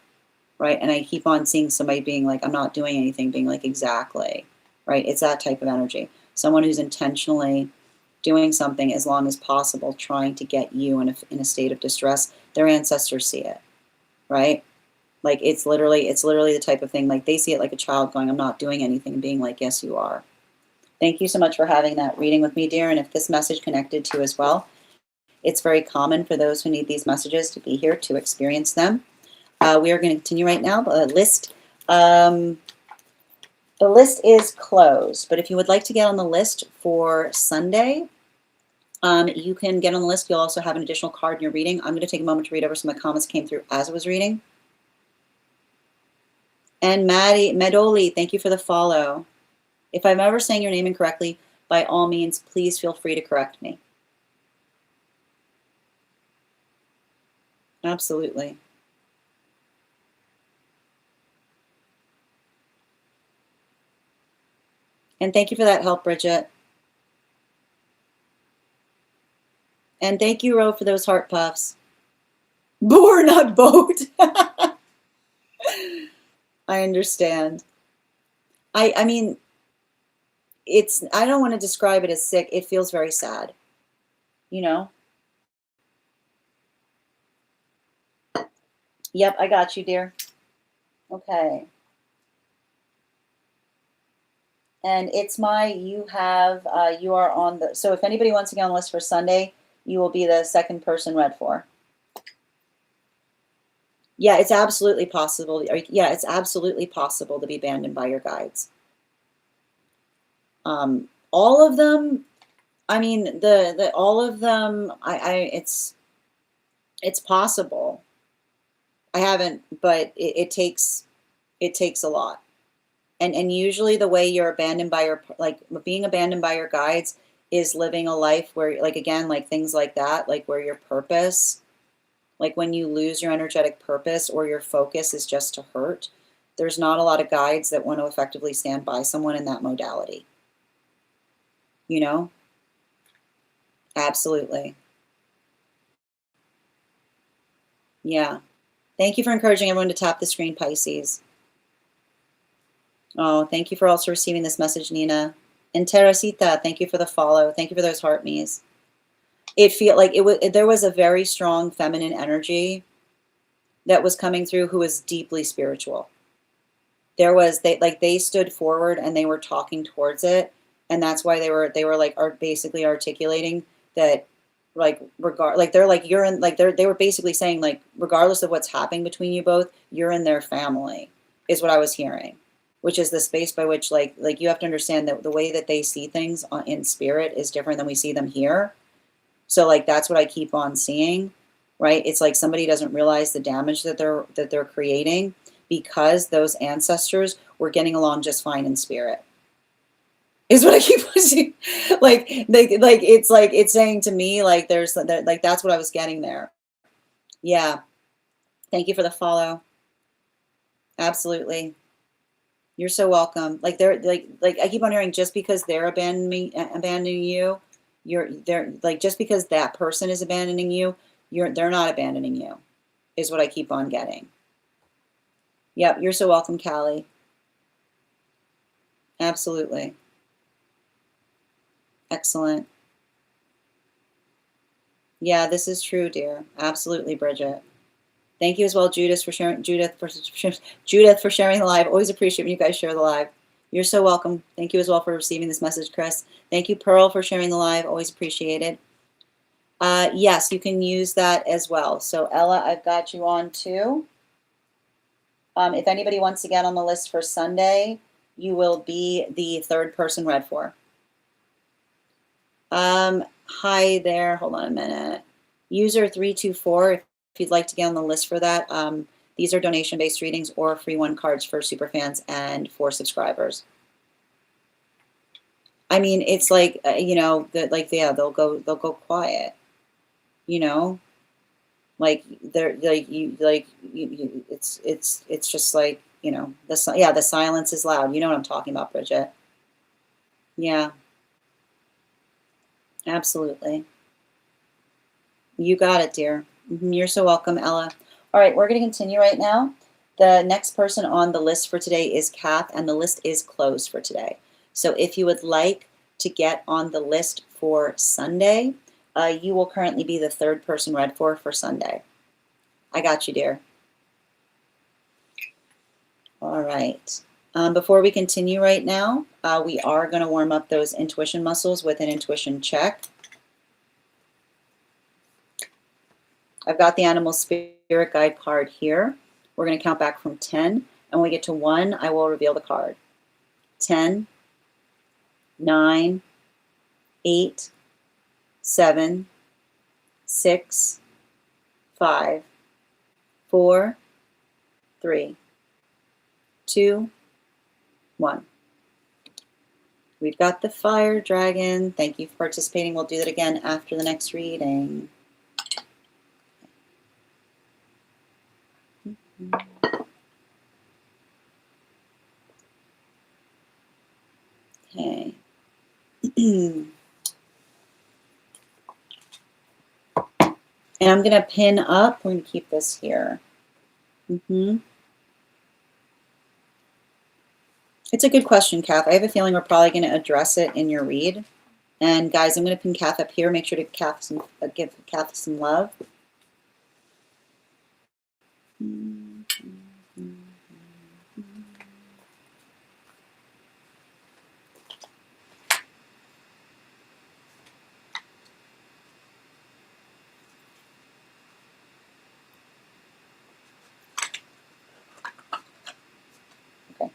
right? And I keep on seeing somebody being like, I'm not doing anything, being like, exactly, right? It's that type of energy. Someone who's intentionally doing something as long as possible, trying to get you in a state of distress. Their ancestors see it, right? Like it's literally the type of thing, like they see it like a child going, I'm not doing anything, and being like, yes, you are. Thank you so much for having that reading with me, dear. And if this message connected to you as well, it's very common for those who need these messages to be here to experience them. We are going to continue right now. The list is closed, but if you would like to get on the list for Sunday, you can get on the list. You'll also have an additional card in your reading. I'm going to take a moment to read over some of the comments that came through as I was reading. And Medoli, thank you for the follow. If I'm ever saying your name incorrectly, by all means, please feel free to correct me. Absolutely. And thank you for that help, Bridget. And thank you, Ro, for those heart puffs. Boar, not boat. I understand. I mean, I don't want to describe it as sick. It feels very sad, you know? Yep, I got you, dear. Okay. And it's you are on so if anybody wants to get on the list for Sunday, you will be the second person read for. Yeah, it's absolutely possible. Yeah, it's absolutely possible to be abandoned by your guides. All of them, I mean, all of them, it's possible. I haven't, but it takes a lot. And usually the way you're abandoned by being abandoned by your guides is living a life where, like, again, like things like that, like where your purpose, like when you lose your energetic purpose or your focus is just to hurt, there's not a lot of guides that want to effectively stand by someone in that modality. You know? Absolutely. Yeah. Thank you for encouraging everyone to tap the screen, Pisces. Oh, thank you for also receiving this message, Nina. And Teresita, thank you for the follow. Thank you for those heart me's. It feel like there was a very strong feminine energy that was coming through who was deeply spiritual. They stood forward and they were talking towards it, and that's why they were basically articulating that, like, they're like, you're in, like, they were basically saying, like, regardless of what's happening between you both, you're in their family, is what I was hearing, which is the space by which, like you have to understand that the way that they see things in spirit is different than we see them here. So, like, that's what I keep on seeing, right? It's like somebody doesn't realize the damage that they're creating, because those ancestors were getting along just fine in spirit, is what I keep seeing. It's saying to me, like, that's what I was getting there. Yeah. Thank you for the follow. Absolutely. You're so welcome. Like, they're like I keep on hearing, just because they're abandoning you, they're like, just because that person is abandoning you, they're not abandoning you, is what I keep on getting. Yep, you're so welcome, Callie. Absolutely. Excellent. Yeah, this is true, dear. Absolutely, Bridget. Thank you as well, Judith, for sharing. Judith for sharing the live. Always appreciate when you guys share the live. You're so welcome. Thank you as well for receiving this message, Chris. Thank you, Pearl, for sharing the live. Always appreciate it. Yes, you can use that as well. So, Ella, I've got you on too. If anybody wants to get on the list for Sunday, you will be the third person read for. Hi there. Hold on a minute. User 324, if you'd like to get on the list for that. These are donation-based readings or free one cards for superfans and for subscribers. I mean, it's like, they'll go quiet, you know? Like they're it's just like, you know, the silence is loud. You know what I'm talking about, Bridget. Yeah, absolutely. You got it, dear. You're so welcome, Ella. All right, we're going to continue right now. The next person on the list for today is Kath, and the list is closed for today. So if you would like to get on the list for Sunday, you will currently be the third person read for Sunday. I got you, dear. All right. Before we continue right now, we are going to warm up those intuition muscles with an intuition check. I've got the animal spirit guide card here. We're going to count back from 10. And when we get to 1, I will reveal the card. 10, 9, 8, 7, 6, 5, 4, 3, 2, 1. We've got the fire dragon. Thank you for participating. We'll do that again after the next reading. Okay. And I'm going to pin up. We're going to keep this here. It's a good question, Kath. I have a feeling we're probably going to address it in your read. And guys, I'm going to pin Kath up here. Make sure to give Kath some love. Okay.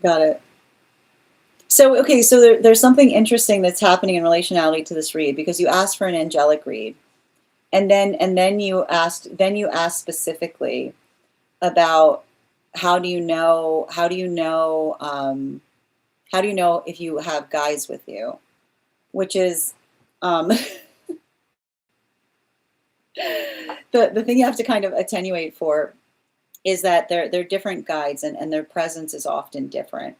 Got it. So, okay, so there's something interesting that's happening in relationality to this read, because you asked for an angelic read, and then you asked specifically about how do you know if you have guides with you, which is the thing you have to kind of attenuate for is that they're different guides, and their presence is often different.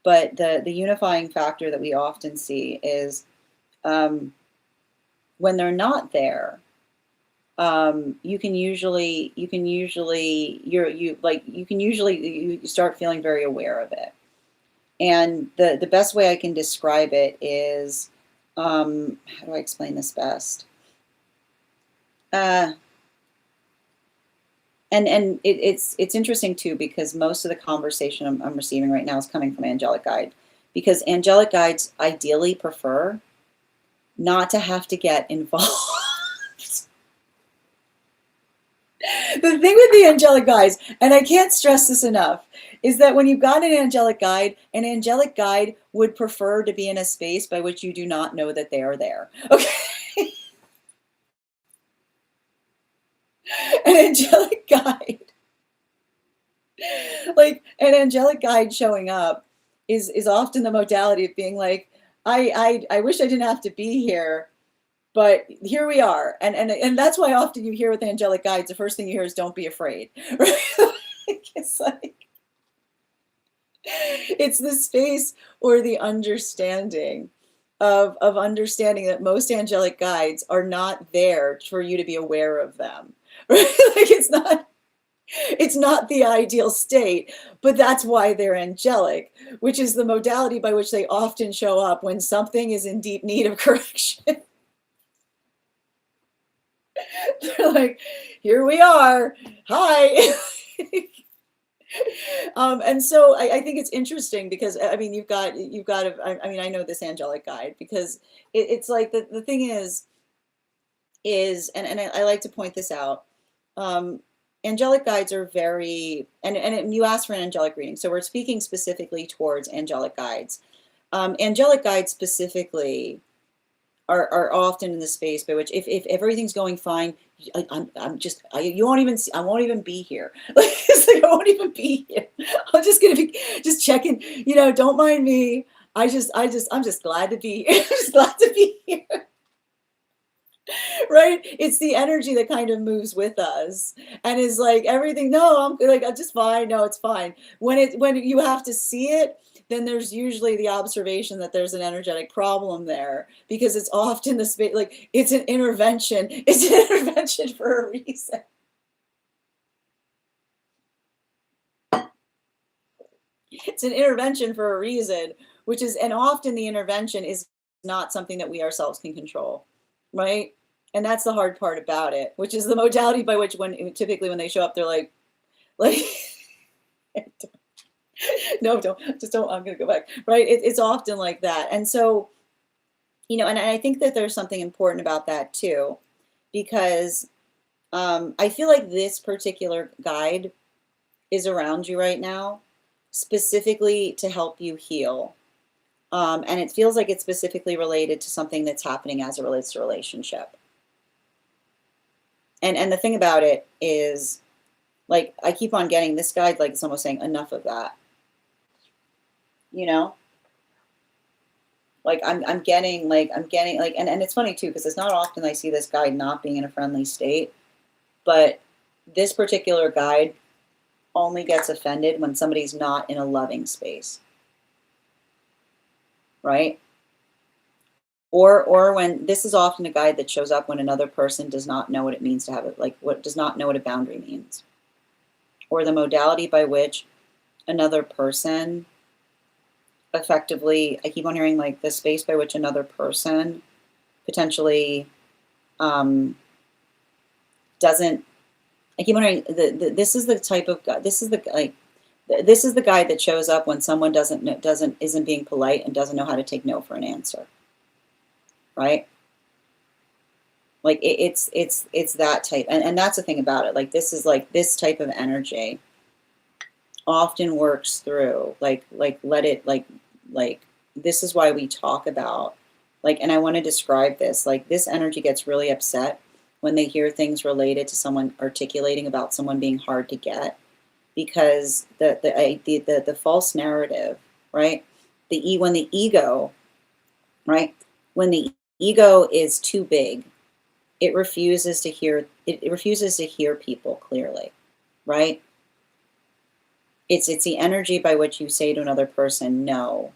But the unifying factor that we often see is when they're not there, you start feeling very aware of it. And the best way I can describe it is, how do I explain this best? And it's interesting too, because most of the conversation I'm receiving right now is coming from angelic guide, because angelic guides ideally prefer not to have to get involved. The thing with the angelic guides, and I can't stress this enough, is that when you've got an angelic guide would prefer to be in a space by which you do not know that they are there. Okay. An angelic guide, like an angelic guide showing up is often the modality of being like, I wish I didn't have to be here, but here we are. And that's why often you hear with angelic guides, the first thing you hear is don't be afraid. Right? It's like, it's the space or the understanding of understanding that most angelic guides are not there for you to be aware of them. Right? Like it's not the ideal state, but that's why they're angelic, which is the modality by which they often show up when something is in deep need of correction. They're like, here we are. Hi. And so I think it's interesting because, I mean, you've got I mean, I know this angelic guide because it's like the thing is, and I like to point this out. Angelic guides are very, and you asked for an angelic reading, so we're speaking specifically towards angelic guides. Angelic guides specifically are often in the space by which if everything's going fine, you won't even see, I won't even be here. Like, it's like, I won't even be here. I'm just gonna be just checking, don't mind me. I'm just glad to be here. I'm just glad to be here. Right? It's the energy that kind of moves with us and is like everything. No, I'm just fine. No, it's fine. When you have to see it, then there's usually the observation that there's an energetic problem there because it's often the space, like it's an intervention. It's an intervention for a reason. It's an intervention for a reason, and often the intervention is not something that we ourselves can control, right? And that's the hard part about it, which is the modality by which typically when they show up, they're like, no, don't, I'm going to go back, right? It's often like that. And so, and I think that there's something important about that too, because I feel like this particular guide is around you right now, specifically to help you heal. And it feels like it's specifically related to something that's happening as it relates to relationship. And the thing about it is, like, I keep on getting this guide, like it's almost saying enough of that. Like I'm getting like, and it's funny too, because it's not often I see this guide not being in a friendly state, but this particular guide only gets offended when somebody's not in a loving space, right? Or when this is often a guide that shows up when another person does not know what it means to have it, does not know what a boundary means, or the modality by which another person effectively, I keep on hearing like the space by which another person potentially doesn't, I keep on hearing this is the type of guide, this is the guide that shows up when someone isn't being polite and doesn't know how to take no for an answer. Right? Like it's that type, and that's the thing about it. Like this is like this type of energy often works through like let it like this is why we talk about and I want to describe this, like this energy gets really upset when they hear things related to someone articulating about someone being hard to get, because the false narrative, right? When the ego, right? When the ego is too big, it refuses to hear people clearly, right? It's the energy by which you say to another person no,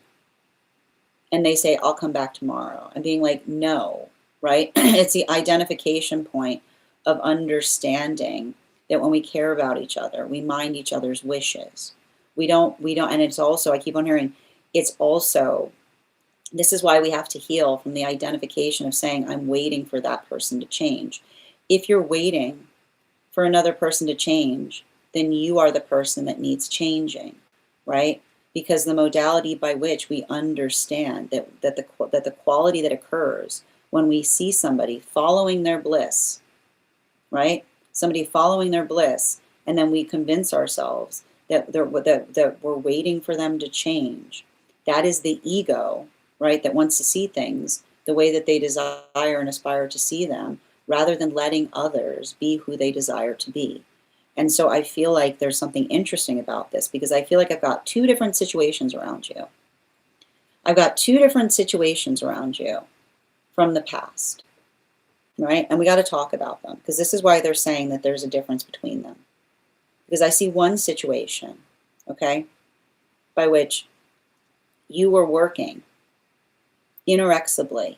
and they say I'll come back tomorrow, and being like no, right? It's the identification point of understanding that when we care about each other, we mind each other's wishes. We don't, and it's also, I keep on hearing, it's also, this is why we have to heal from the identification of saying, I'm waiting for that person to change. If you're waiting for another person to change, then you are the person that needs changing, right? Because the modality by which we understand that the quality that occurs when we see somebody following their bliss, right? Somebody following their bliss, and then we convince ourselves that we're waiting for them to change. That is the ego, right, that wants to see things the way that they desire and aspire to see them, rather than letting others be who they desire to be. And so I feel like there's something interesting about this, because I feel like I've got two different situations around you. I've got two different situations around you from the past, right? And we got to talk about them, because this is why they're saying that there's a difference between them. Because I see one situation, okay, by which you were working inorexibly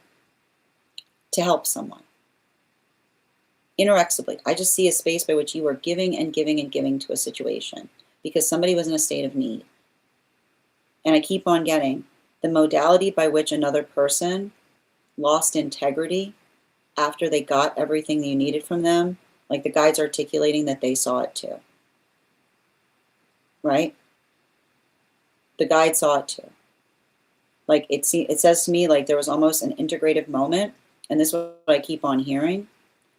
to help someone. Inorexibly. I just see a space by which you were giving and giving and giving to a situation because somebody was in a state of need. And I keep on getting the modality by which another person lost integrity after they got everything that you needed from them, like the guide's articulating that they saw it too. Right? The guide saw it too. Like it says to me like there was almost an integrative moment, and this is what I keep on hearing.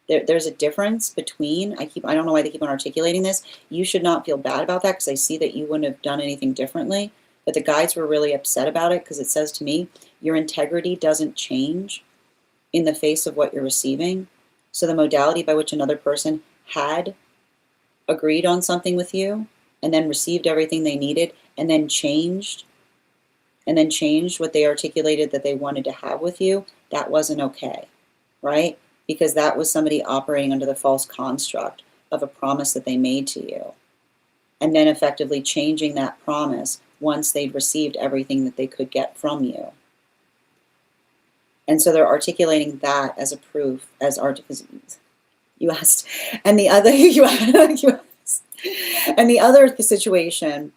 There's a difference between, I don't know why they keep on articulating this. You should not feel bad about that, because I see that you wouldn't have done anything differently. But the guides were really upset about it, because it says to me, your integrity doesn't change in the face of what you're receiving. So the modality by which another person had agreed on something with you and then received everything they needed and then changed what they articulated that they wanted to have with you, that wasn't okay, right? Because that was somebody operating under the false construct of a promise that they made to you, and then effectively changing that promise once they'd received everything that they could get from you. And so they're articulating that as a proof, you asked, and the other you asked, and the other situation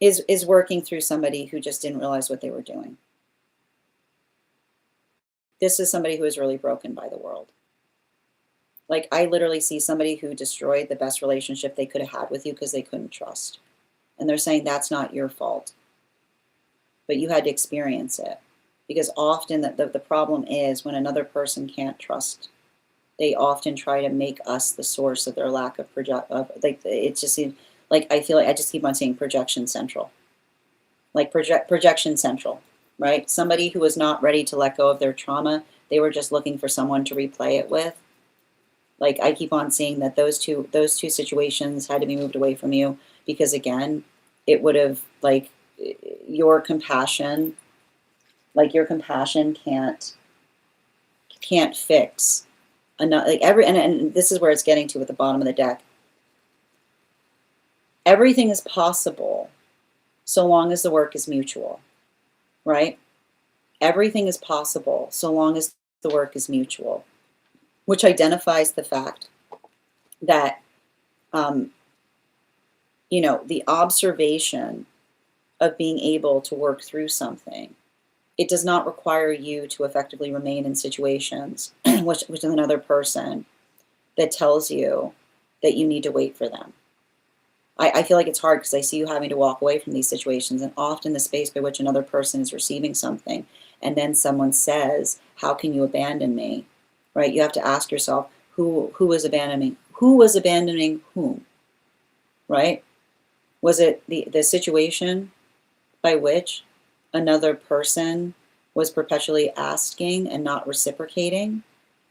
is working through somebody who just didn't realize what they were doing. This is somebody who is really broken by the world. Like, I literally see somebody who destroyed the best relationship they could have had with you because they couldn't trust. And they're saying that's not your fault, but you had to experience it. Because often the problem is when another person can't trust, they often try to make us the source of their lack of it just seems like, I feel like I just keep on saying projection central. Like projection central, right? Somebody who was not ready to let go of their trauma, they were just looking for someone to replay it with. Like, I keep on seeing that those two situations had to be moved away from you, because again, it would have, like, your compassion can't fix enough, like and this is where it's getting to at the bottom of the deck. Everything is possible so long as the work is mutual, right? Everything is possible so long as the work is mutual, which identifies the fact that, the observation of being able to work through something, it does not require you to effectively remain in situations with another person that tells you that you need to wait for them. I feel like it's hard because I see you having to walk away from these situations, and often the space by which another person is receiving something, and then someone says, how can you abandon me? Right? You have to ask yourself, who was abandoning? Who was abandoning whom? Right? Was it the situation by which another person was perpetually asking and not reciprocating,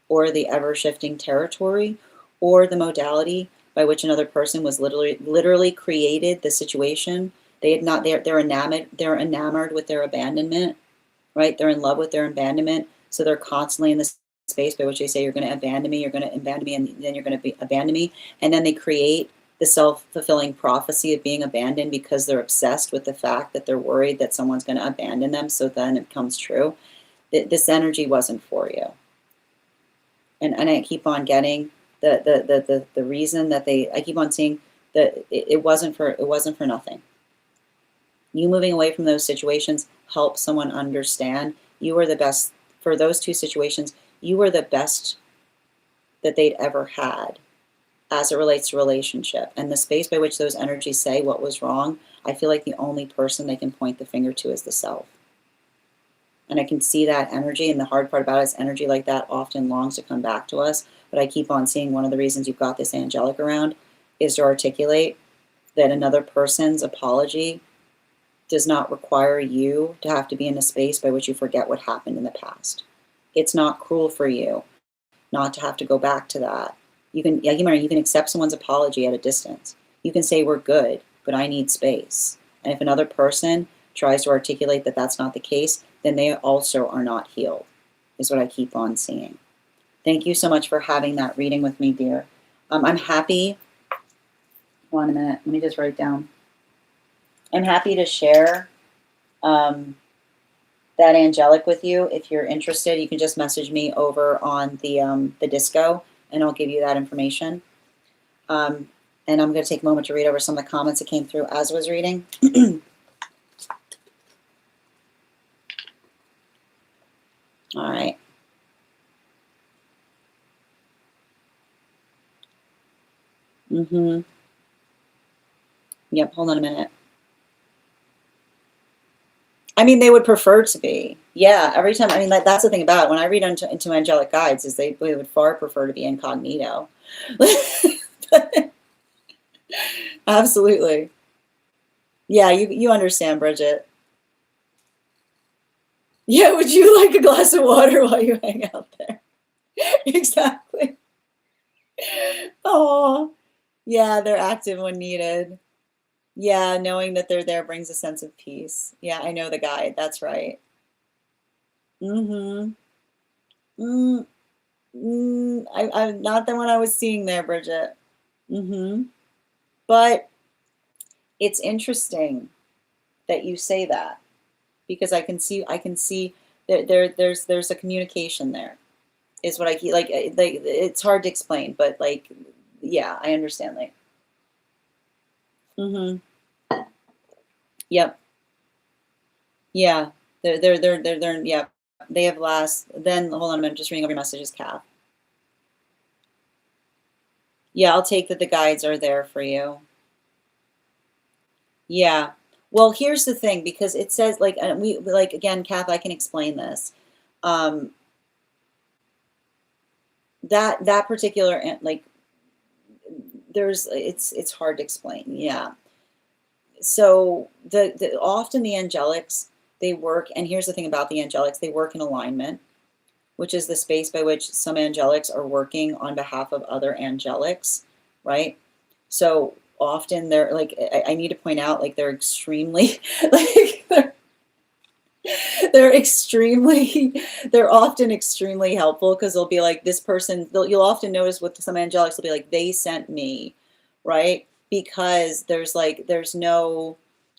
or the ever-shifting territory, or the modality by which another person was literally created the situation? They're enamored with their abandonment, right? They're in love with their abandonment, so they're constantly in this space by which they say, you're going to abandon me, and then you're going to abandon me, and then they create the self-fulfilling prophecy of being abandoned because they're obsessed with the fact that they're worried that someone's going to abandon them, so then it comes true. This energy wasn't for you. And I keep on getting the reason that I keep on seeing that it wasn't for nothing. You moving away from those situations helps someone understand you are the best for those two situations. You were the best that they'd ever had as it relates to relationship. And the space by which those energies say what was wrong, I feel like the only person they can point the finger to is the self. And I can see that energy, and the hard part about it is energy like that often longs to come back to us. But I keep on seeing one of the reasons you've got this angelic around is to articulate that another person's apology does not require you to have to be in a space by which you forget what happened in the past. It's not cruel for you not to have to go back to that. You can accept someone's apology at a distance. You can say, we're good, but I need space. And if another person tries to articulate that that's not the case, then they also are not healed, is what I keep on seeing. Thank you so much for having that reading with me, dear. I'm happy. Hold on a minute. Let me just write down. I'm happy to share that angelic with you. If you're interested, you can just message me over on the disco, and I'll give you that information. And I'm going to take a moment to read over some of the comments that came through as I was reading. All right. Yep, hold on a minute. I mean, they would prefer to be. Yeah, every time. I mean, that's the thing about it. When I read into angelic guides, is they would far prefer to be incognito. Absolutely. Yeah, you understand, Bridget. Yeah, would you like a glass of water while you hang out there? Exactly. Oh, yeah, they're active when needed. Yeah, knowing that they're there brings a sense of peace. Yeah, I know the guide. That's right. Mm-hmm. Mm, I'm not the one I was seeing there, Bridget. Mm-hmm. But it's interesting that you say that because I can see that there's a communication there. Is what I keep like it's hard to explain, but like yeah, I understand like. Mm-hmm. Yep. Yeah. They're yeah. They have last then hold on a minute, just reading over your messages, Kath. Yeah, I'll take that the guides are there for you. Yeah. Well, here's the thing, because it says like we like again, Kath, I can explain this. Um that particular like there's it's hard to explain. Yeah. So the often the angelics they work, and here's the thing about the angelics, they work in alignment, which is the space by which some angelics are working on behalf of other angelics, right? So often they're like I need to point out like they're extremely like they're extremely they're often extremely helpful because they'll be like this person you'll often notice with some angelics they'll be like they sent me, right? Because there's no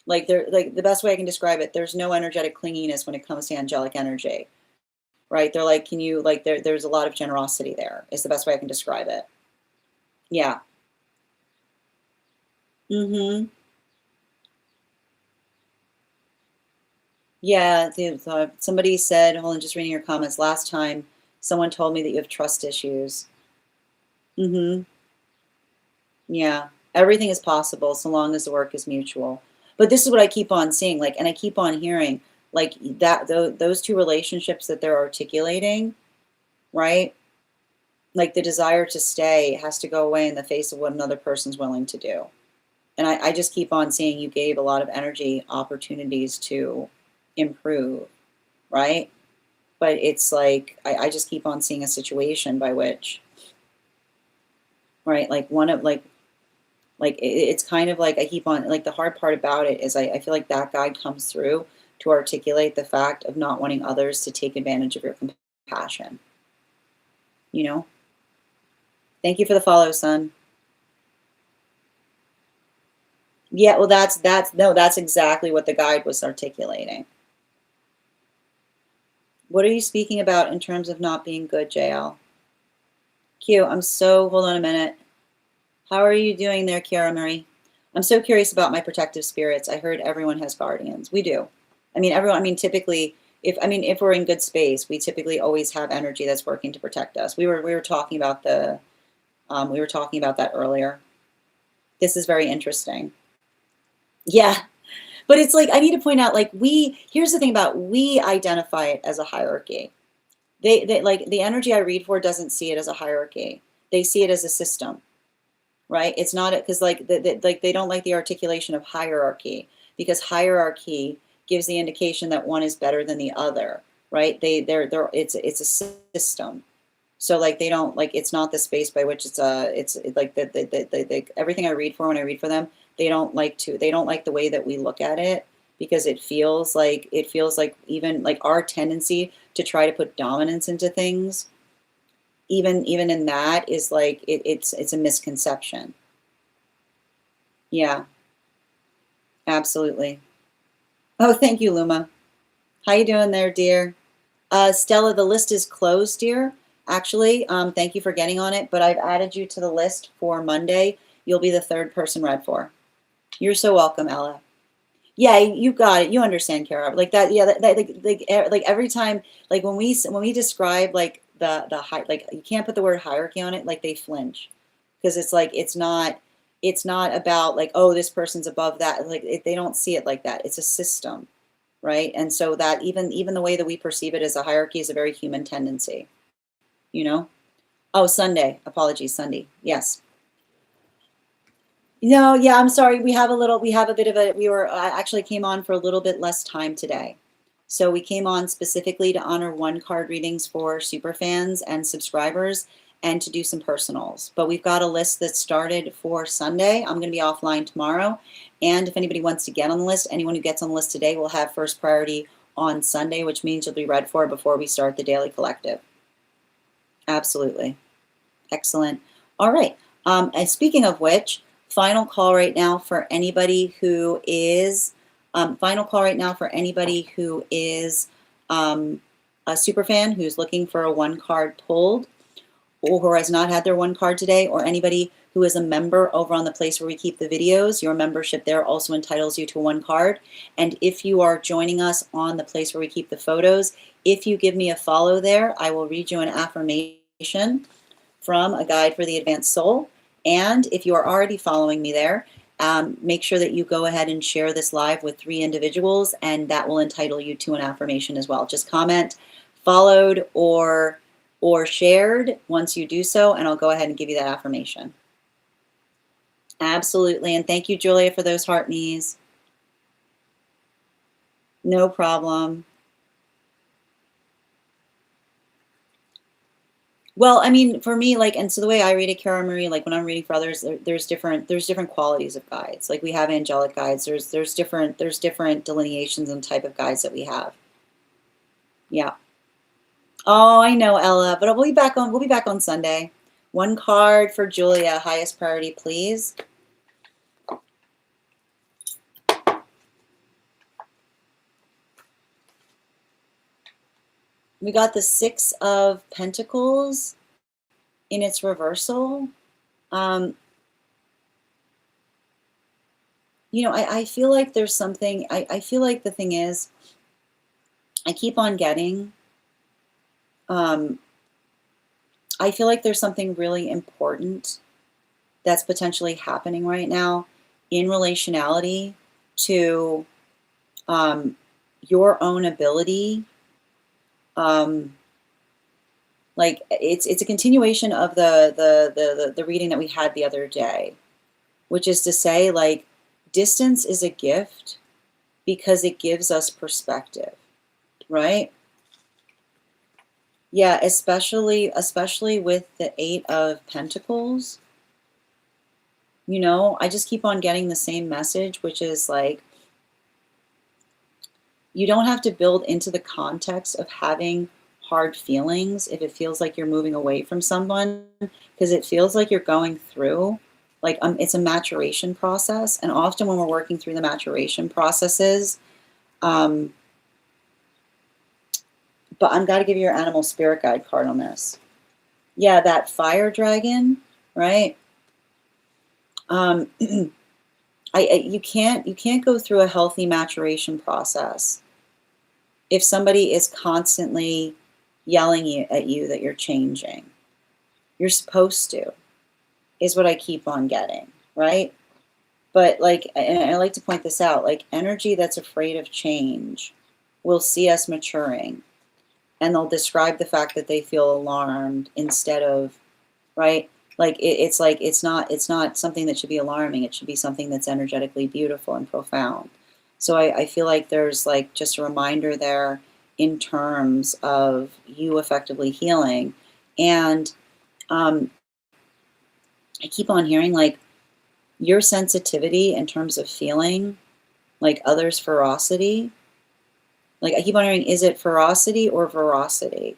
like they're like the best way I can describe it, there's no energetic clinginess when it comes to angelic energy, right? They're like, can you like there's a lot of generosity there is the best way I can describe it. Yeah. Mm-hmm. Yeah, somebody said, hold on, just reading your comments. Last time, someone told me that you have trust issues. Mm-hmm. Yeah, everything is possible so long as the work is mutual. But this is what I keep on seeing, like, and I keep on hearing, like that those two relationships that they're articulating, right? Like the desire to stay has to go away in the face of what another person's willing to do. And I just keep on seeing you gave a lot of energy opportunities to improve, right? But it's like I just keep on seeing a situation by which, right, like one of like it's kind of like I keep on like the hard part about it is I feel like that guide comes through to articulate the fact of not wanting others to take advantage of your compassion, you know? Thank you for the follow, son. Yeah, well that's no, that's exactly what the guide was articulating. What are you speaking about in terms of not being good, JL? Q, I'm so hold on a minute. How are you doing there, Kiara Marie? I'm so curious about my protective spirits. I heard everyone has guardians. We do. I mean, everyone, I mean, typically, if we're in good space, we typically always have energy that's working to protect us. We were talking about we were talking about that earlier. This is very interesting. Yeah. But it's like, I need to point out, like, here's the thing about, we identify it as a hierarchy. They like, the energy I read for doesn't see it as a hierarchy. They see it as a system. Right? It's not because like they don't like the articulation of hierarchy because hierarchy gives the indication that one is better than the other, right? They're it's a system. So like they don't like it's not the space by which it's like everything I read for when I read for them, they don't like the way that we look at it because it feels like even like our tendency to try to put dominance into things even in that is like it's a misconception. Yeah, absolutely. Oh, thank you, Luma. How you doing there, dear? Stella, the list is closed, dear. Actually, thank you for getting on it, but I've added you to the list for Monday. You'll be the third person read for. You're so welcome, Ella. Yeah, you got it. You understand, Kara. Like that. Yeah, like every time, like when we describe like the high, like you can't put the word hierarchy on it. Like they flinch because it's like it's not about like oh this person's above that. Like they don't see it like that. It's a system, right? And so that even the way that we perceive it as a hierarchy is a very human tendency. You know. Oh, Sunday. Apologies, Sunday. Yes. No, yeah, I'm sorry. We have a bit of a, we actually came on for a little bit less time today. So we came on specifically to honor 1-card readings for superfans and subscribers and to do some personals. But we've got a list that started for Sunday. I'm going to be offline tomorrow. And if anybody wants to get on the list, anyone who gets on the list today will have first priority on Sunday, which means you'll be read for before we start the daily collective. Absolutely. Excellent. All right. And speaking of which, final call right now for anybody who is a super fan who's looking for a 1-card pulled, or who has not had their 1 card today, or anybody who is a member over on the place where we keep the videos. Your membership there also entitles you to 1 card. And if you are joining us on the place where we keep the photos, if you give me a follow there, I will read you an affirmation from A Guide for the Advanced Soul. And if you are already following me there, make sure that you go ahead and share this live with 3 individuals, and that will entitle you to an affirmation as well. Just comment followed or shared once you do so, and I'll go ahead and give you that affirmation. Absolutely. And thank you, Julia, for those heart knees. No problem. Well, I mean, for me, like, and so the way I read it, Cara Marie, like when I'm reading for others, there's different qualities of guides. Like we have angelic guides. There's different delineations and type of guides that we have. Yeah. Oh, I know, Ella, but we'll be back on Sunday. 1 card for Julia, highest priority, please. We got the 6 of Pentacles in its reversal. You know, I feel like there's something, I feel like the thing is, I keep on getting, I feel like there's something really important that's potentially happening right now in relationality to your own ability. Like it's a continuation of the reading that we had the other day, which is to say, like, distance is a gift because it gives us perspective, right? Yeah, especially with the 8 of Pentacles. You know, I just keep on getting the same message, which is like, you don't have to build into the context of having hard feelings if it feels like you're moving away from someone, because it feels like you're going through, like, it's a maturation process. And often when we're working through the maturation processes, but I've got to give you your animal spirit guide card on this. Yeah, that fire dragon, right? You can't go through a healthy maturation process if somebody is constantly yelling at you that you're changing. You're supposed to, is what I keep on getting, right? But like, and I like to point this out, like, energy that's afraid of change will see us maturing, and they'll describe the fact that they feel alarmed instead of, right? Like it's not something that should be alarming. It should be something that's energetically beautiful and profound. So I feel like there's like just a reminder there in terms of you effectively healing. And I keep on hearing like your sensitivity in terms of feeling like others' ferocity. Like I keep on hearing, is it ferocity or veracity?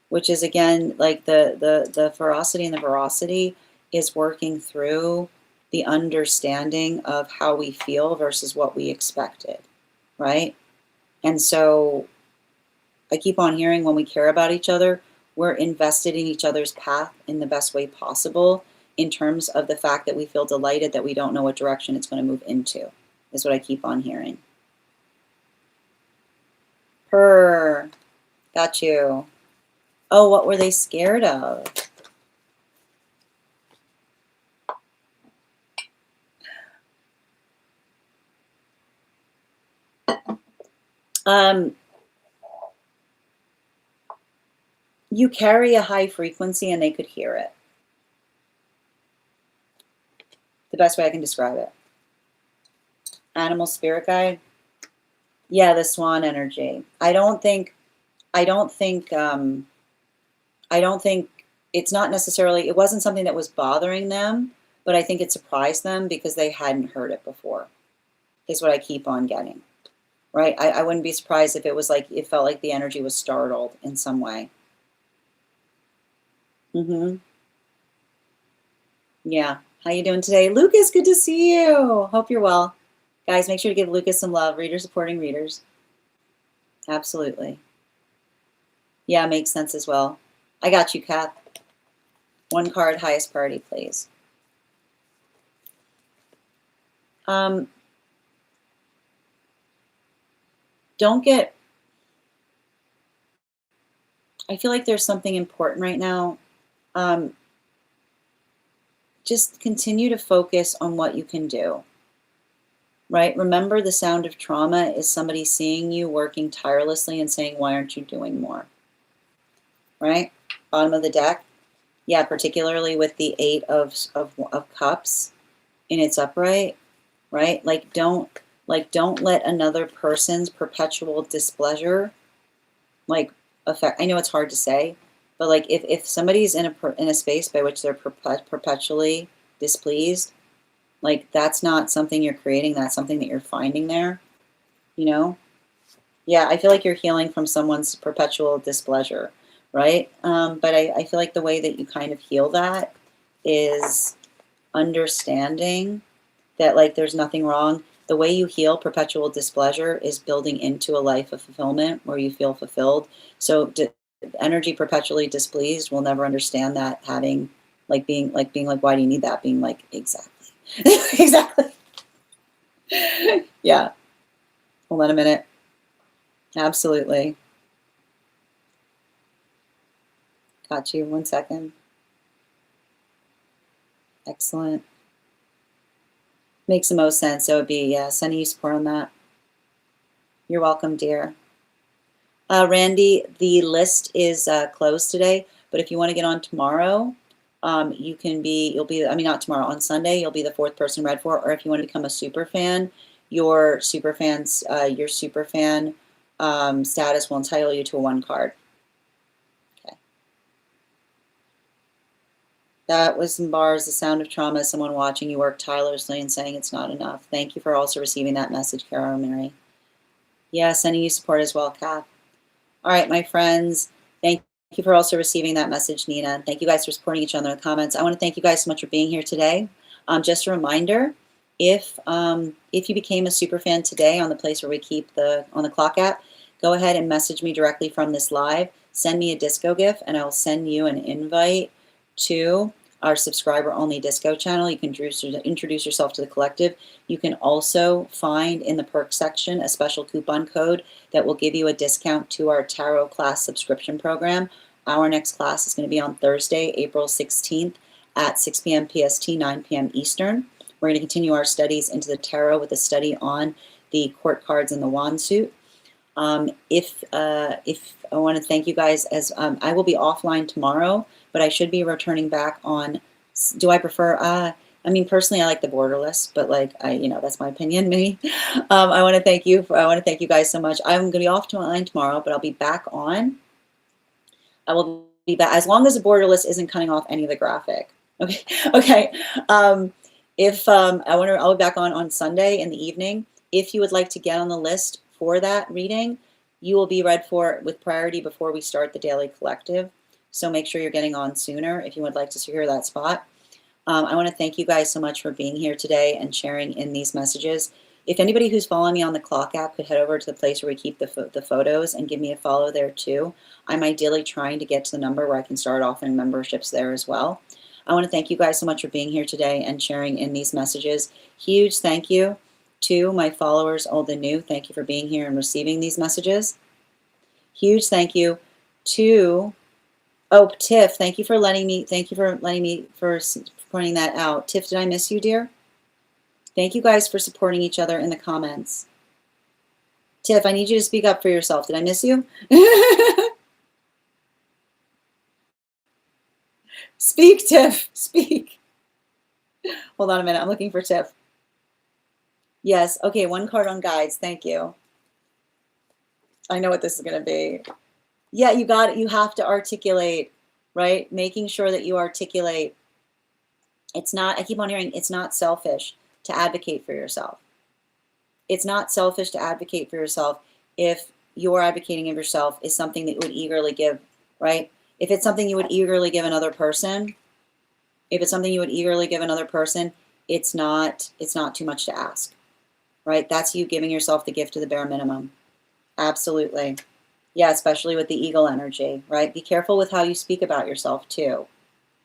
Which is, again, like the ferocity and the veracity is working through the understanding of how we feel versus what we expected, right? And so I keep on hearing, when we care about each other, we're invested in each other's path in the best way possible, in terms of the fact that we feel delighted that we don't know what direction it's going to move into, is what I keep on hearing. Got you. Oh, what were they scared of? You carry a high frequency and they could hear it. The best way I can describe it. Animal spirit guide. Yeah, the swan energy. I don't think, I don't think it's not necessarily, it wasn't something that was bothering them, but I think it surprised them because they hadn't heard it before, is what I keep on getting, right? I wouldn't be surprised if it was like, it felt like the energy was startled in some way. Mm-hmm. Yeah. How you doing today? Lucas, good to see you. Hope you're well. Guys, make sure to give Lucas some love. Readers supporting readers. Absolutely. Yeah, makes sense as well. I got you, Kath. One card, highest priority, please. Don't get, I feel like there's something important right now. Just continue to focus on what you can do, right? Remember, the sound of trauma is somebody seeing you working tirelessly and saying, why aren't you doing more, right? Bottom of the deck. Yeah, particularly with the Eight of Cups in its upright, right? Don't let another person's perpetual displeasure affect. I know it's hard to say, but if somebody's in a space by which they're perpetually displeased, that's not something you're creating, that's something that you're finding there, you know? Yeah, I feel like you're healing from someone's perpetual displeasure, right? But I feel like the way that you kind of heal that is understanding that there's nothing wrong. The way you heal perpetual displeasure is building into a life of fulfillment where you feel fulfilled. So energy perpetually displeased will never understand that, having being why do you need that, being exactly. Exactly. Yeah. Hold on a minute. Absolutely. Got you. 1 second. Excellent. Makes the most sense. So it'd be, yeah, sending you support on that. You're welcome, dear. Randy, the list is closed today, but if you want to get on tomorrow, you'll be, I mean, not tomorrow, on Sunday, you'll be the 4th person read for, or if you want to become a super fan, your super fan status will entitle you to a 1 card. Okay. That was in bars, the sound of trauma, someone watching you work tirelessly and saying it's not enough. Thank you for also receiving that message, Cara Mary. Yeah, sending you support as well, Kath. All right, my friends, thank you for also receiving that message, Nina. Thank you guys for supporting each other in the comments. I want to thank you guys so much for being here today. Just a reminder, if you became a super fan today on the place where we keep on the clock app, go ahead and message me directly from this live. Send me a disco gif, and I will send you an invite to our subscriber-only disco channel. You can introduce yourself to the collective. You can also find in the perks section a special coupon code that will give you a discount to our tarot class subscription program. Our next class is going to be on Thursday, April 16th at 6 p.m. PST, 9 p.m. Eastern. We're going to continue our studies into the tarot with a study on the court cards and the wand suit. If I want to thank you guys, as I will be offline tomorrow, but I should be returning back on. Do I prefer? I mean, personally, I like the borderless, but that's my opinion. Me. I want to thank you. I want to thank you guys so much. I'm going to be offline tomorrow, but I'll be back on. I will be back as long as the borderless isn't cutting off any of the graphic. Okay. Okay. I'll be back on Sunday in the evening. If you would like to get on the list for that reading, you will be read for with priority before we start the daily collective. So make sure you're getting on sooner if you would like to secure that spot. I want to thank you guys so much for being here today and sharing in these messages. If anybody who's following me on the clock app could head over to the place where we keep the photos and give me a follow there too. I'm ideally trying to get to the number where I can start offering memberships there as well. I want to thank you guys so much for being here today and sharing in these messages. Huge thank you to my followers, old and new. Thank you for being here and receiving these messages. Huge thank you to, oh, Tiff, thank you for pointing that out. Tiff, did I miss you, dear? Thank you guys for supporting each other in the comments. Tiff, I need you to speak up for yourself. Did I miss you? Speak, Tiff, speak. Hold on a minute, I'm looking for Tiff. Yes, okay, 1 card on guides, thank you. I know what this is going to be. Yeah, you have to articulate, right? Making sure that you articulate. It's not, I keep on hearing, it's not selfish to advocate for yourself. It's not selfish to advocate for yourself if your advocating of yourself is something that you would eagerly give, right? If it's something you would eagerly give another person, it's not too much to ask, right? That's you giving yourself the gift of the bare minimum. Absolutely. Yeah, especially with the eagle energy, right? Be careful with how you speak about yourself too,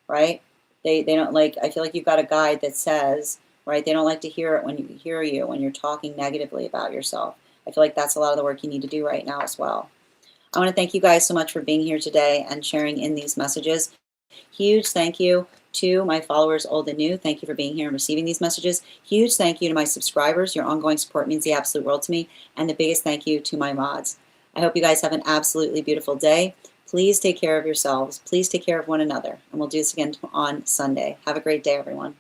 right? They don't like, I feel like you've got a guide that says, right, they don't like to hear it when you're talking negatively about yourself. I feel like that's a lot of the work you need to do right now as well. I want to thank you guys so much for being here today and sharing in these messages. Huge thank you to my followers, old and new. Thank you for being here and receiving these messages. Huge thank you to my subscribers. Your ongoing support means the absolute world to me. And the biggest thank you to my mods. I hope you guys have an absolutely beautiful day. Please take care of yourselves. Please take care of one another. And we'll do this again on Sunday. Have a great day, everyone.